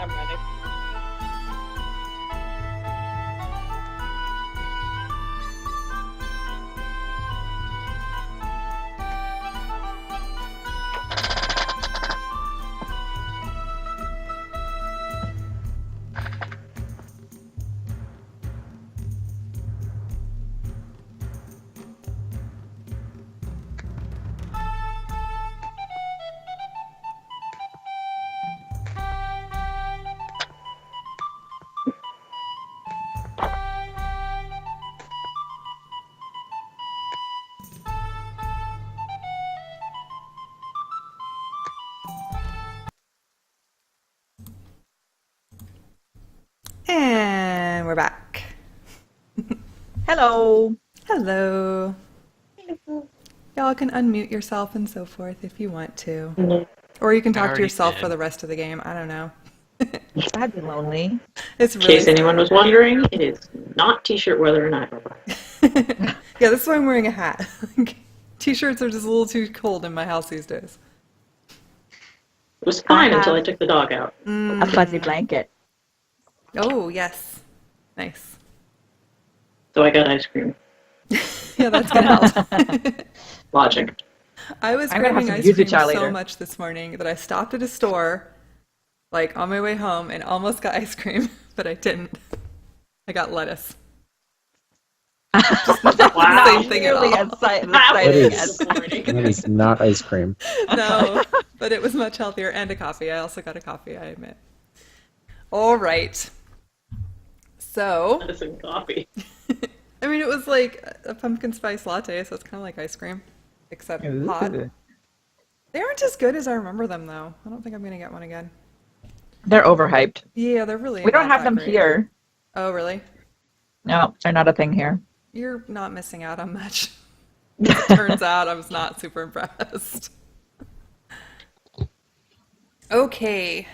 I'm ready. And we're back. Hello. Hello. Y'all can unmute yourself and so forth if you want to. Or you can I talk to already yourself did. for the rest of the game. I don't know. I'd be lonely. It's In really case anyone was wondering, it is not t-shirt weather in Iowa. Yeah, that's why I'm wearing a hat. T-shirts are just a little too cold in my house these days. It was fine until I took the dog out. A fuzzy blanket. Oh, yes. Nice. So I got ice cream. Yeah, that's gonna help. Logic. I was I'm gonna have craving some ice yuzu cream cha so later. much this morning that I stopped at a store, like on my way home, and almost got ice cream, but I didn't. I got lettuce. Wow. Same thing at Nearly all. as exciting That as That is not ice cream. No, but it was much healthier, and a coffee. I also got a coffee, I admit. All right. So, Medicine coffee. I mean, it was like a pumpkin spice latte, so it's kind of like ice cream, except hot. They aren't as good as I remember them, though. I don't think I'm going to get one again. They're overhyped. Yeah, they're really We don't not have that them great. here. Oh, really? No, they're not a thing here. You're not missing out on much. Turns out I was not super impressed. Okay.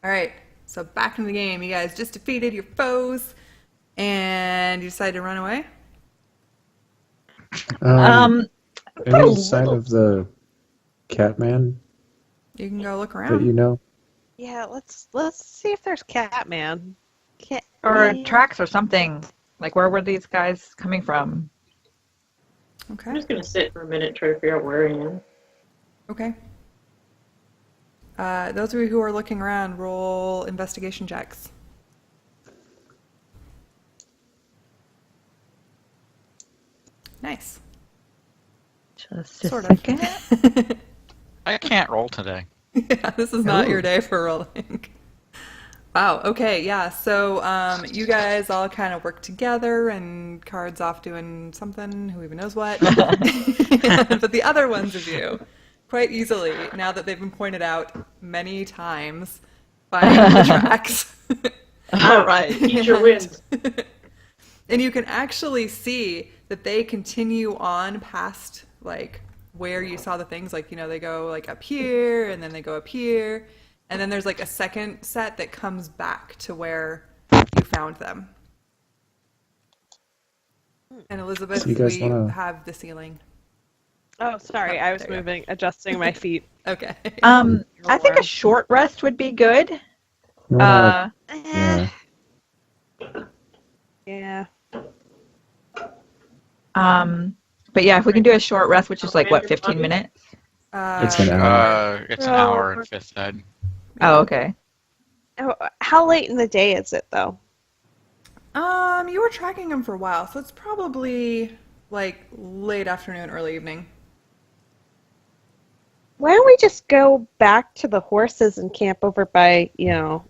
All right. So back in the game. You guys just defeated your foes, and you decided to run away. Any sign of the Catman You can go look that around. you know? Yeah, let's see if there's Catman. Or tracks or something. Like, where were these guys coming from? I'm Okay. just gonna sit for a minute, try to figure out where I am. Okay. Those of you who are looking around, roll investigation checks. Nice. Just a Sort of. second. I can't roll today. Yeah, this is not your day for rolling. Wow, okay, yeah. So you guys all kind of work together and Card's off doing something, who even knows what. But the other ones of you, quite easily, now that they've been pointed out many times, find the tracks. All right. Teacher wins. And you can actually see that they continue on past, like, where you saw the things. Like, you know, they go, like, up here, and then they go up here. And then there's, like, a second set that comes back to where you found them. And Elizabeth, So you guys we wanna- have the ceiling. Oh, sorry, Oh, I was there you go. moving, adjusting my feet. Okay. I think a short rest would be good. You wanna, Eh, yeah. yeah. But yeah, if we can do a short rest, which is like, what, 15 minutes? It's an hour. It's an hour in fifth ed. Oh, okay. Oh, how late in the day is it, though? You were tracking them for a while, so it's probably, like, late afternoon, early evening. Why don't we just go back to the horses and camp over by, you know,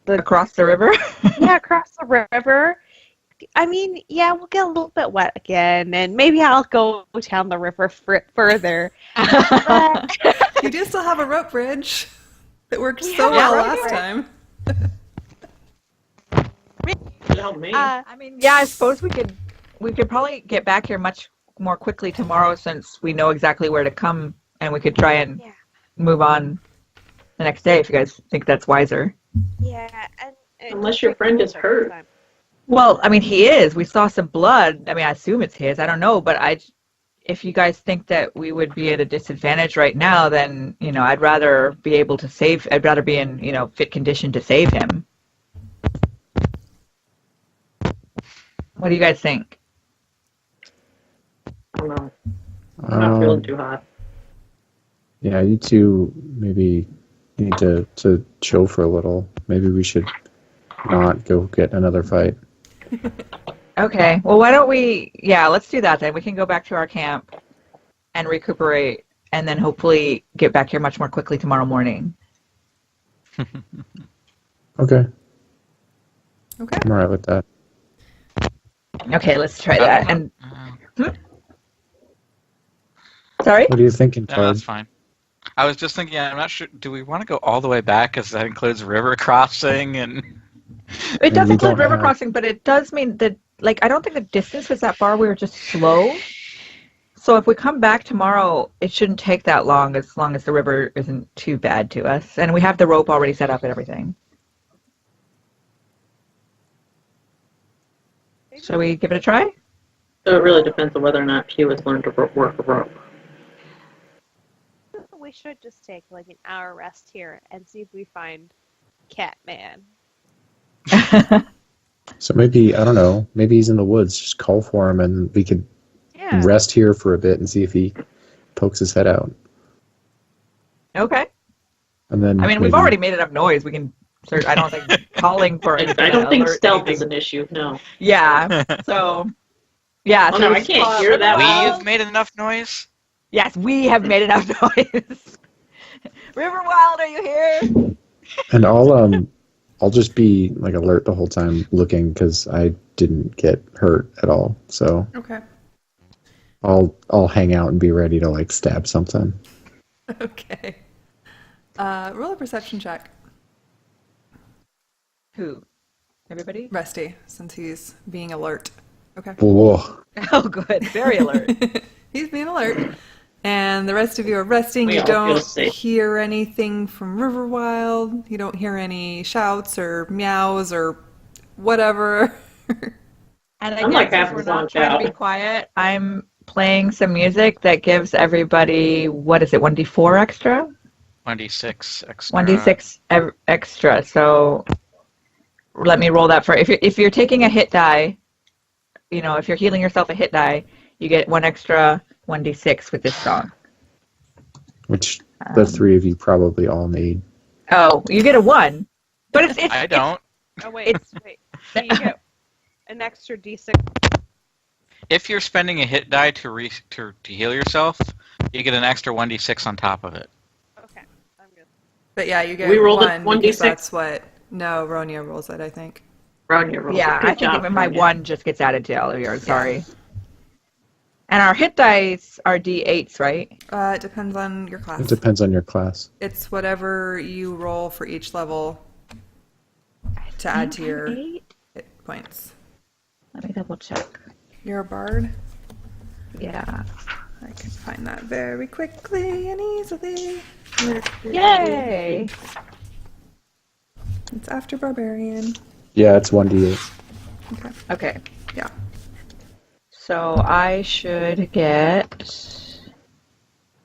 Across the river? yeah, across the river? I mean, yeah, we'll get a little bit wet again, and maybe I'll go down the river further. But, You do still have a rope bridge that worked We so have a well rope last bridge. time. Help me. I mean, yeah, I suppose we could probably get back here much more quickly tomorrow since we know exactly where to come, and we could try and Yeah. move on the next day if you guys think that's wiser. yeah, and Unless your friend is hurt. Well, I mean, he is. We saw some blood. I mean, I assume it's his. I don't know, but if you guys think that we would be at a disadvantage right now, then, I'd rather be able to save, I'd rather be in, fit condition to save him. What do you guys think? I don't know. I'm not feeling too hot. Yeah, you two maybe need to chill for a little. Maybe we should not go get another fight. Okay, well, why don't let's do that then. We can go back to our camp and recuperate, and then hopefully get back here much more quickly tomorrow morning. Okay. Okay. I'm alright with that. Okay, let's try that. And Sorry? What are you thinking, No, Todd? that's fine. I was just thinking, I'm not sure, do we want to go all the way back because that includes river crossing and... It does we include don't river have- crossing, but it does mean that, I don't think the distance was that far. We were just slow. So if we come back tomorrow, it shouldn't take that long as the river isn't too bad to us. And we have the rope already set up and everything. Shall we give it a try? So it really depends on whether or not Pew is learned to work a rope. We should just take like an hour rest here and see if we find Catman. So maybe, I don't know, maybe he's in the woods. Just call for him and we could rest here for a bit and see if he pokes his head out. Okay. And then we've already made enough noise. We can search. I don't think calling for I don't think stealth is an issue, no. Yeah. So, yeah. Oh, so no, I can't hear that well. We've made enough noise? Yes, we have made enough noise. Riverwild, are you here? And I'll just be like alert the whole time looking because I didn't get hurt at all. So Okay. I'll hang out and be ready to like stab something. Okay. Roll a perception check. Who? Everybody? Rusty, since he's being alert. Okay. Whoa. Oh, good. Very alert. He's being alert. And the rest of you are resting. We You all feel don't safe. hear anything from Riverwild. You don't hear any shouts or meows or whatever. And I'm again, like since half we're as not long trying to be out. quiet, I'm playing some music that gives everybody, what is it, 1d4 extra? 1d6 extra. 1d6 extra. So let me roll that for, if you're taking a hit die, if you're healing yourself a hit die, you get one extra 1d6 with this song. Which the three of you probably all need. Oh, you get a 1. But it's I don't. Oh wait, wait. So you get an extra D6. If you're spending a hit die to heal yourself, you get an extra 1d6 on top of it. Okay, I'm good. But yeah, you get We rolled a one because 1d6? that's what... No, Ronia rolls it, I think. Ronia rolls. Yeah, Good I think job, even my Ronia. 1 just gets added to all of yours. Sorry. And our hit dice are d8s, right? It depends on your class. It depends on your class. It's whatever you roll for each level to add to your 8? hit points. Let me double check. You're a bard? Yeah. I can find that very quickly and easily. Yay! It's after barbarian. Yeah, it's 1d8. Okay. Yeah. So I should get...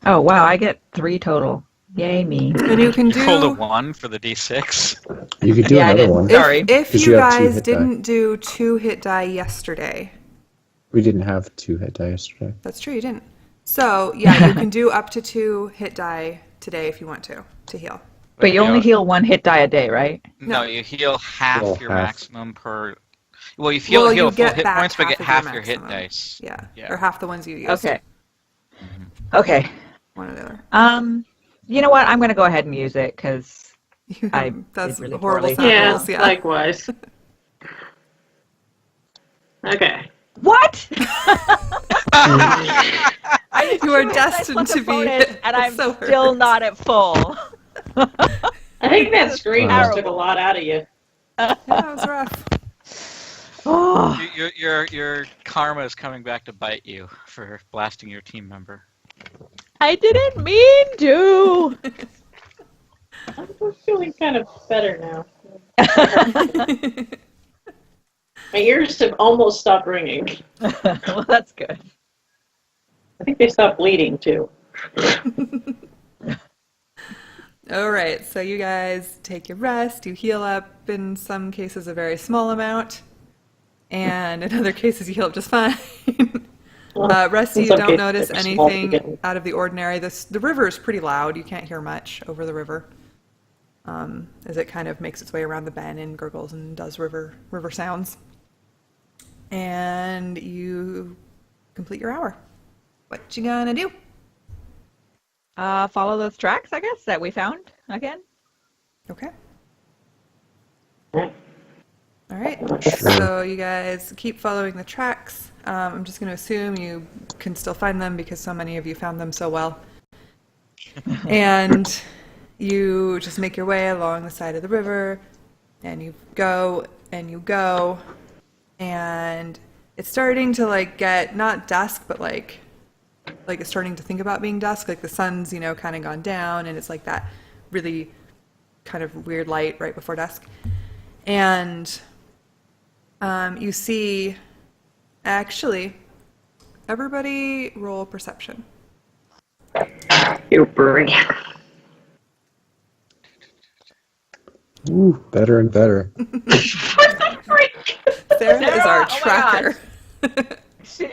Oh, wow, I get 3 total. Yay, me. And you can You rolled a do... 1 for the d6. You could do Yeah, I another did. one. Sorry. If 'Cause you you have 2 guys hit die. didn't do 2 hit die yesterday, We didn't have 2 hit die yesterday. that's true, you didn't. So, yeah, you can do up to 2 hit die today if you want to heal. But you only heal 1 hit die a day, right? No, you heal half Heal your half. maximum per... Well, you heal, Well, heal you full get hit back points, but get half of half your your hit maximum. dice. Yeah. Yeah. Or half the ones you used. Okay. Okay. One or the other. You know what? I'm going to go ahead and use it, because I That's did really horrible poorly. Yeah, samples, yeah. likewise. Okay. What? You are destined to be hit. And It's I'm so still hurt. not at full. I think that scream just took a terrible. lot out of you. Yeah, it was rough. Oh, Your karma is coming back to bite you for blasting your team member. I didn't mean to. I'm feeling kind of better now. My ears have almost stopped ringing. Well, that's good. I think they stopped bleeding too. All right, so you guys take your rest, you heal up, in some cases a very small amount, and in other cases you heal up just fine. Rusty, In you some don't cases, notice they were small to anything begin with. out of the ordinary. The river is pretty loud, you can't hear much over the river, as it kind of makes its way around the bend and gurgles and does river sounds. And you complete your hour. What you gonna do? Follow those tracks, I guess, that we found again. Okay. Right. All right. So you guys keep following the tracks. I'm just going to assume you can still find them because so many of you found them so well. And you just make your way along the side of the river, and you go and you go, and it's starting to like get not dusk, but like it's starting to think about being dusk. Like the sun's, you know, kind of gone down, and it's like that really kind of weird light right before dusk. And you see, actually, everybody roll perception. You bring. Ooh, better and better. Sarah is our Sarah, oh my tracker.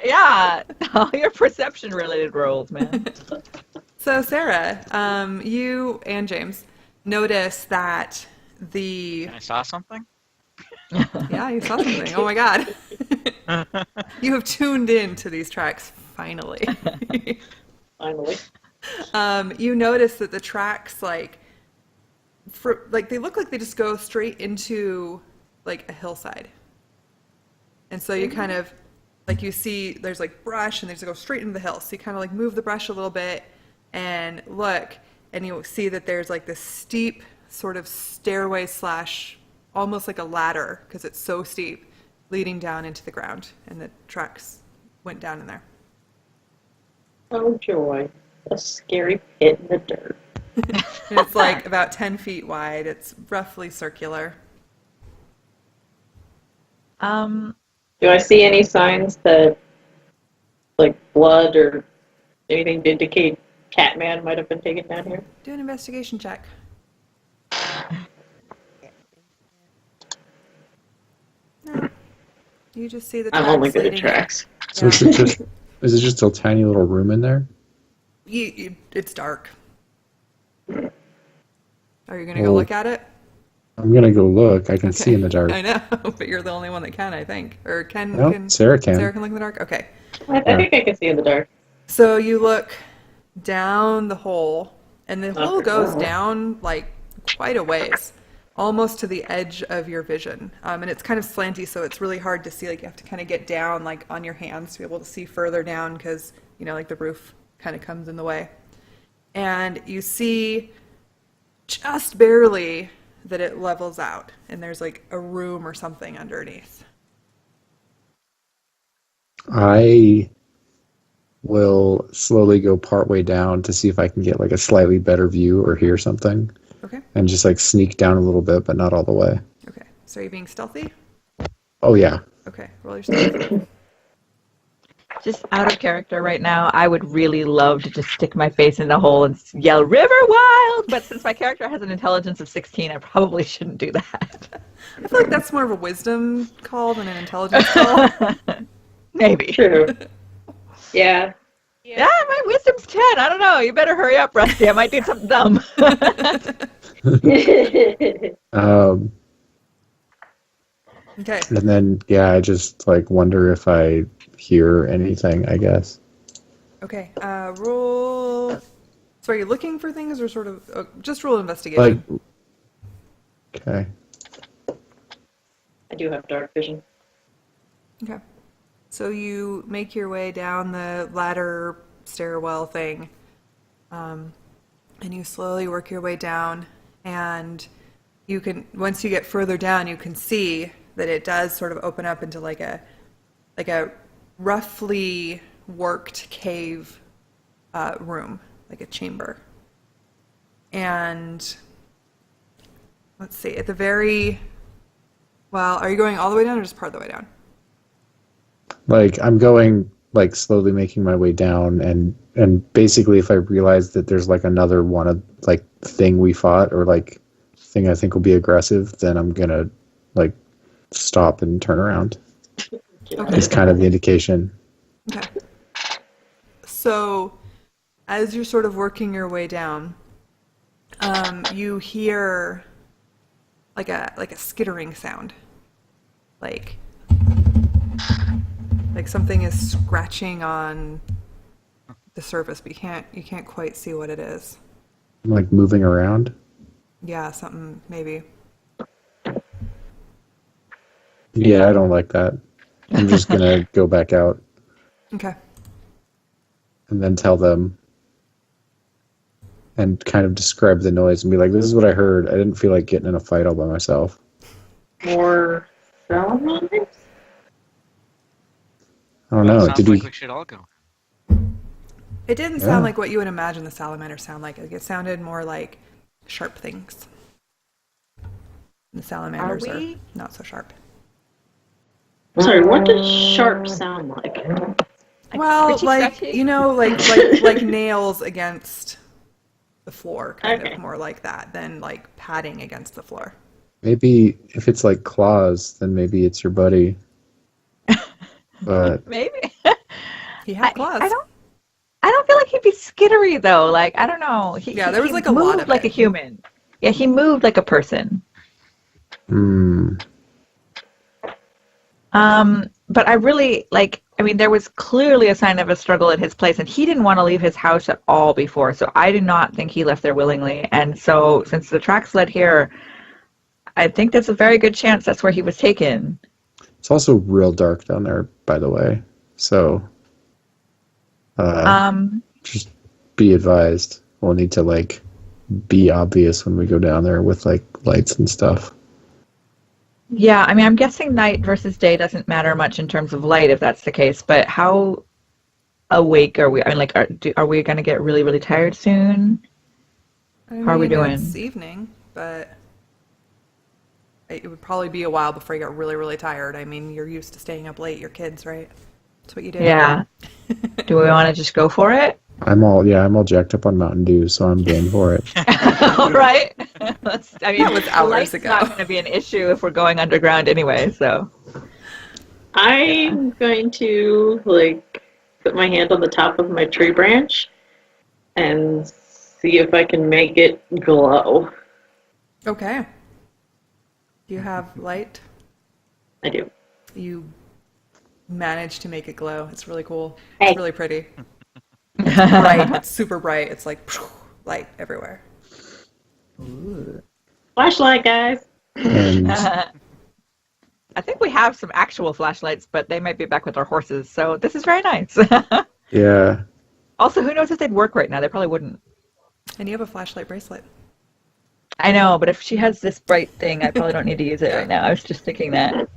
Yeah, all your perception-related rolls, man. So Sarah, you and James notice that I saw something. yeah, you saw something. Oh my god. You have tuned in to these tracks finally. Finally. You notice that the tracks they look like they just go straight into like a hillside. And so you kind of like you see there's like brush and they just go straight into the hill. So you kind of like move the brush a little bit and look, and you'll see that there's like this steep sort of stairway slash almost like a ladder because it's so steep leading down into the ground, and the tracks went down in there. Oh joy. A scary pit in the dirt. And it's like about 10 feet wide. It's roughly circular. Do I see any signs that, like, blood or anything to indicate Catman might have been taken down here? Do an investigation check. No. You just see the tracks I'm only good at leading tracks. So is it just a tiny little room in there? It's dark. Are you going to go Oh. look at it? I'm gonna go look. I can Okay. see in the dark. I know, but you're the only one that can, I think. Or No, can Sarah can. Sarah can look in the dark? Okay. I think I can see in the dark. So you look down the hole, and the hole Okay. goes down like quite a ways, almost to the edge of your vision. And it's kind of slanty, so it's really hard to see. Like you have to kind of get down like on your hands to be able to see further down because, you know, like the roof kind of comes in the way. And you see just barely that it levels out, and there's like a room or something underneath. I will slowly go partway down to see if I can get like a slightly better view or hear something, Okay. and just like sneak down a little bit, but not all the way. Okay. So are you being stealthy? Oh yeah. Okay. Roll your stealth. Just out of character right now, I would really love to just stick my face in the hole and yell "River Wild!" But since my character has an intelligence of 16, I probably shouldn't do that. I feel like that's more of a wisdom call than an intelligence call. Maybe. True. Yeah. Yeah, my wisdom's 10. I don't know. You better hurry up, Rusty. I might do something dumb. Okay. And then I just like wonder if I hear anything. I guess. Okay. Roll. So are you looking for things or sort of just roll investigation? Like. Okay. I do have dark vision. Okay. So you make your way down the ladder stairwell thing, and you slowly work your way down, and you can, once you get further down, you can see that it does sort of open up into like a roughly worked cave room, like a chamber. And let's see, at the very, well, are you going all the way down or just part of the way down? Like I'm going like slowly making my way down, and basically if I realize that there's like another one of like thing we fought or like thing I think will be aggressive, then I'm gonna like stop and turn around. Okay. It's kind of the indication. Okay. So, as you're sort of working your way down, you hear like a skittering sound, like something is scratching on the surface, but you can't quite see what it is. Like moving around. Yeah, something maybe. Yeah, I don't like that. I'm just gonna go back out Okay. and then tell them and kind of describe the noise and be like, this is what I heard. I didn't feel like getting in a fight all by myself. More salamanders? I don't know. Sounds Did like we? we should all go. It didn't Yeah. sound like what you would imagine the salamanders sound like. Like, it sounded more like sharp things. The salamanders are we- not so sharp. Sorry, what does sharp sound like? Well, Richie like scratchy? you know, like nails against the floor, kind Okay. of more like that than like padding against the floor. Maybe if it's like claws, then maybe it's your buddy. But Maybe. He had claws. I don't feel like he'd be skittery though. Like I don't know. Yeah, there was, he like, a lot moved of like it. a human. Yeah, he moved like a person. But I really like. I mean, there was clearly a sign of a struggle at his place, and he didn't want to leave his house at all before. So I do not think he left there willingly. And so, since the tracks led here, I think there's a very good chance that's where he was taken. it's also real dark down there, by the way. So just be advised. We'll need to like be obvious when we go down there with like lights and stuff. Yeah, I mean, I'm guessing night versus day doesn't matter much in terms of light if that's the case. But how awake are we? I mean, like, are we going to get really, really tired soon? How are we doing? It's evening, but it would probably be a while before you got really, really tired. I mean, you're used to staying up late. Your kids, right? That's what you do. Yeah. Do we want to just go for it? I'm all jacked up on Mountain Dew, so I'm game for it. All right. I mean, That was hours light's ago. not going to be an issue if we're going underground anyway. So. I'm going to like put my hand on the top of my tree branch and see if I can make it glow. Okay. Do you have light? I do. You manage to make it glow. It's really cool. Hey. It's really pretty. It's bright. It's super bright. It's like light everywhere. Flashlight, guys. And I think we have some actual flashlights, but they might be back with our horses. So this is very nice. yeah, Also, who knows if they'd work right now? They probably wouldn't. And you have a flashlight bracelet. I know, but if she has this bright thing, I probably don't need to use it right now. I was just thinking that.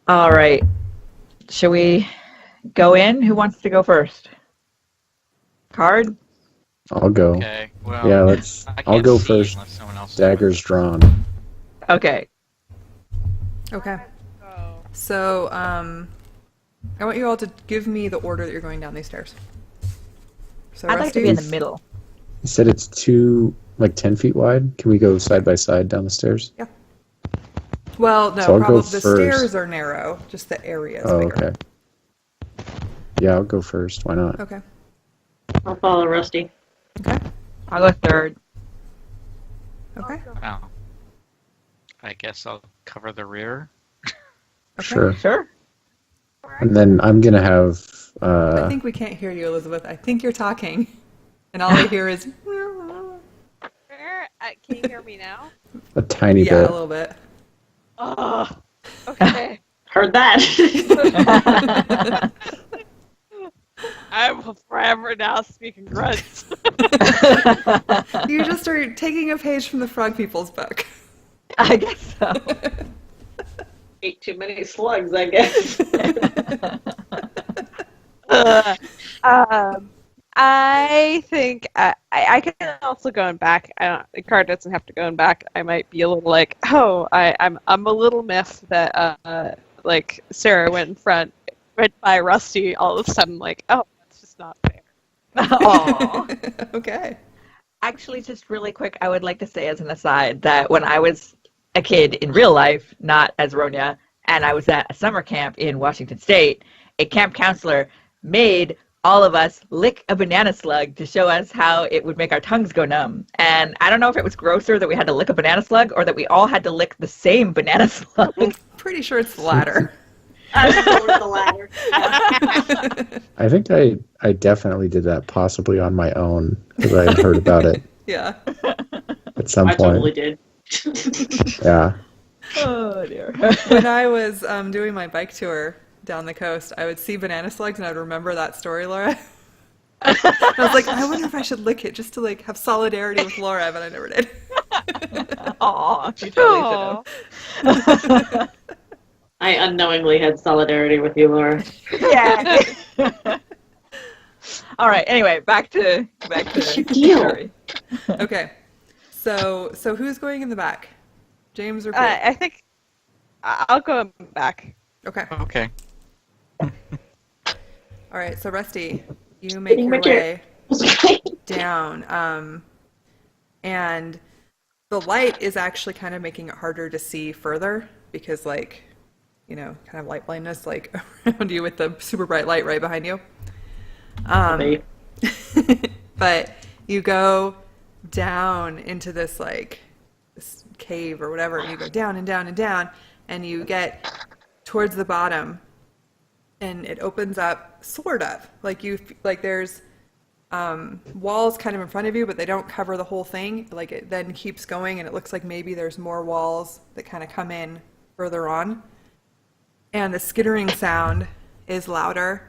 All right. Shall we go in? Who wants to go first? Card? I'll go. Okay. Well, Yeah, I I'll can't go see first. unless someone else Daggers drawn. Okay. Okay. So, I want you all to give me the order that you're going down these stairs. So, I'd like to be in the Rusty- middle. You said it's 10 feet wide. Can we go side by side down the stairs? Yeah. Well, no, So I'll go probably the first. stairs are narrow. Just the area is Oh, bigger. okay. Yeah, I'll go first. Why not? Okay. I'll follow Rusty. Okay. I'll go third. Okay. Oh. I guess I'll cover the rear. Okay. Sure. Sure. And then I'm gonna have I think we can't hear you, Elizabeth. I think you're talking, and all I hear is Can you hear me now? a tiny yeah, a bit. little bit. Oh, okay. Heard that. I will forever now speak in grunts. You just are taking a page from the Frog People's book. I guess so. Ate too many slugs, I guess. I think I can also go in back. The card doesn't have to go in back. I might be a little like, I'm a little miffed that like Sarah went in front, went by Rusty, all of a sudden like, oh, that's just not fair. Aww. Okay. Actually, just really quick, I would like to say as an aside that when I was a kid in real life, not as Ronya, and I was at a summer camp in Washington State, a camp counselor made all of us lick a banana slug to show us how it would make our tongues go numb. And I don't know if it was grosser that we had to lick a banana slug or that we all had to lick the same banana slug. Pretty sure it's the latter. I think it was the latter. I think I definitely did that, possibly on my own, because I had heard about it Yeah. at some I point. totally did. Yeah. Oh, dear. When I was doing my bike tour down the coast, I would see banana slugs and I'd remember that story, Laura. I was like, I wonder if I should lick it just to like have solidarity with Laura, but I never did. Aw, you totally should have. I unknowingly had solidarity with you, Laura. Yeah. All right. Anyway, back to What's your deal? story. Okay. So who's going in the back? James or Pete? I think I'll go back. Okay. Okay. All right. So Rusty, you make Getting your my chair. way down, and the light is actually kind of making it harder to see further because, like, you know, kind of light blindness, like around you with the super bright light right behind you. Funny. But you go down into this like this cave or whatever, and you go down and down and down, and you get towards the bottom, and it opens up sort of like there's walls kind of in front of you, but they don't cover the whole thing. Like it then keeps going, and it looks like maybe there's more walls that kind of come in further on, and the skittering sound is louder.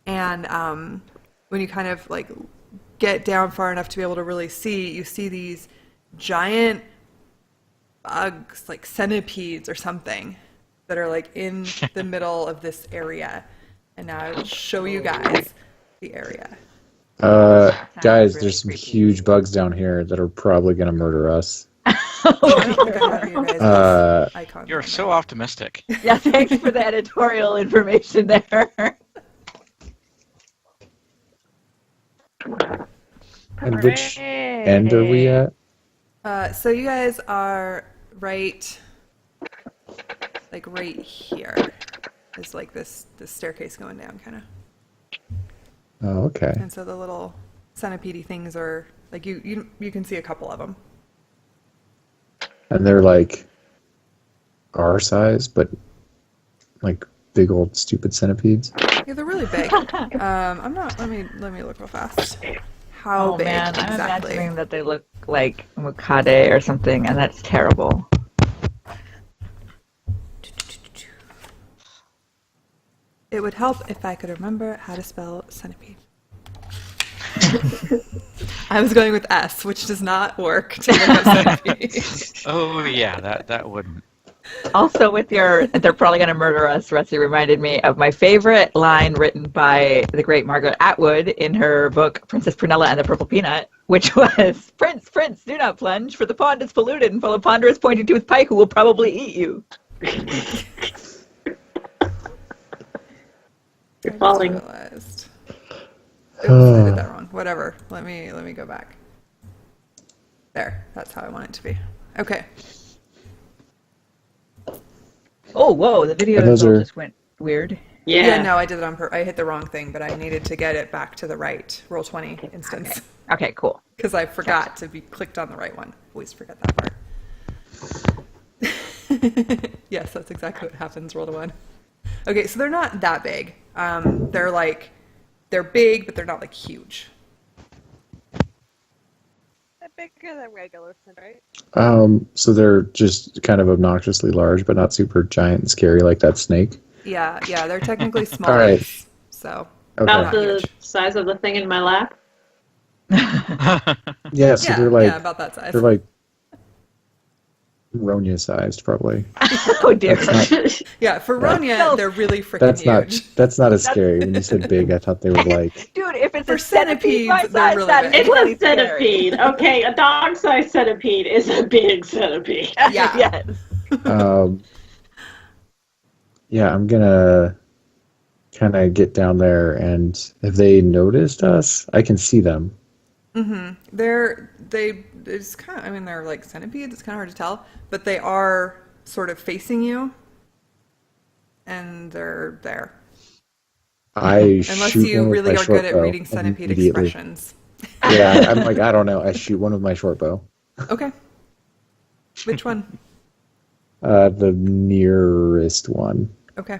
And when you kind of like get down far enough to be able to really see, you see these giant bugs, like centipedes or something, that are like in the middle of this area. And now I will show you guys the area. Guys, really there's some creepy. huge bugs down here that are probably going to murder us. I don't think I have you guys' icons You're on so there. optimistic. Yeah, thanks for the editorial information there. And which end are we at? So you guys are right here. There's like this staircase going down, kind of. Oh, okay. And so the little centipede things are like you can see a couple of them. And they're like our size, but like big old stupid centipedes. Yeah, they're really big. I'm not. Let me look real fast. How Oh big man, I'm exactly? imagining that they look like Macabre or something, and that's terrible. It would help if I could remember how to spell centipede. I was going with S, which does not work to look up centipede. Oh yeah, that wouldn't. Also, with your "they're probably going to murder us," Rusty reminded me of my favorite line written by the great Margaret Atwood in her book Princess Prunella and the Purple Peanut, which was, "Prince, Prince, do not plunge, for the pond is polluted and full of ponderous pointed-toothed pike who will probably eat you." You're falling. Realized. Oops, I did that wrong. Whatever. Let me go back. There. That's how I want it to be. Okay. Oh, whoa, the video And those as well are- just went weird. Yeah, no, I did it on I hit the wrong thing, but I needed to get it back to the right roll 20 instance Okay, cool. because I forgot to be clicked on the right one. Always forget that part. Yes, that's exactly what happens. Roll to 1. Okay, so they're not that big. They're big, but they're not like huge. They're bigger than regular, right? So they're just kind of obnoxiously large, but not super giant and scary like that snake. Yeah, they're technically small. All right. So About Okay. the size of the thing in my lap. Yeah, so they're like about that size. they're like Ronya sized, probably. Oh dear. Yeah, for Ronya, No. they're really freaking That's huge. not as scary. When you said big, I thought they were like Dude, if it's For a centipede my centipedes, they're size, really that big. is It's really a centipede. Okay, a dog-sized centipede is a big centipede. Yeah. Yes. um Yeah, I'm gonna kind of get down there, and if they noticed us, I can see them. Mm-hmm. It's kind of, I mean, they're like centipedes. It's kind of hard to tell, but they are sort of facing you, and they're there. Unless shoot you one with really my are good short at bow reading centipede immediately. expressions. Yeah, I'm like, I don't know. I shoot one with my short bow. Okay. Which one? The nearest one Okay.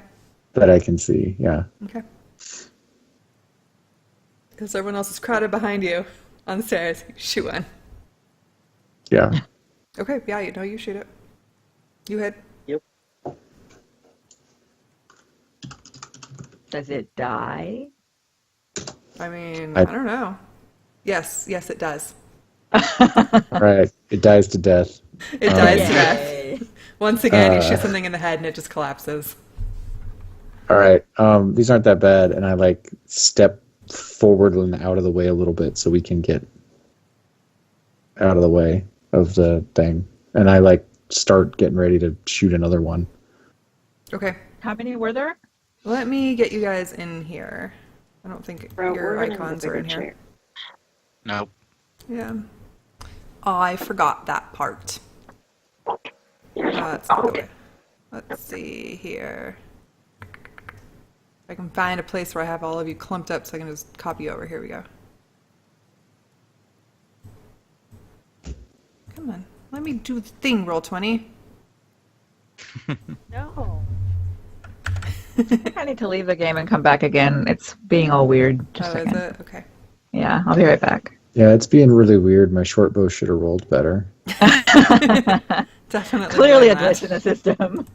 that I can see. Yeah. Okay. Because everyone else is crowded behind you on the stairs. Shoot one. Yeah. Okay, yeah, you shoot it. You hit. Yep. Does it die? I mean, I- I don't know. Yes, it does. All right. It dies to death. It dies to death. Yay. Once again, you shoot something in the head and it just collapses. All right. These aren't that bad, and I like step forward and out of the way a little bit so we can get out of the way of the thing. And I like start getting ready to shoot another one. Okay. How many were there? Let me get you guys in here. I don't think Bro, your we're in icons the are in bigger here. chair. Nope. Yeah. I forgot that part. That's not the way. Let's see here. If I can find a place where I have all of you clumped up so I can just copy over. Here we go. Come on. Let me do the thing, Roll20. No. I need to leave the game and come back again. It's being all weird. Just Oh, a is second. it? Okay. Yeah, I'll be right back. Yeah, it's being really weird. My short bow should have rolled better. Definitely. Clearly a blame that. glitch in the system.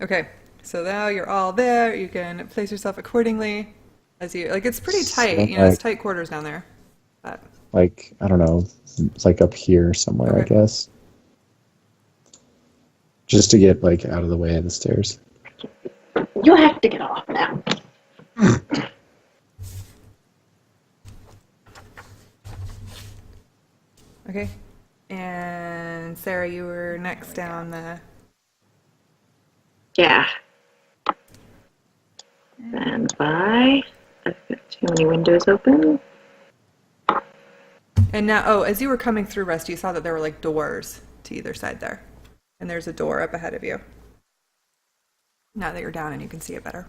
Okay, so now you're all there. You can place yourself accordingly as you like. It's pretty tight, you know. It's tight quarters down there. But Like, I don't know, like up here somewhere, I Okay. guess. Just to get like out of the way of the stairs. You have to get off now. okay, and Sarah, you were next down the. Yeah. Stand by. I've got too many windows open. And now, oh, as you were coming through, Rusty, you saw that there were like doors to either side there, and there's a door up ahead of you. Now that you're down and you can see it better.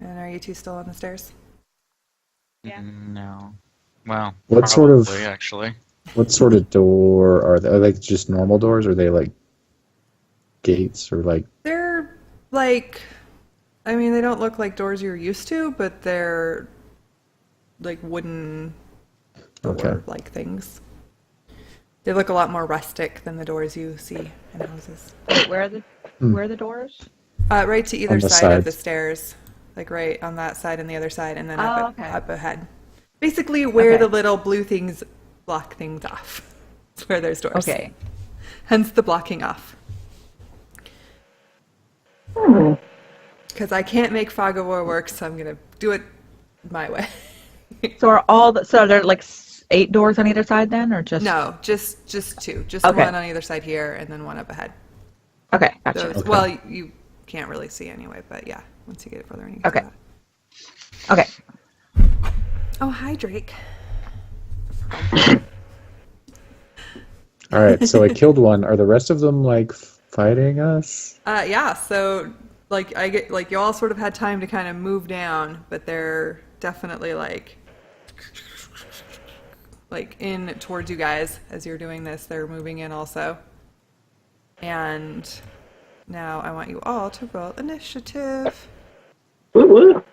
And are you two still on the stairs? Yeah. No. Well, What sort of- probably, actually. What sort of door are they? Are they just normal doors? Or are they like gates or like? They're like, I mean, they don't look like doors you're used to, but they're like wooden Okay. door-like things. They look a lot more rustic than the doors you see in houses. Wait, where are the doors? Right to either On the side of the sides. stairs, like right on that side and the other side, and then Oh, up, okay. up ahead. Basically, where Okay. the little blue things block things off. It's where there's doors. Okay. Hence the blocking off. Hmm. Because I can't make Fog of War work, so I'm gonna do it my way. So are there like 8 doors on either side then, or just? No, just two. Just Okay. one on either side here, and then one up ahead. Okay, gotcha. Those, Okay. Well, you can't really see anyway, but yeah, once you get it further in, you can Okay. see that. Okay. Oh, hi, Drake. All right, so I killed one. Are the rest of them like fighting us? Yeah, so like I get like you all sort of had time to kind of move down, but they're definitely like in towards you guys as you're doing this. They're moving in also. And now I want you all to roll initiative. Woo woo.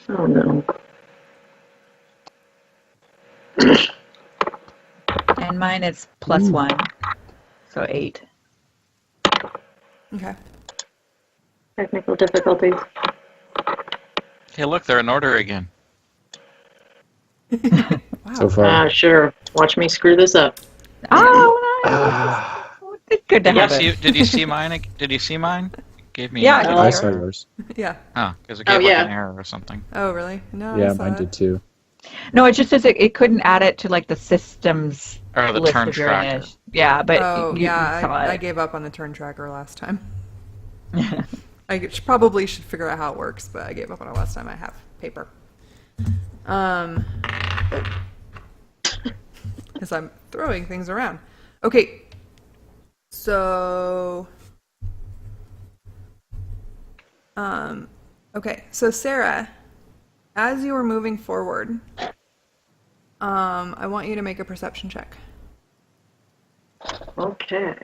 Oh no. And mine is +1, so 8. Okay. Technical difficulties. Hey, look, they're in order again. Wow. So far. Sure. Watch me screw this up. Oh, nice. It's good to have Did it. you see, did you see mine? Did you see mine? gave me. Yeah, I an can I see saw her. yours. Yeah. Oh, because it Oh, gave like yeah. an error or something. Oh, really? No, I Yeah, saw mine it. did too. No, it just says it couldn't add it to like the system's Or the list turn of your tracker. initials. Yeah, but Oh, you yeah. saw I it. gave up on the turn tracker last time. Probably should figure out how it works, but I gave up on it last time. I have paper. Because I'm throwing things around. Okay. So. Okay. So Sarah, as you were moving forward, I want you to make a perception check. Okay.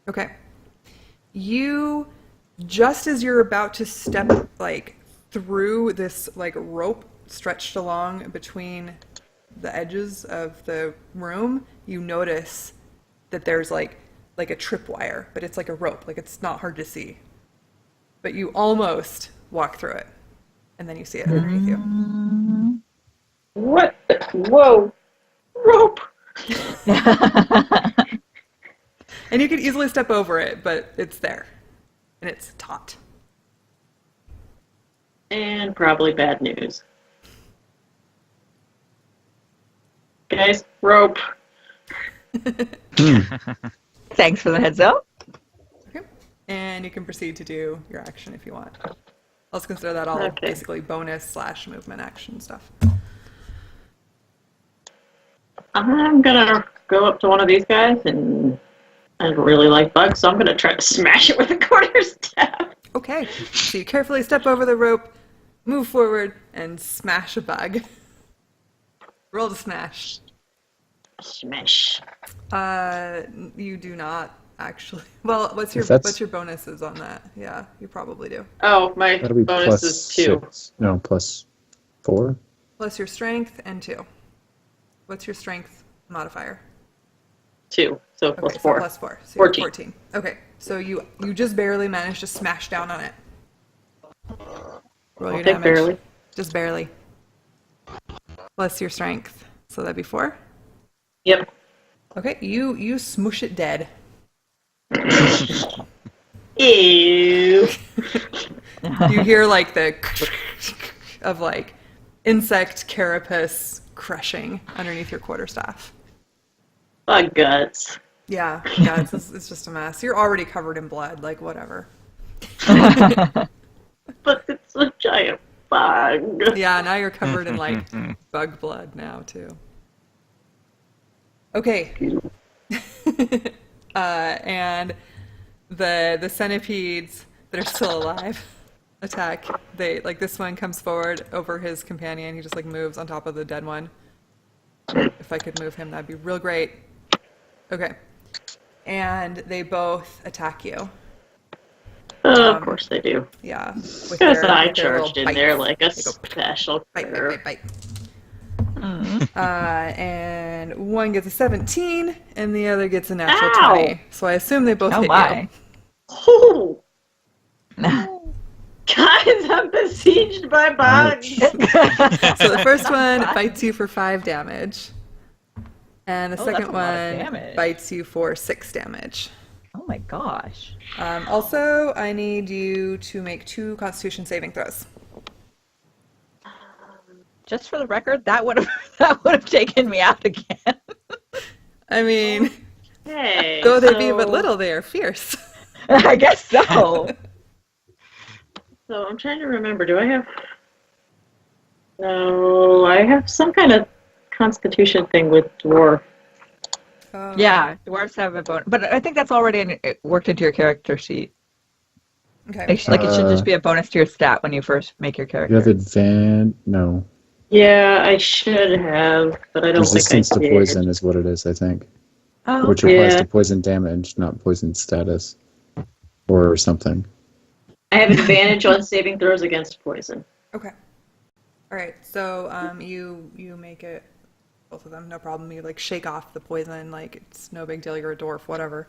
Okay. You, just as you're about to step like through this like rope stretched along between the edges of the room, you notice that there's like a tripwire, but it's like a rope, like it's not hard to see. But you almost walk through it, and then you see it underneath you. What? Whoa. Rope. And you could easily step over it, but it's there, and it's taut. And probably bad news. Guys, rope. Thanks for the heads up. Okay. And you can proceed to do your action if you want. Let's consider that all Okay. basically bonus / movement action stuff. I'm gonna go up to one of these guys, and I really like bugs, so I'm gonna try to smash it with a quarterstaff. Okay. So you carefully step over the rope, move forward, and smash a bug. Roll to smash. Smash. You do not actually. Well, what's your If that's- what's your bonuses on that? Yeah, you probably do. Oh, my That'll be bonus plus is 2. 6. No, plus 4. Plus your strength and 2. What's your strength modifier? 2. So Okay, plus so 4. plus 4. So you're 14. 14. Okay, so you just barely managed to smash down on it. Roll I'll your take damage. barely. Just barely. Plus your strength. So that'd be 4. Yep. Okay, you smoosh it dead. Ew. You hear like the of like insect carapace crushing underneath your quarterstaff. Bug guts. Yeah, it's just a mess. You're already covered in blood, like whatever. But it's a giant bug. Yeah, now you're covered in like bug blood now too. Okay. And the centipedes that are still alive attack. They like this one comes forward over his companion. He just like moves on top of the dead one. If I could move him, that'd be real great. Okay. And they both attack you. Of course they do. Yeah. With Because I with their charged in little there bites. like a They go special bite, curve. bite, bite, bite. And one gets a 17, and the other gets a natural Ow! 20. So I assume they both Oh hit my. Oh! Guys, I'm besieged by bugs. you. So the first one bites you for 5 damage, and the Oh, that's second a lot of one damage. bites you for 6 damage. Oh my gosh. Also, I need you to make 2 Constitution saving throws. Just for the record, that would have taken me out again. I mean, Hey. though they be but so- little, they are fierce. I guess so. So I'm trying to remember. Do I have? No, I have some kind of constitution thing with dwarf. Yeah, dwarves have a bonus, but I think that's already worked into your character sheet. Okay. Like it should just be a bonus to your stat when you first make your character. You have no. Yeah, I should have, but I don't Resistance think I to did. poison is what it is, I think. Oh, Which applies Yeah. to poison damage, not poison status. Or something. I have advantage on saving throws against poison. Okay. All right. So you make it, both of them, no problem. You like shake off the poison, like it's no big deal. You're a dwarf, whatever.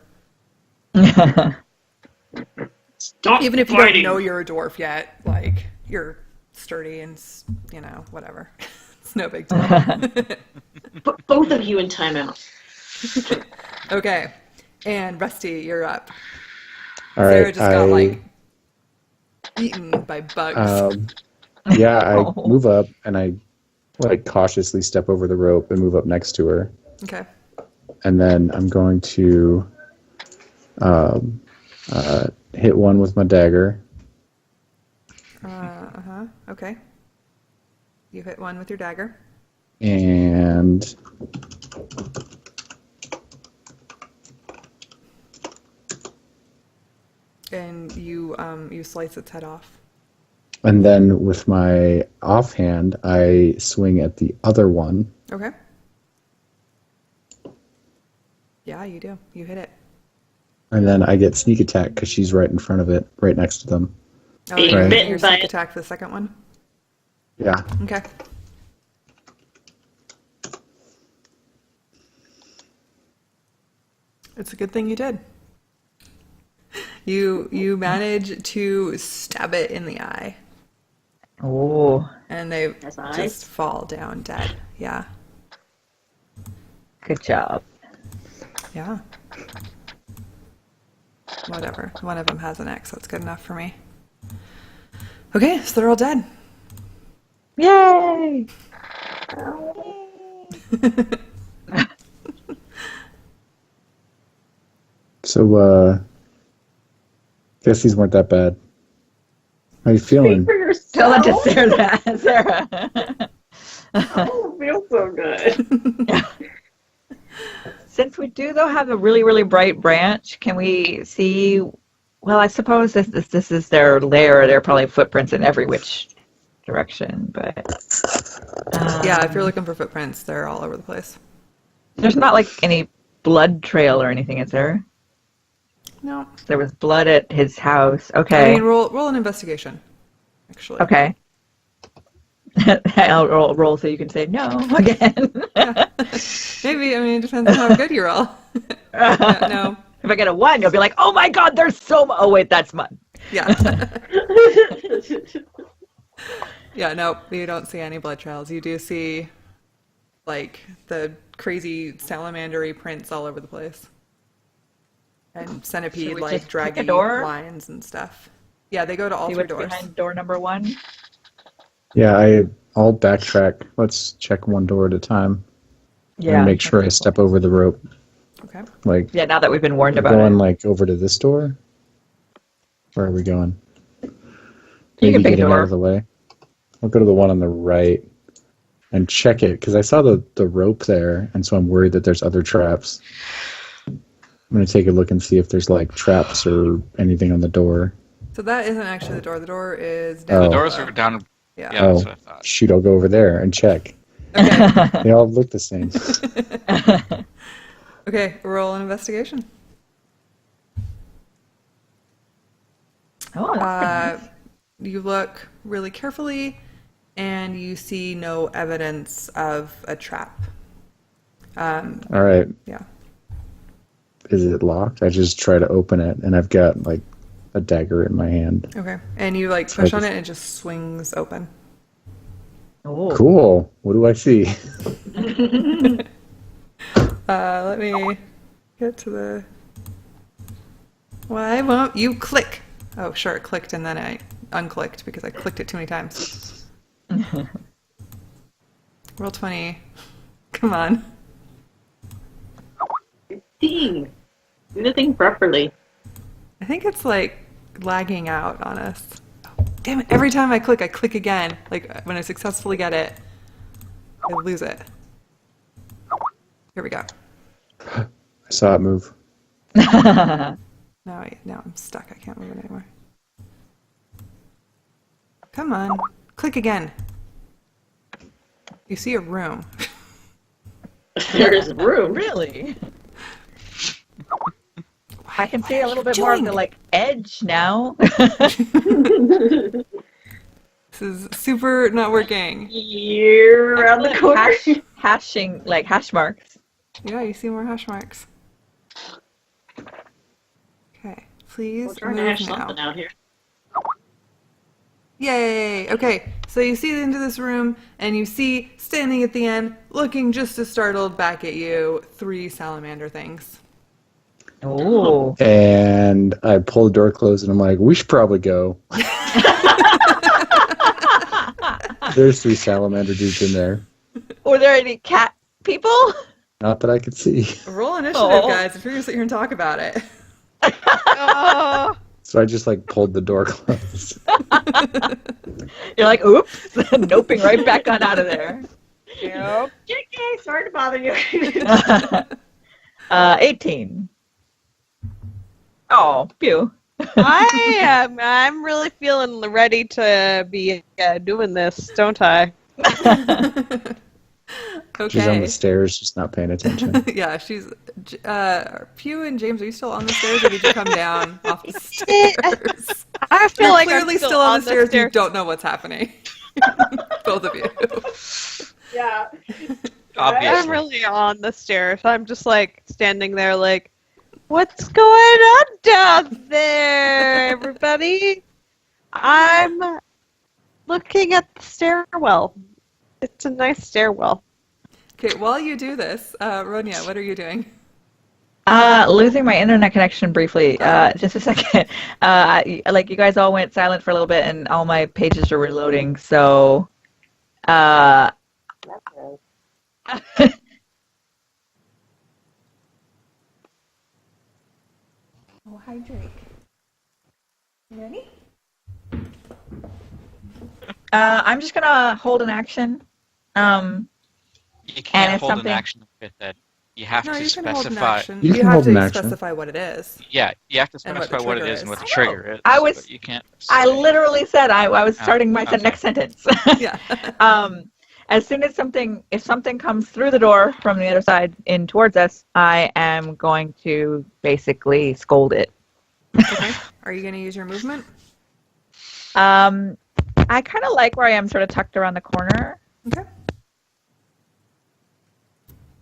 Stop Even if you fighting. don't know you're a dwarf yet, like you're sturdy and whatever. It's no big deal. Put both of you in timeout. Okay. And Rusty, you're up. All Sarah right. just got like eaten by bugs. Yeah, I Oh. move up and I like cautiously step over the rope and move up next to her. Okay. And then I'm going to hit one with my dagger. Okay. You hit one with your dagger. And And you slice its head off. and then with my offhand, I swing at the other one. Okay. Yeah, you do. You hit it. And then I get sneak attack because she's right in front of it, right next to them. Oh, Being you're bitten your by sneak it. attack for the second one? Yeah. Okay. It's a good thing you did. You manage to stab it in the eye, Oh, and they Has eyes? just fall down dead. Yeah. good job. Yeah. Whatever. One of them has an X. That's good enough for me. Okay, so they're all dead. Yay! So, guess these weren't that bad. How you feeling? For Tell it to yourself? Sarah. Oh, it feels so good. Since we do, though, have a really, really bright branch, can we see? Well, I suppose this is their lair. There are probably footprints in every which direction, but Yeah, if you're looking for footprints, they're all over the place. there's not like any blood trail or anything, is there? No. There was blood at his house. I Okay. mean, roll an investigation, actually. Okay. I'll roll so you can say no again. Maybe, I mean, it depends on how good you roll. Yeah, no. If I get a 1, you'll be like, oh my god, there's so much. Oh, wait, that's mud. Yeah. Yeah, no, you don't see any blood trails. You do see, like, the crazy salamandery prints all over the place. And Should centipede, we like, just pick a draggy door? lines and stuff. Yeah, they go to all See three what's doors. behind door number 1? Yeah, I'll backtrack. Let's check one door at a time. And make sure I step over the rope. Okay. Like, Yeah, now that we've been warned we're about going it. like over to this door? Where are we going? You Maybe can pick a getting out door. of the way. I'll go to the one on the right and check it because I saw the rope there, and so I'm worried that there's other traps. I'm gonna take a look and see if there's like traps or anything on the door. So that isn't actually the door. The door is Oh. down. The below. doors are down. Yeah. Yeah, that's what I thought. Shoot, I'll go over there and check. Okay. They all look the same. Okay, roll an investigation. Oh, that's pretty nice. You look really carefully, and you see no evidence of a trap. All right. Yeah. Is it locked? I just try to open it, and I've got like a dagger in my hand. Okay. And you like So I push on just- it, and it just swings open. Oh. Cool. What do I see? Let me get to the. Why won't you click? Oh, sure, it clicked, and then I unclicked because I clicked it too many times. Roll 20. Come on. Dang. Do the thing properly. I think it's like lagging out on us. Oh, damn it. Every time I click again. Like when I successfully get it, I lose it. Here we go. I saw it move. Now I'm stuck. I can't move it anymore. Come on. Click again. You see a room. There's room. Really? I can see a little bit more of the like edge now. This is super not working. You're around the corner. Hashing like hash marks. Yeah, you see more hash marks. Okay, please We're trying to move hash now. something out here. Yay! Okay, so you see into this room, and you see, standing at the end, looking just as startled back at you, 3 salamander things. Oh. And I pull the door closed, and I'm like, we should probably go. There's 3 salamander dudes in there. Were there any cat people? Not that I could see. Roll initiative, Oh. guys, if you're going to sit here and talk about it. Oh, So I just like pulled the door closed. You're like, oops, noping right back on out of there. yep. JK, sorry to bother you. 18. Oh, pew. I'm really feeling ready to be doing this, don't I? She's on Okay. the stairs, just not paying attention. Yeah, she's. Pew and James, are you still on the stairs or did you come down off the stairs? I feel You're like clearly I'm still on the stairs. You don't know what's happening. Both of you. Yeah. Obviously. I'm really on the stairs. I'm just like standing there like, what's going on down there, everybody? I'm looking at the stairwell. It's a nice stairwell. Okay, while you do this, Ronya, what are you doing? Losing my internet connection briefly. Just a second. Like you guys all went silent for a little bit, and all my pages are reloading. So, oh, hi, Drake. You ready? I'm just gonna hold an action. You And can't if hold something- an action with it. You have No, to you can hold an specify. action. You can have hold to an action. specify what it is. Yeah, you have to And what the specify what it trigger is and what the is. trigger is. I was- But you can't. I say- literally said I was starting my okay. next sentence. Yeah. As soon as if something comes through the door from the other side in towards us, I am going to basically scold it. Okay. Are you going to use your movement? I kind of like where I am, sort of tucked around the corner. Okay.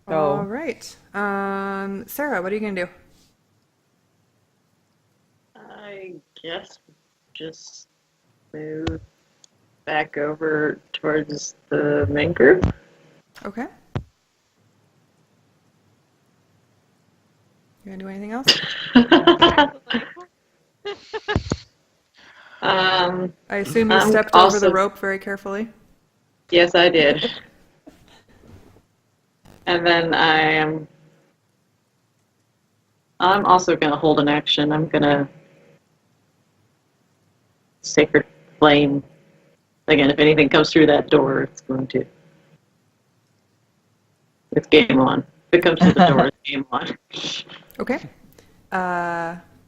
So- All right. Sarah, what are you going to do? I guess just move back over towards the main group. Okay. You going to do anything else? I assume you I'm stepped over also- the rope very carefully. Yes, I did. And then I'm also gonna hold an action. I'm gonna Sacred Flame. Again, if anything comes through that door, it's going to. It's game on. If it comes through the door, it's game on. Okay.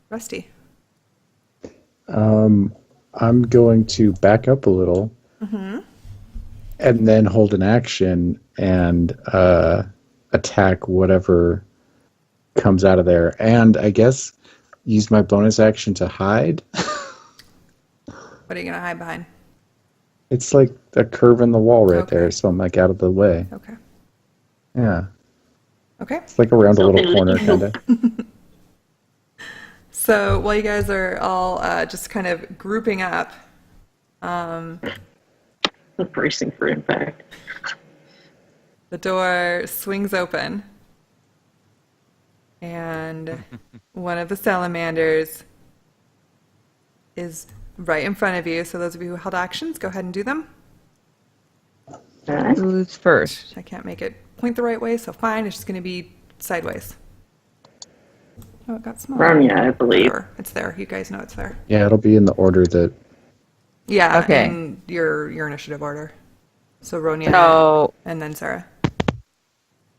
Rusty. I'm going to back up a little and then hold an action and attack whatever comes out of there. And I guess use my bonus action to hide. What are you going to hide behind? It's like a curve in the wall right Okay. there, so I'm like out of the way. Okay. Yeah. Okay. It's like around a little Something corner, little. kind of. So while you guys are all just kind of grouping up, Bracing for impact. the door swings open, and one of the salamanders is right in front of you. So those of you who held actions, go ahead and do them. Alright. Who's first? I can't make it point the right way, so fine. It's just going to be sideways. Oh, it got smaller. Ronya, I believe. Whatever. It's there. You guys know it's there. Yeah, it'll be in the order that. Yeah, Okay. in your initiative order. So Ronya So, and then Sarah.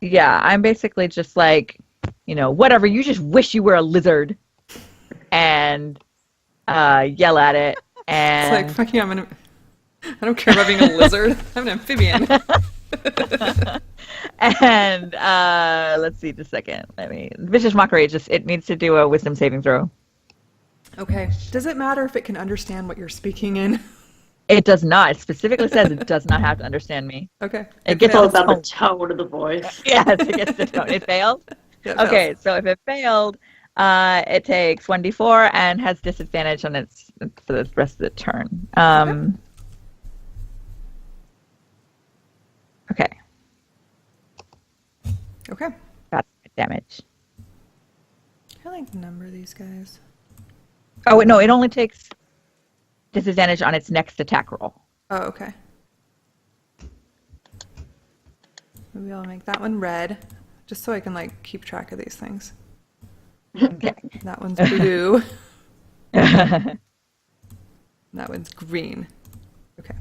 yeah, I'm basically just like, whatever. You just wish you were a lizard, and yell at it. It's And like, fuck you, I don't care about being a lizard. I'm an amphibian. and let's see, just a second. Vicious Mockery. It needs to do a Wisdom saving throw. Okay. Does it matter if it can understand what you're speaking in? It does not. It specifically says it does not have to understand me. Okay. It gets It's all all about the tone of the voice. Yes, it gets the tone. It failed. Yeah, it Okay, fails. so if it failed, it takes 1d4 and has disadvantage on its for the rest of the turn. Okay, Okay. that's damage. I like number these guys. Oh, no, it only takes disadvantage on its next attack roll. Oh, okay. Maybe I'll make that one red, just so I can like keep track of these things. Okay. That one's blue. That one's green. Okay.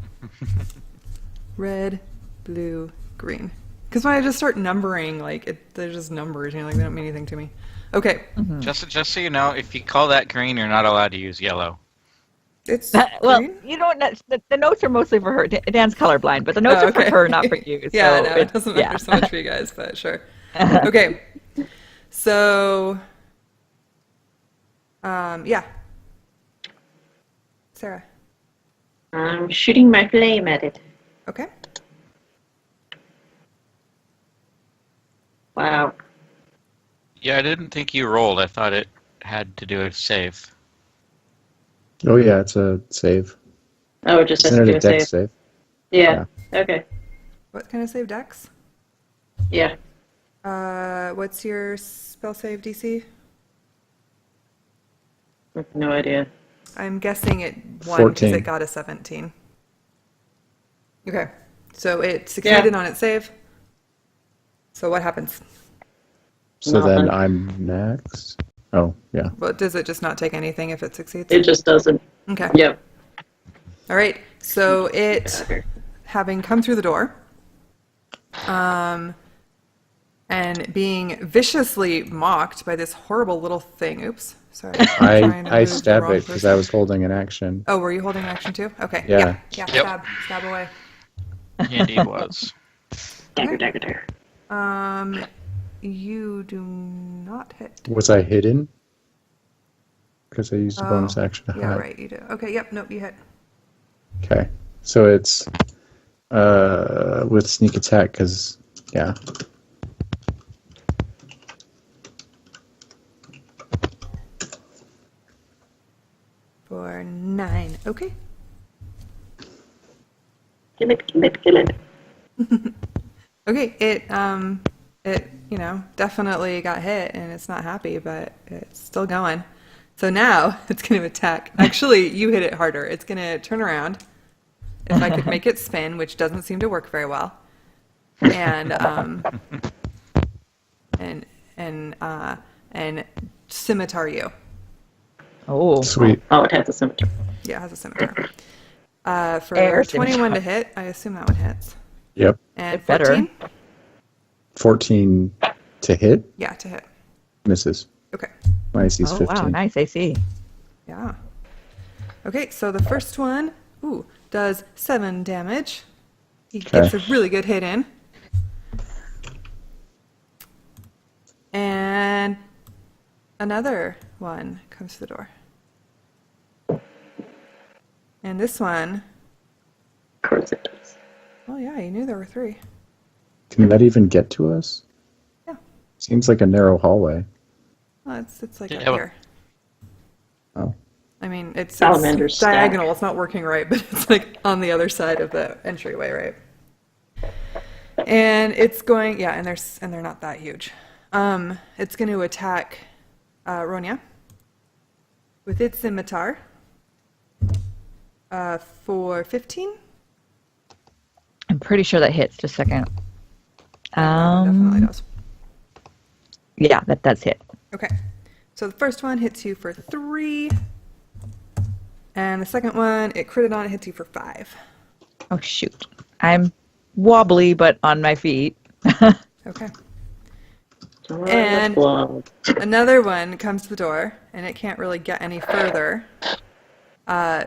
Red, blue, green. Because when I just start numbering, like they're just numbers. Like they don't mean anything to me. Okay. Mm-hmm. Just so you know, if you call that green, you're not allowed to use yellow. It's Well, green? you know what? The notes are mostly for her. Dan's colorblind, but the notes Oh, are for her, not for you. Yeah, so no, it doesn't matter so much for you guys, but sure. Okay. So, yeah. Sarah. I'm shooting my flame at it. Okay. Wow. Yeah, I didn't think you rolled. I thought it had to do a save. Oh yeah, it's a save. Oh, it just has Isn't to it do a a dex save. save? Yeah. Okay. What kind of save, Dex? Yeah. What's your spell save DC? No idea. I'm guessing it won because 14. it got a 17. Okay. So it succeeded on its save. So what happens? So then Nothing. I'm next. Oh yeah. Well, does it just not take anything if it succeeds? It just doesn't. Okay. Yep. All right. So it, having come through the door, and being viciously mocked by this horrible little thing. Oops. Sorry. I'm trying to I move the stabbed wrong it because person. I was holding an action. Oh, were you holding an action too? Okay. Yeah. Yeah. Yep. Stab away. He indeed was. Dagger, dagger, dagger. You do not hit. Was I hidden? Because I used a bonus Oh, action to Yeah, hide. right. You do. Okay. Yep. Nope. You hit. Okay. So it's with sneak attack because yeah. For 9. Okay. Kill it, kill it, kill it. Okay. It definitely got hit and it's not happy, but it's still going. So now it's going to attack. Actually, you hit it harder. It's going to turn around. If I could make it spin, which doesn't seem to work very well, and scimitar you. Oh, Sweet. Oh, it has a scimitar. Yeah, it has a scimitar. For Air 21 scimitar. to hit, I assume that one hits. Yep. And It better. 14? 14 to hit Yeah, to hit. misses. Okay. My AC is oh 15. wow, nice AC. Yeah. Okay, so the first one, does 7 damage. He gets a really good hit in. And another one comes to the door. And this one, Of course it does. oh yeah, you knew there were 3. Can that even get to us? Yeah. Seems like a narrow hallway. Well, it's like Yeah, up well- here. Oh. I mean, it's Salamander's stack. diagonal. It's not working right, but it's like on the other side of the entryway, right? And it's going, yeah, and they're not that huge. It's going to attack Ronya with its scimitar for 15. I'm pretty sure that hits. Just a second. Definitely does. Yeah, that does hit. Okay, so the first one hits you for 3, and the second one it critted on. It hits you for 5. Oh shoot, I'm wobbly but on my feet. Okay. Oh, And- blood. Another one comes to the door, and it can't really get any further.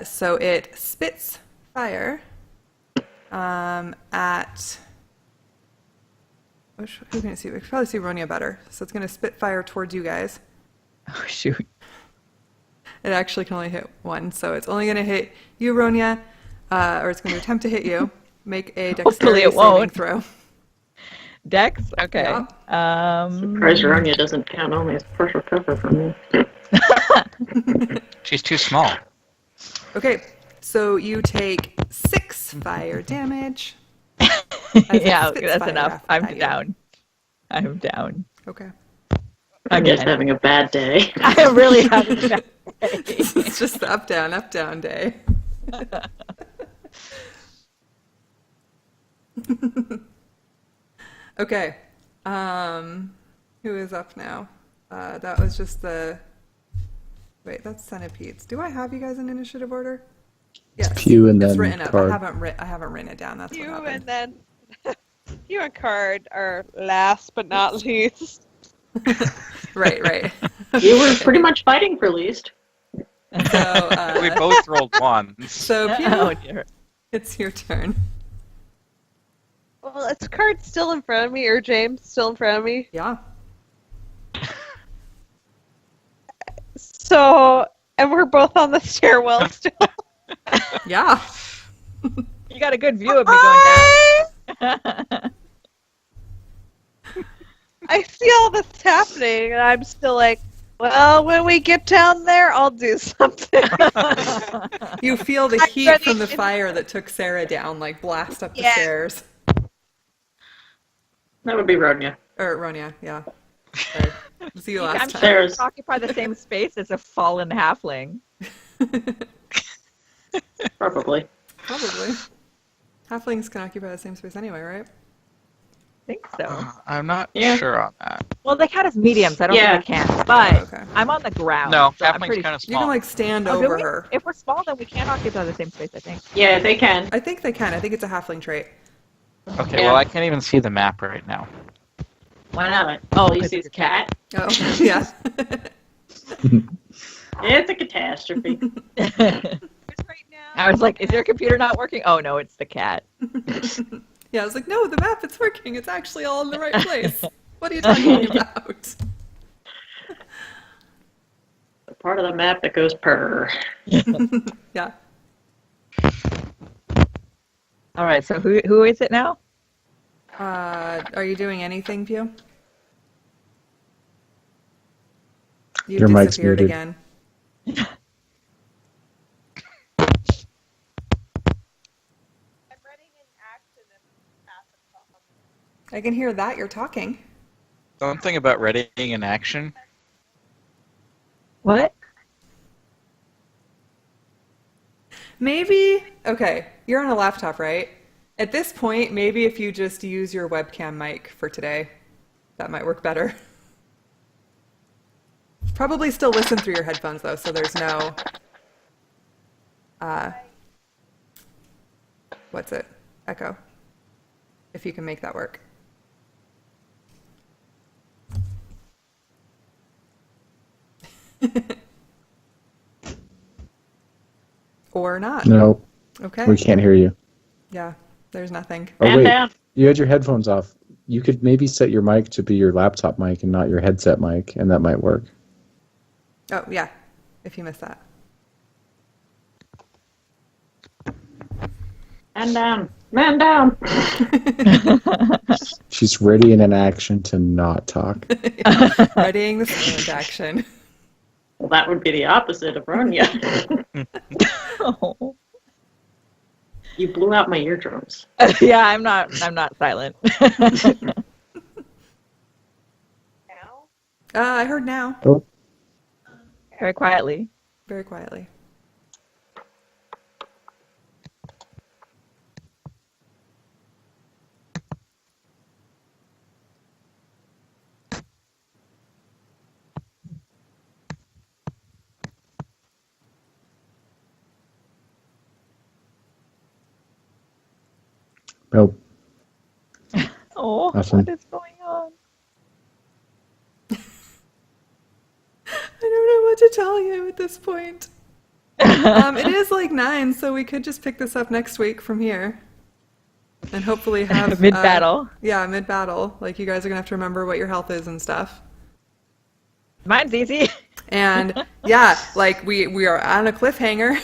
So it spits fire at. Who can it see? We can probably see Ronya better. So it's going to spit fire towards you guys. Oh shoot. It actually can only hit one, so it's only going to hit you, Ronya, or it's going to attempt to hit you. Make a Hopefully dexterity it saving won't. throw. Dex. Okay. Yeah. Surprised Ronya doesn't count only as partial cover for me. She's too small. Okay, so you take 6 fire damage. As it Yeah, spits that's fire enough. at I'm you. down. I'm down. Okay. I'm just having a bad day. I'm really having a bad day. It's just the up down day. Okay. Who is up now? That was just the. Wait, that's centipedes. Do I have you guys in initiative order? Yes. Pew and it's then written up. Card. I haven't written it down. That's You what happened. and then you and Card are last but not least. Right. You were pretty much fighting for least. So, We both rolled ones. so Pew, Oh, dear. it's your turn. Well, is Card still in front of me, or James still in front of me? Yeah. So, and we're both on the stairwell still. Yeah. You got a good view of me going down. I see all this happening, and I'm still like, well, when we get down there, I'll do something. You feel the I'm heat ready from the to- fire that took Sarah down, like blast up the Yeah. stairs. That would be Ronya. Or Ronya, yeah. Sorry. See you I'm last sure time. There's- you occupy the same space as a fallen halfling. Probably. Probably. Halflings can occupy the same space anyway, right? I think so. I'm not Yeah. sure on that. Well, they count as mediums. I don't Yeah. think they can. But Okay. I'm on the ground. No, so I'm halfling's pretty kind of You small. can like stand Oh, do over we? her. If we're small, then we can't occupy the same space, I think. Yeah, they can. I think they can. I think it's a halfling trait. Okay, Yeah. well I can't even see the map right now. Why not? Oh, You 'cause see it's the cat? Oh, yeah. It's a catastrophe. Right now. I was like, is your computer not working? Oh, no, it's the cat. Yeah, I was like, no, the map, it's working. It's actually all in the right place. What are you talking about? The part of the map that goes purr. Yeah. All right, so who is it now? Are you doing anything, Pew? You Your mic's disappeared muted. again. I'm running in action and I can hear that you're talking. Something about readying in action. What? Maybe, okay, you're on a laptop, right? At this point, maybe if you just use your webcam mic for today, that might work better. Probably still listen through your headphones though, so there's no, what's it? Echo. If you can make that work. Or not. No, Okay. we can't hear you. Yeah, there's nothing. Oh Man wait, down. you had your headphones off. You could maybe set your mic to be your laptop mic and not your headset mic, and that might work. Oh, yeah, if you missed that. Man down. Man down. She's ready and in action to not talk. Readying the silent action. Well, that would be the opposite of Ronya. Oh. You blew out my eardrums. Yeah, I'm not silent. now. I heard now, Oh, Very quietly. very quietly. nope. Oh, Nothing. what is going on? I don't know what to tell you at this point. It is like 9, so we could just pick this up next week from here. And hopefully have... Mid-battle. Yeah, mid-battle. Like, you guys are going to have to remember what your health is and stuff. Mine's easy. And, yeah, like, we are on a cliffhanger.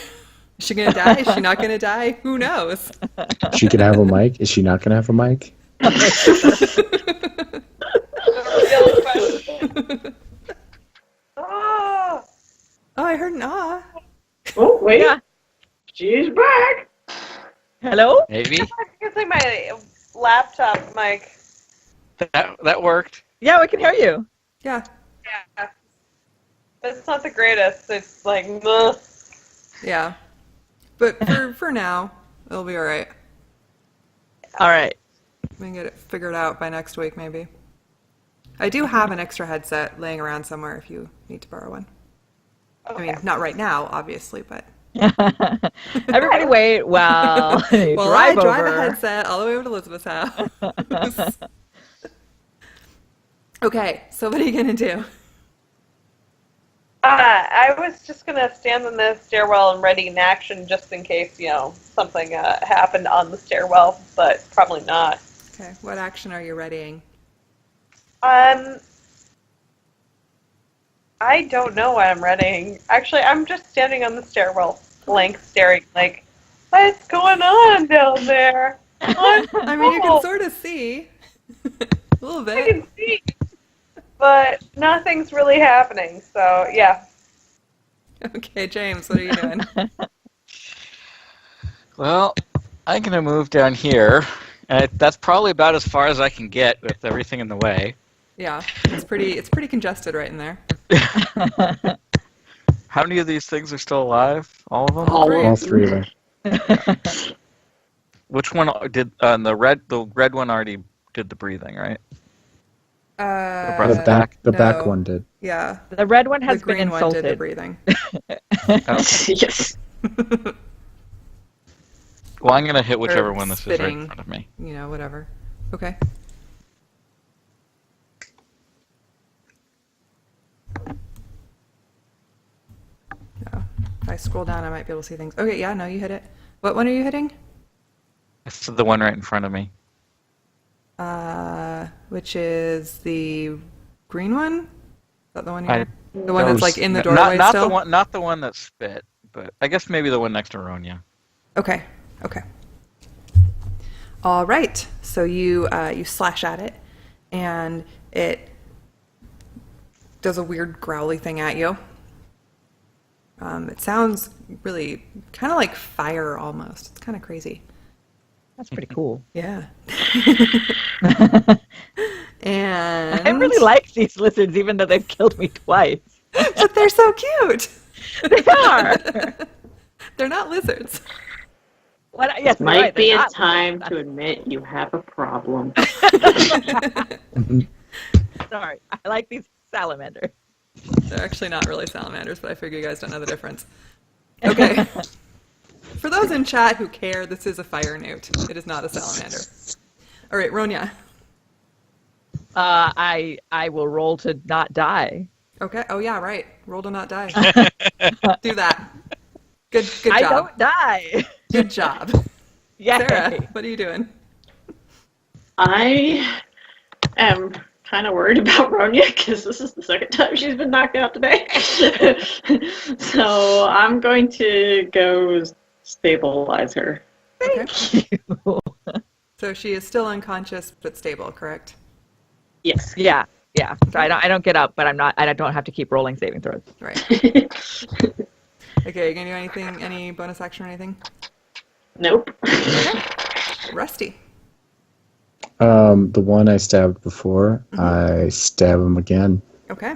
Is she going to die? Is she not going to die? Who knows? She can have a mic. Is she not going to have a mic? Oh, Oh, I heard an ah. Oh, wait. Yeah. She's back. Hello? Maybe it's like my laptop mic. that worked. Yeah, we can hear you. Yeah. Yeah. But it's not the greatest. It's like, ugh. Yeah. But for now, it'll be all right. All right. We can get it figured out by next week, maybe. I do have an extra headset laying around somewhere if you need to borrow one. Okay. I mean, not right now, obviously, but... Everybody wait while you Well, I drive drive over. a headset all the way over to Elizabeth's house. Okay, so what are you going to do? I was just going to stand in the stairwell and ready in action just in case, something happened on the stairwell, but probably not. Okay, what action are you readying? I don't know what I'm readying. Actually, I'm just standing on the stairwell, blank staring, like, what's going on down there? I mean, you can sort of see. A little I bit. can see, but nothing's really happening, so yeah. Okay, James, what are you doing? Well, I'm gonna move down here, and that's probably about as far as I can get with everything in the way. Yeah, it's pretty congested right in there. How many of these things are still alive? All of them? All three of them. Which one did the red one already did the breathing, right? Brought The it back? back no. one did. Yeah, The red one the has been green one did the insulted. breathing. Yes. Well, I'm gonna hit whichever Or one this is right spitting. in front of me. Whatever. Okay. Oh, if I scroll down, I might be able to see things. Okay, yeah, no, you hit it. What one are you hitting? It's the one right in front of me. Which is the green one? Is that the one I- you're... The one that's like in the doorway not still? not the one that spit, but I guess maybe the one next to Ronya. Okay. All right. So you slash at it, and it does a weird growly thing at you. It sounds really kind of like fire almost. It's kind of crazy. That's pretty cool. Yeah. And I really like these lizards, even though they've killed me twice. but they're so cute. They are. They're not lizards. What? Yes, you're Might right, be they're a not time lizards. to admit you have a problem. Sorry, I like these salamanders. They're actually not really salamanders, but I figure you guys don't know the difference. Okay. For those in chat who care, this is a fire newt. It is not a salamander. All right, Ronya. I will roll to not die. Okay. Oh yeah, right. Roll to not die. Do that. Good I job. don't die. Good job. Yay. Sarah, what are you doing? I am kind of worried about Ronya because this is the second time she's been knocked out today. So I'm going to go stabilize her. Okay. You. So she is still unconscious but stable, correct? Yes. Yeah. So I don't get up, but I don't have to keep rolling saving throws. Right. Okay, you gonna do anything, any bonus action or anything? Nope. Rusty. The one I stabbed before, I stab him again. Okay.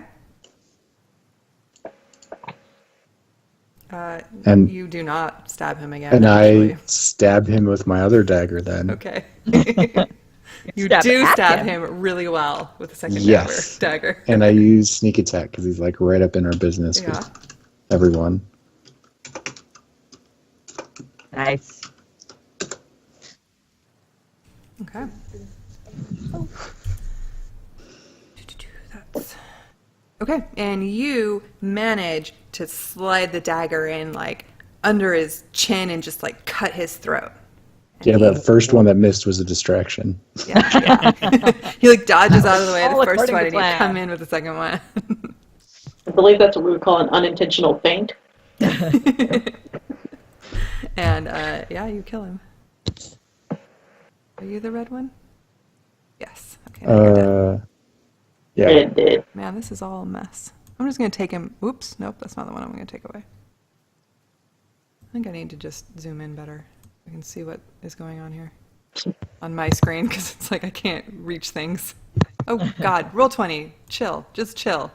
And- you do not stab him again. And actually. I stab him with my other dagger then. Okay. You Stab do at stab him. him really well with the second Yes. dagger. And I use sneak attack because he's like right up in our business Yeah. with everyone. Nice. Okay. That's... Okay, and you manage to slide the dagger in like under his chin and just like cut his throat. Yeah, that first one that missed was a distraction. Yeah. He like dodges out of the way of All the first according one to and you plan. come in with the second one. I believe that's what we would call an unintentional feint. And yeah, you kill him. Are you the red one? Yes. Okay. Now you're dead. Yeah. It did. Man, this is all a mess. I'm just gonna take him. Oops, nope, that's not the one I'm gonna take away. I think I need to just zoom in better. I can see what is going on here on my screen because it's like I can't reach things. Oh God, roll 20. Chill, just chill.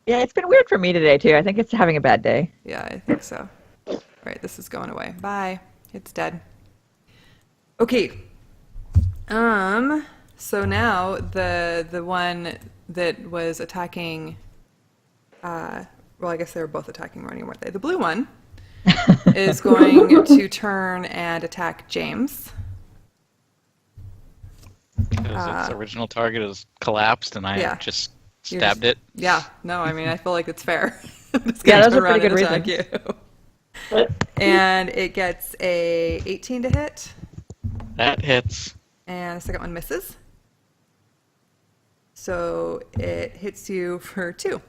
Yeah, it's been weird for me today too. I think it's having a bad day. Yeah, I think so. All right, this is going away. Bye. It's dead. Okay. So now the one that was attacking, well, I guess they were both attacking Ronnie, weren't they? The blue one is going to turn and attack James. Because its original target is collapsed, and I Yeah. just stabbed it. Yeah, no, I mean, I feel like it's fair. It's Yeah, gonna those turn are pretty around and good attack you. And it gets a 18 to hit, That hits. and the second one misses. So it hits you for 2.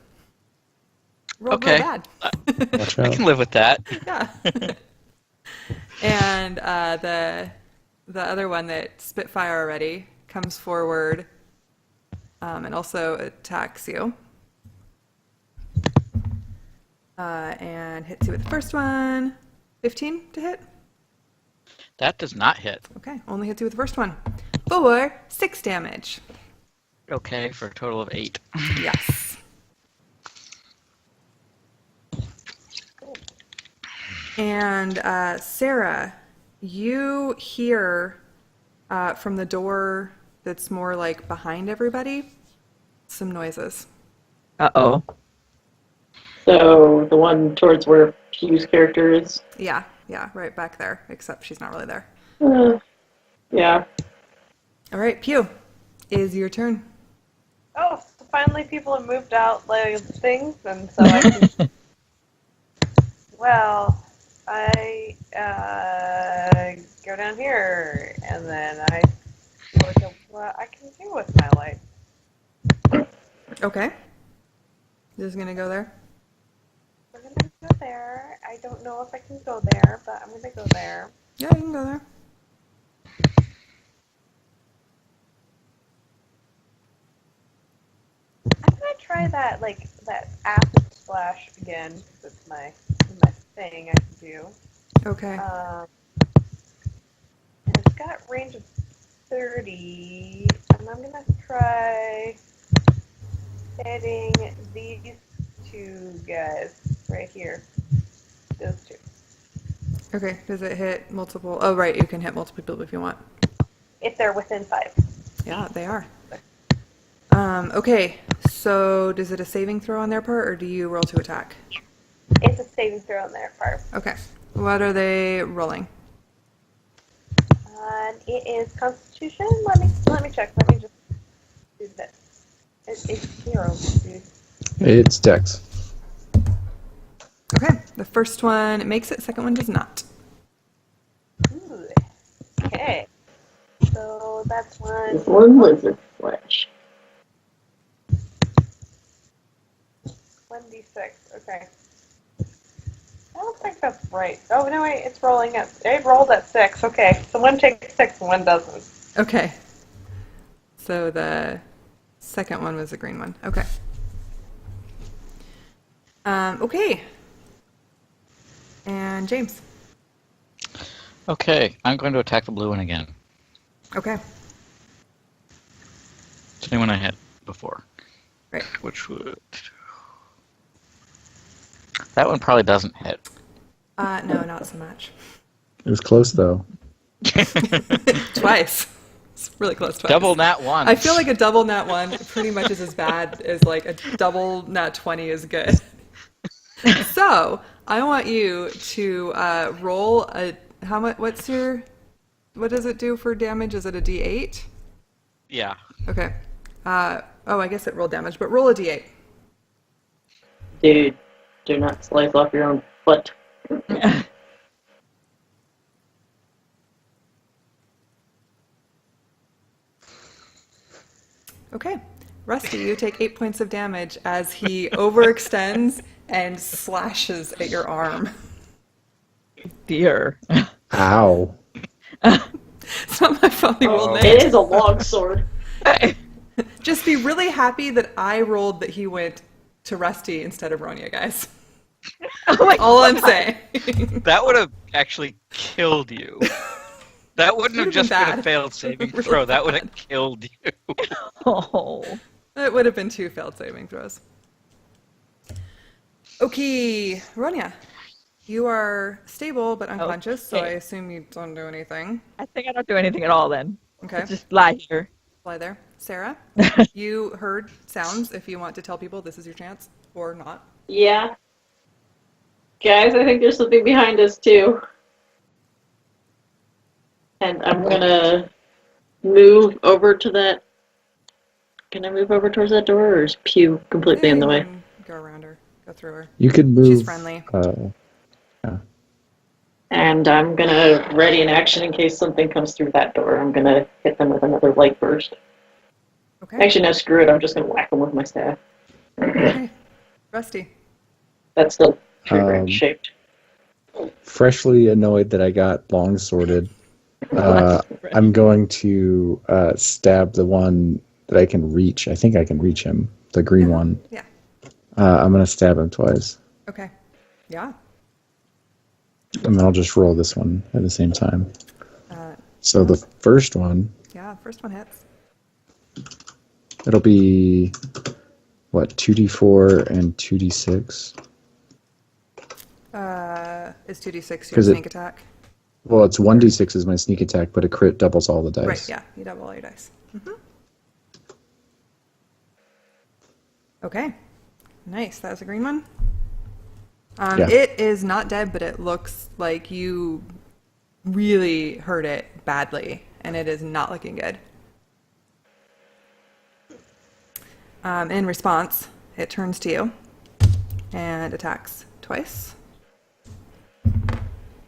Rolled Okay. real bad. Watch I out. can live with that. Yeah. And the other one that Spitfire already comes forward and also attacks you. And hits you with the first one. 15 to hit. That does not hit. Okay, only hits you with the first one. For 6 damage. Okay, for a total of 8. Yes. And Sarah, you hear from the door that's more like behind everybody some noises. Uh-oh. So the one towards where Pew's character is. Yeah, right back there, except she's not really there. Yeah. All right, Pew, is your turn. Oh, so finally people have moved out like things, and so I can. Well, I go down here, and then I look at what I can do with my life. Okay. Just gonna go there. We're gonna go there. I don't know if I can go there, but I'm gonna go there. Yeah, you can go there. I'm gonna try that that acid splash again because it's my thing I can do. Okay. And it's got range of 30, and I'm gonna try hitting these 2 guys right here. Those 2. Okay, does it hit multiple? Oh, right, you can hit multiple people if you want. If they're within 5. Yeah, they are. Okay, so does it a saving throw on their part, or do you roll to attack? It's a saving throw on their part. Okay. What are they rolling? And it is Constitution. Let me check. Let me just do this. It's 0, dude. It's Dex. Okay, the first one makes it, second one does not. Ooh. Okay. So that's This one. one lizard flesh. 1d6. Okay. I don't think that's right. Oh no, wait. It's rolling at. It rolled at 6. Okay, so one takes 6 and one doesn't. Okay. So the second one was the green one. Okay. Okay. And James. Okay, I'm going to attack the blue one again. Okay. It's the same one I hit before. Right. Which would... That one probably doesn't hit. No, not so much. It was close though. Twice. It's really close twice. Double nat one. I feel like a double nat 1 pretty much is as bad as like a double nat 20 is good. So I want you to roll a how much? What does it do for damage? Is it a D8? Yeah. Okay. Oh, I guess it rolled damage, but roll a D8. Dude, do not slice off your own foot. Okay. Rusty, you take 8 points of damage as he overextends and slashes at your arm. Dear. Ow. It's not my fault he rolled It negative. is a long sword. Just be really happy that I rolled that he went to Rusty instead of Ronia, guys. Oh my All I'm God. saying. That would have actually killed you. That wouldn't have Would've just been been a bad. failed saving Really throw. That would bad. have killed you. Oh. It would have been 2 failed saving throws. Okay, Ronya, you are stable but unconscious, so I Okay. assume you don't do anything. I think I don't do anything at all then. Okay, Just lie here. fly there. Sarah, you heard sounds. If you want to tell people, this is your chance, or not. Yeah. Guys, I think there's something behind us too. And I'm gonna move over to that. Can I move over towards that door, or is Pew completely in the way? Go around her. Go through her. You could move. She's friendly. And I'm gonna ready an action in case something comes through that door. I'm gonna hit them with another light burst. Okay. Actually, no, screw it. I'm just gonna whack them with my staff. Okay. Rusty. That's still trigger Um, shaped. Freshly annoyed that I got long sworded, I'm going to stab the one that I can reach. I think I can reach him, the green one. Yeah. I'm going to stab him twice. Okay. Yeah. And then I'll just roll this one at the same time. Uh, So the first one, yeah. First one hits. it'll be, what, 2d4 and 2d6? Is 2d6 your 'Cause sneak attack? Well, it's 1d6 is my sneak attack, but a crit doubles all the dice. Right. Yeah. You double all your dice. Okay. Nice. That was a green one. Yeah. It is not dead, but it looks like you really hurt it badly, and it is not looking good. In response, it turns to you and attacks twice.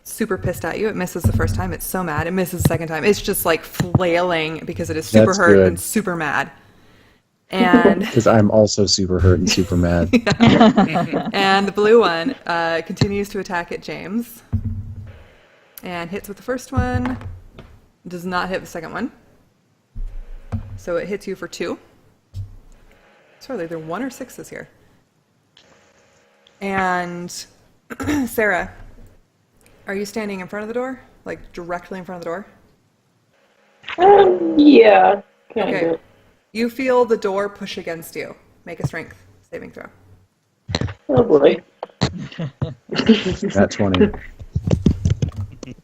Super pissed at you. It misses the first time. It's so mad. It misses the second time. It's just like flailing because it is super That's hurt good. and super mad. And Because I'm also super hurt and super mad. and the blue one continues to attack at James and hits with the first one. Does not hit the second one. So it hits you for 2. Sorry, there 1 or 6s here. And Sarah, are you standing in front of the door? Like directly in front of the door? Yeah, kind Okay. of. You feel the door push against you. Make a strength saving throw. Oh boy. That's 20.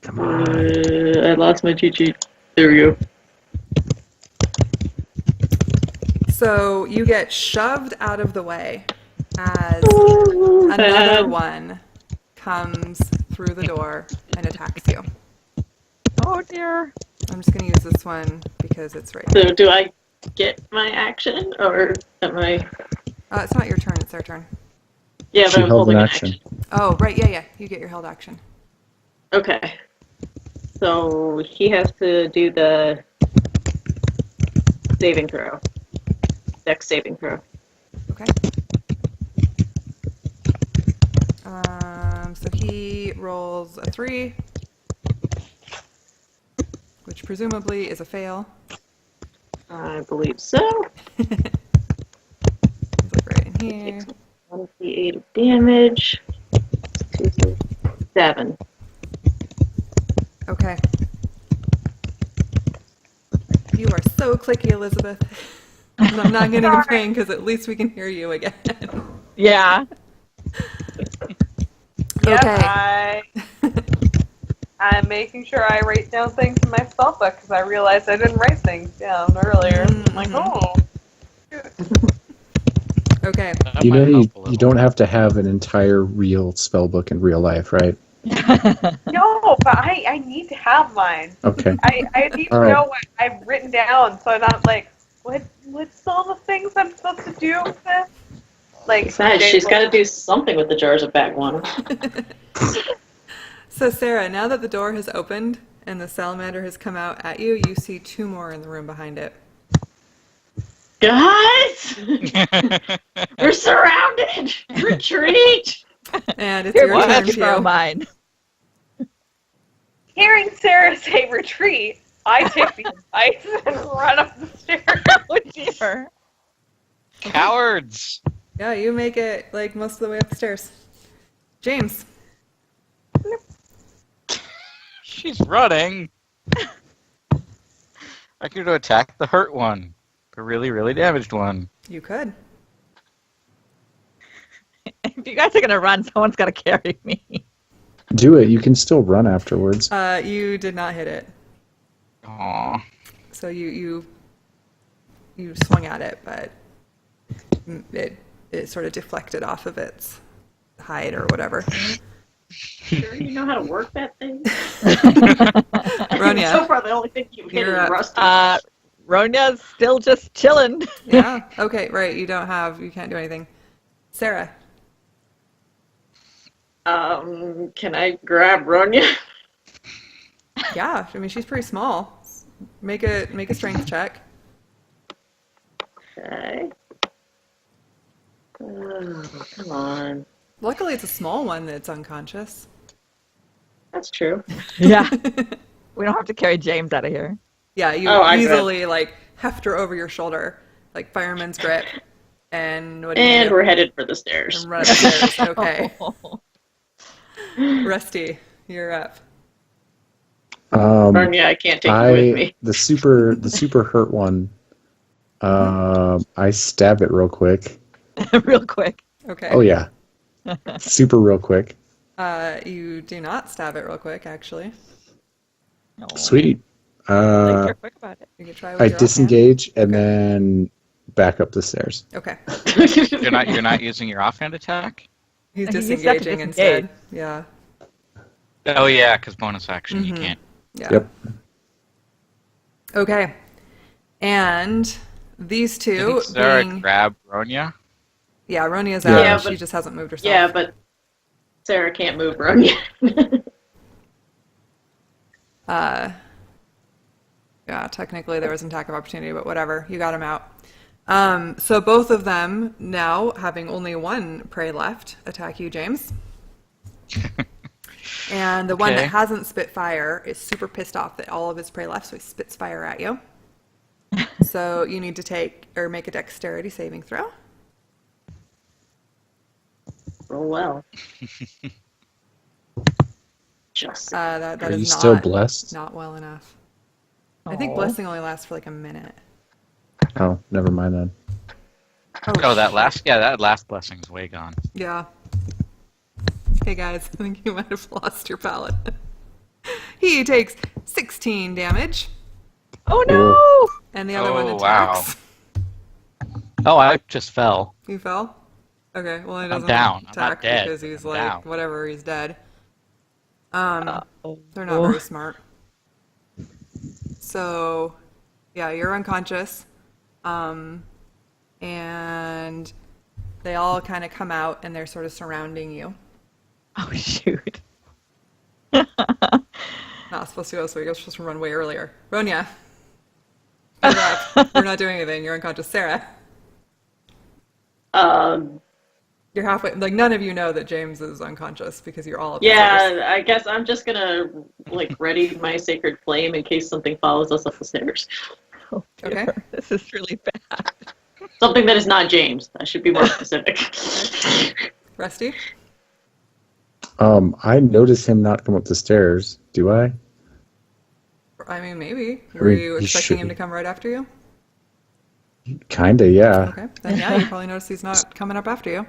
Come on. I lost my cheat sheet. There we go. So you get shoved out of the way as another one comes through the door and attacks you. Oh dear. I'm just going to use this one because it's right. So do I get my action, or am I? It's not your turn, it's their turn. Yeah, She but I'm held holding an an action. Oh, right, yeah. You get your held action. Okay. So he has to do the saving throw. Dex saving throw. Okay. So he rolls a 3, which presumably is a fail. I believe so. Let's look right in here. 1d8 of damage. 7. Okay. You are so clicky, Elizabeth. And I'm not getting a thing because at least we can hear you again. Yeah. Okay. I'm making sure I write down things in my spell book because I realized I didn't write things down earlier. I'm like, oh. Okay. That You might know, help a you little. don't have to have an entire real spell book in real life, right? No, but I need to have mine. Okay. I need to All right. know what I've written down so I'm not like, what's all the things I'm supposed to do with this? Like, Besides, she's got to do something with the jars of bag one. So, Sarah, now that the door has opened and the salamander has come out at you, you see 2 more in the room behind it. Guys! We're surrounded! Retreat! And it's Here, your what? turn, You borrow Pew. mine. hearing Sarah say retreat, I take the advice and run up the stairs. Oh dear. Cowards! Yeah, you make it like most of the way up the stairs. James. She's running. I could attack the hurt one. The really, really damaged one. You could. If you guys are gonna run, someone's gotta carry me. Do it. You can still run afterwards. You did not hit it. Aw. So you swung at it, but it sort of deflected off of its hide or whatever. Sure, you know how to work that thing? Ronya, So far, the only thing you've hit You're is up. Rusty. Ronya's still just chilling. yeah, okay, right. You can't do anything. Sarah, Can I grab Ronya? yeah. I mean, she's pretty small. Make a strength check. Okay. Oh, come on. Luckily, it's a small one that's unconscious. That's true. Yeah. We don't have to carry James out of here. Yeah, you I easily like heft her over your shoulder, like fireman's grip, and what do you And do? we're headed for the stairs. And run upstairs. Okay, Rusty, you're up. Ronya, I can't take you with me. the super hurt one. I stab it real quick. Real quick. Okay. Oh yeah, super real quick. You do not stab it real quick, actually. No. Sweet. Like, you're quick about it. You can try with I your offhand. disengage and then back up the stairs. Okay. You're not using your offhand attack? He's You just have to disengaging instead. disengage. Yeah. Oh yeah, because bonus action you Mhm. can't. Yeah. Yep. Okay. And these two Didn't Sarah being grab Ronya? yeah, Ronia's Yeah. out. Yeah, She but- just hasn't moved herself. Yeah, but Sarah can't move Ronya. Yeah, technically there was an attack of opportunity, but whatever. You got him out. So both of them now, having only one prey left, attack you, James. And the one Okay. that hasn't spit fire is super pissed off that all of his prey left, so he spits fire at you. So you need to make a dexterity saving throw. Oh well. Just That Are is you not, still blessed? not well enough. I think Aw. blessing only lasts for like a minute. Oh, never mind then. Oh, that last blessing's way gone. Yeah. Hey guys, I think you might have lost your pallet. He takes 16 damage, Oh no! and the other one Oh, wow. attacks. Oh, I just fell. You fell? Okay, well he I'm doesn't down. I'm not attack dead. because he's I'm like, down. whatever, he's dead. Oh. They're not very smart. So, yeah, you're unconscious. And they all kind of come out and they're sort of surrounding you. Oh shoot. Not supposed to go this way. You're supposed to run way earlier. Ronya. You're up. You're not doing anything. You're unconscious. Sarah. You're halfway. Like, none of you know that James is unconscious because you're all upstairs. yeah, I guess I'm just gonna like ready my sacred flame in case something follows us up the stairs. Oh, Okay. dear. This is really bad. Something that is not James. I should be more specific. Rusty? I notice him not come up the stairs. Do I? I mean, maybe. I Were mean, you he expecting him to shouldn't. come right after you? Kinda, yeah. Okay. Then, yeah, you probably notice he's not coming up after you.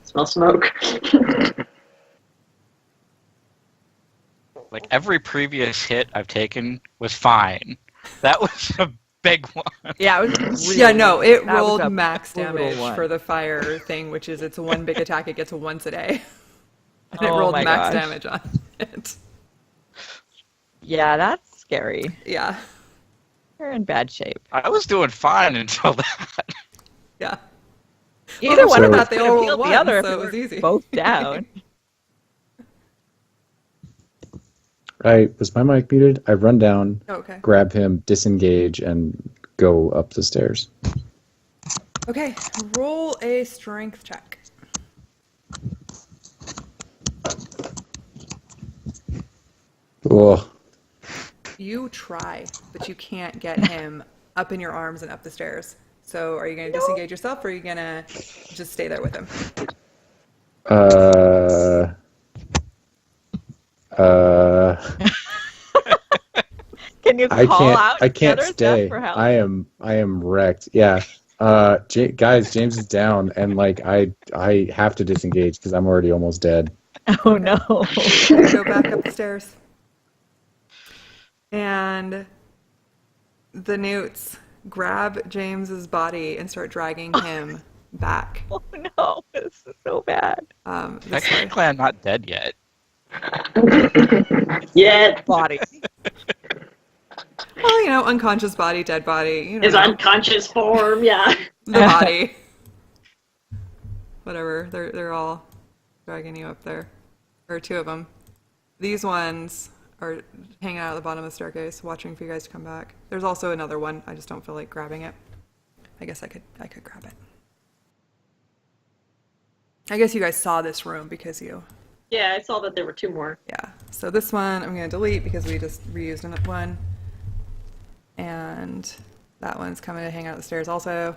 Smell smoke. Like every previous hit I've taken was fine. That was a big one. Yeah, it was really, Yeah, no, it that was rolled a max brutal damage one. for the fire thing, which is it's a one big attack it gets once a day. And it Oh rolled my max gosh. damage on it. Yeah, that's scary. Yeah. You're in bad shape. I was doing fine until that. Yeah. Either one of So- us They could all have healed rolled the other one, if so we it was were easy. both down. Right. Was my mic muted? I run down, Okay. grab him, disengage, and go up the stairs. Okay. Roll a strength check. Oh, You try, but you can't get him up in your arms and up the stairs. So are you going to disengage yourself or are you going to just stay there with him? Can Can you call out? I can't the other stay. stuff for help? I am wrecked. Yeah. Guys, James is down, and like I have to disengage because I'm already almost dead. Oh no. Go back up the stairs. And the newts grab James's body and start dragging him back. Oh no, this is so bad. This way. Technically, I'm not dead yet. Yeah, Body. Well, unconscious body, dead body. his unconscious form, yeah. The body. Whatever. They're all dragging you up there. Or two of them. These ones are hanging out at the bottom of the staircase, watching for you guys to come back. There's also another one. I just don't feel like grabbing it. I guess I could grab it. I guess you guys saw this room because you... Yeah, I saw that there were two more. Yeah. So this one I'm going to delete because we just reused one. And that one's coming to hang out the stairs also.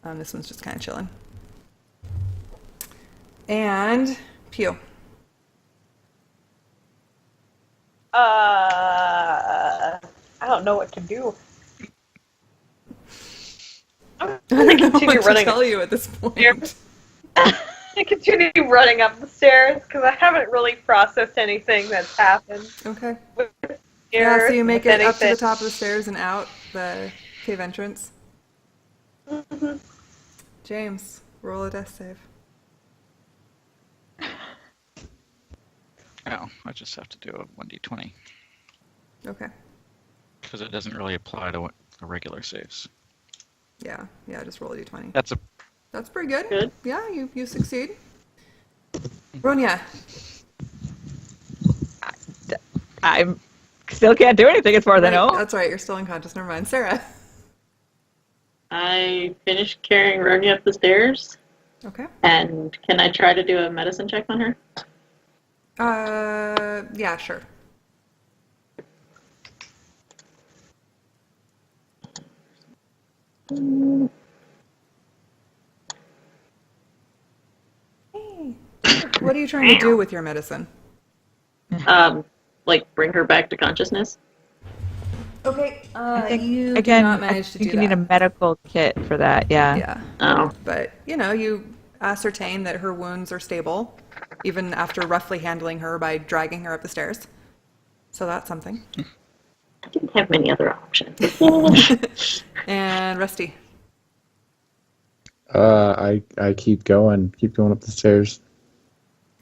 This one's just kind of chilling. And Pew. I don't know what to do. I'm I gonna don't know continue what to running. tell you at this point. I continue running up the stairs because I haven't really processed anything that's happened. Okay. Here, Yeah, so you make if it up to the anything. top of the stairs and out the cave entrance. Mm-hmm. James, roll a death save. Oh, I just have to do a 1d20 Okay. because it doesn't really apply to the regular saves. Yeah, just roll a d20. That's pretty good. Good. Yeah, you succeed. Ronya. I still can't do anything as far as I know. That's right, you're still unconscious. Never mind. Sarah. I finished carrying Ronya up the stairs, Okay. and can I try to do a medicine check on her? Yeah, sure. Hey. What are you trying to do with your medicine? Like bring her back to consciousness? Okay. You Again, do not I manage to think do you that. need a medical kit for that. Yeah. Yeah. Oh. But, you ascertain that her wounds are stable, even after roughly handling her by dragging her up the stairs. So that's something. I didn't have many other options. And Rusty. I keep going up the stairs.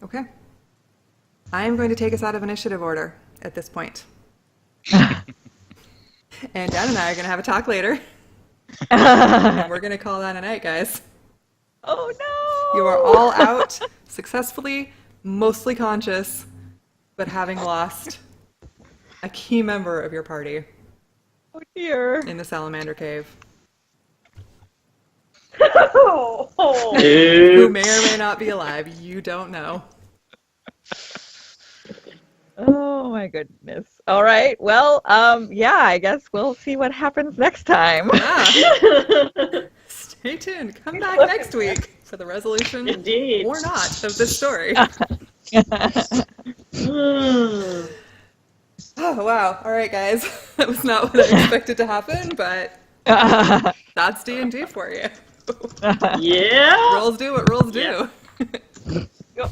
Okay. I am going to take us out of initiative order at this point. And Dad and I are going to have a talk later. And we're going to call that a night, guys. Oh no! You are all out successfully, mostly conscious, but having lost a key member of your party Oh dear. in the Salamander Cave, Oh, who may or may not be alive. You don't know. Oh my goodness. All right. Well, yeah, I guess we'll see what happens next time. Yeah. Stay tuned. Come back next week for the resolution Indeed. or not of this story. Oh, wow. All right, guys. That was not what I expected to happen, but that's D&D for you. Yeah. Rules do what rules do. Yep.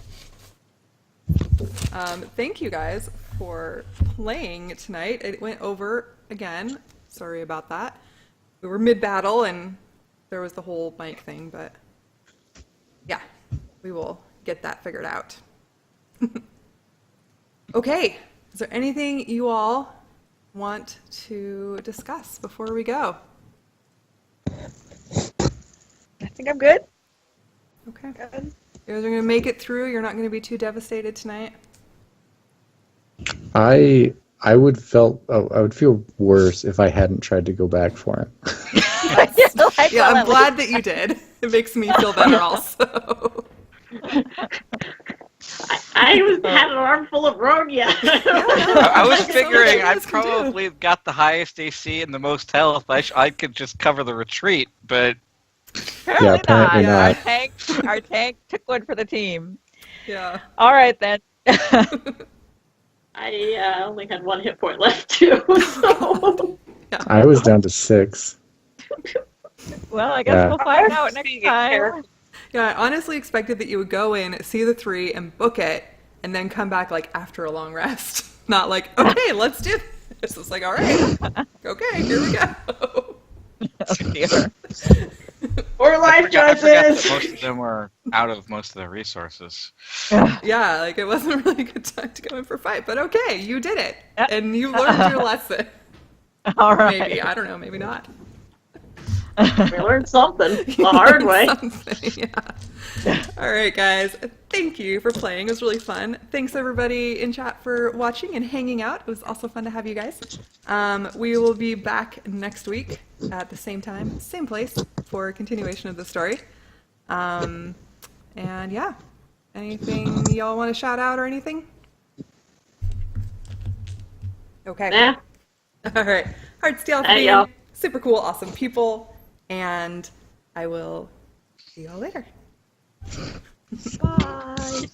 Thank you guys for playing tonight. It went over again. Sorry about that. We were mid-battle and there was the whole mic thing, but yeah, we will get that figured out. Okay, is there anything you all want to discuss before we go? I think I'm good. Okay. You guys are going to make it through? You're not going to be too devastated tonight? I would feel worse if I hadn't tried to go back for him. Yeah, I'm glad that you did. It makes me feel better also. I had an armful of Ronya. I was That's figuring what I you guys can do. probably got the highest AC and the most health. I could just cover the retreat, but Apparently not. Our tank took one for the team. Yeah. All right then. I only had 1 hit point left too, so I was down to 6. Well, I guess Yeah. we'll find out next time. Yeah, I honestly expected that you would go in, see the 3, and book it, and then come back like after a long rest. Not like, okay, let's do this. It's like, all right, okay, here we go. Oh dear. or life I forgot choices. that most of them were out of most of the resources. Yeah, like it wasn't really a good time to go in for a fight, but okay, you did it, and you learned your lesson. All right. Maybe, I don't know, maybe not. We learned something the You hard learned way. something, yeah. All right, guys. Thank you for playing. It was really fun. Thanks everybody in chat for watching and hanging out. It was also fun to have you guys. We will be back next week at the same time, same place for a continuation of the story. And yeah, anything y'all want to shout out or anything? Okay. Nah. All right. Hearts to y'all for Hey, being y'all. super cool, awesome people. And I will see y'all later. Bye.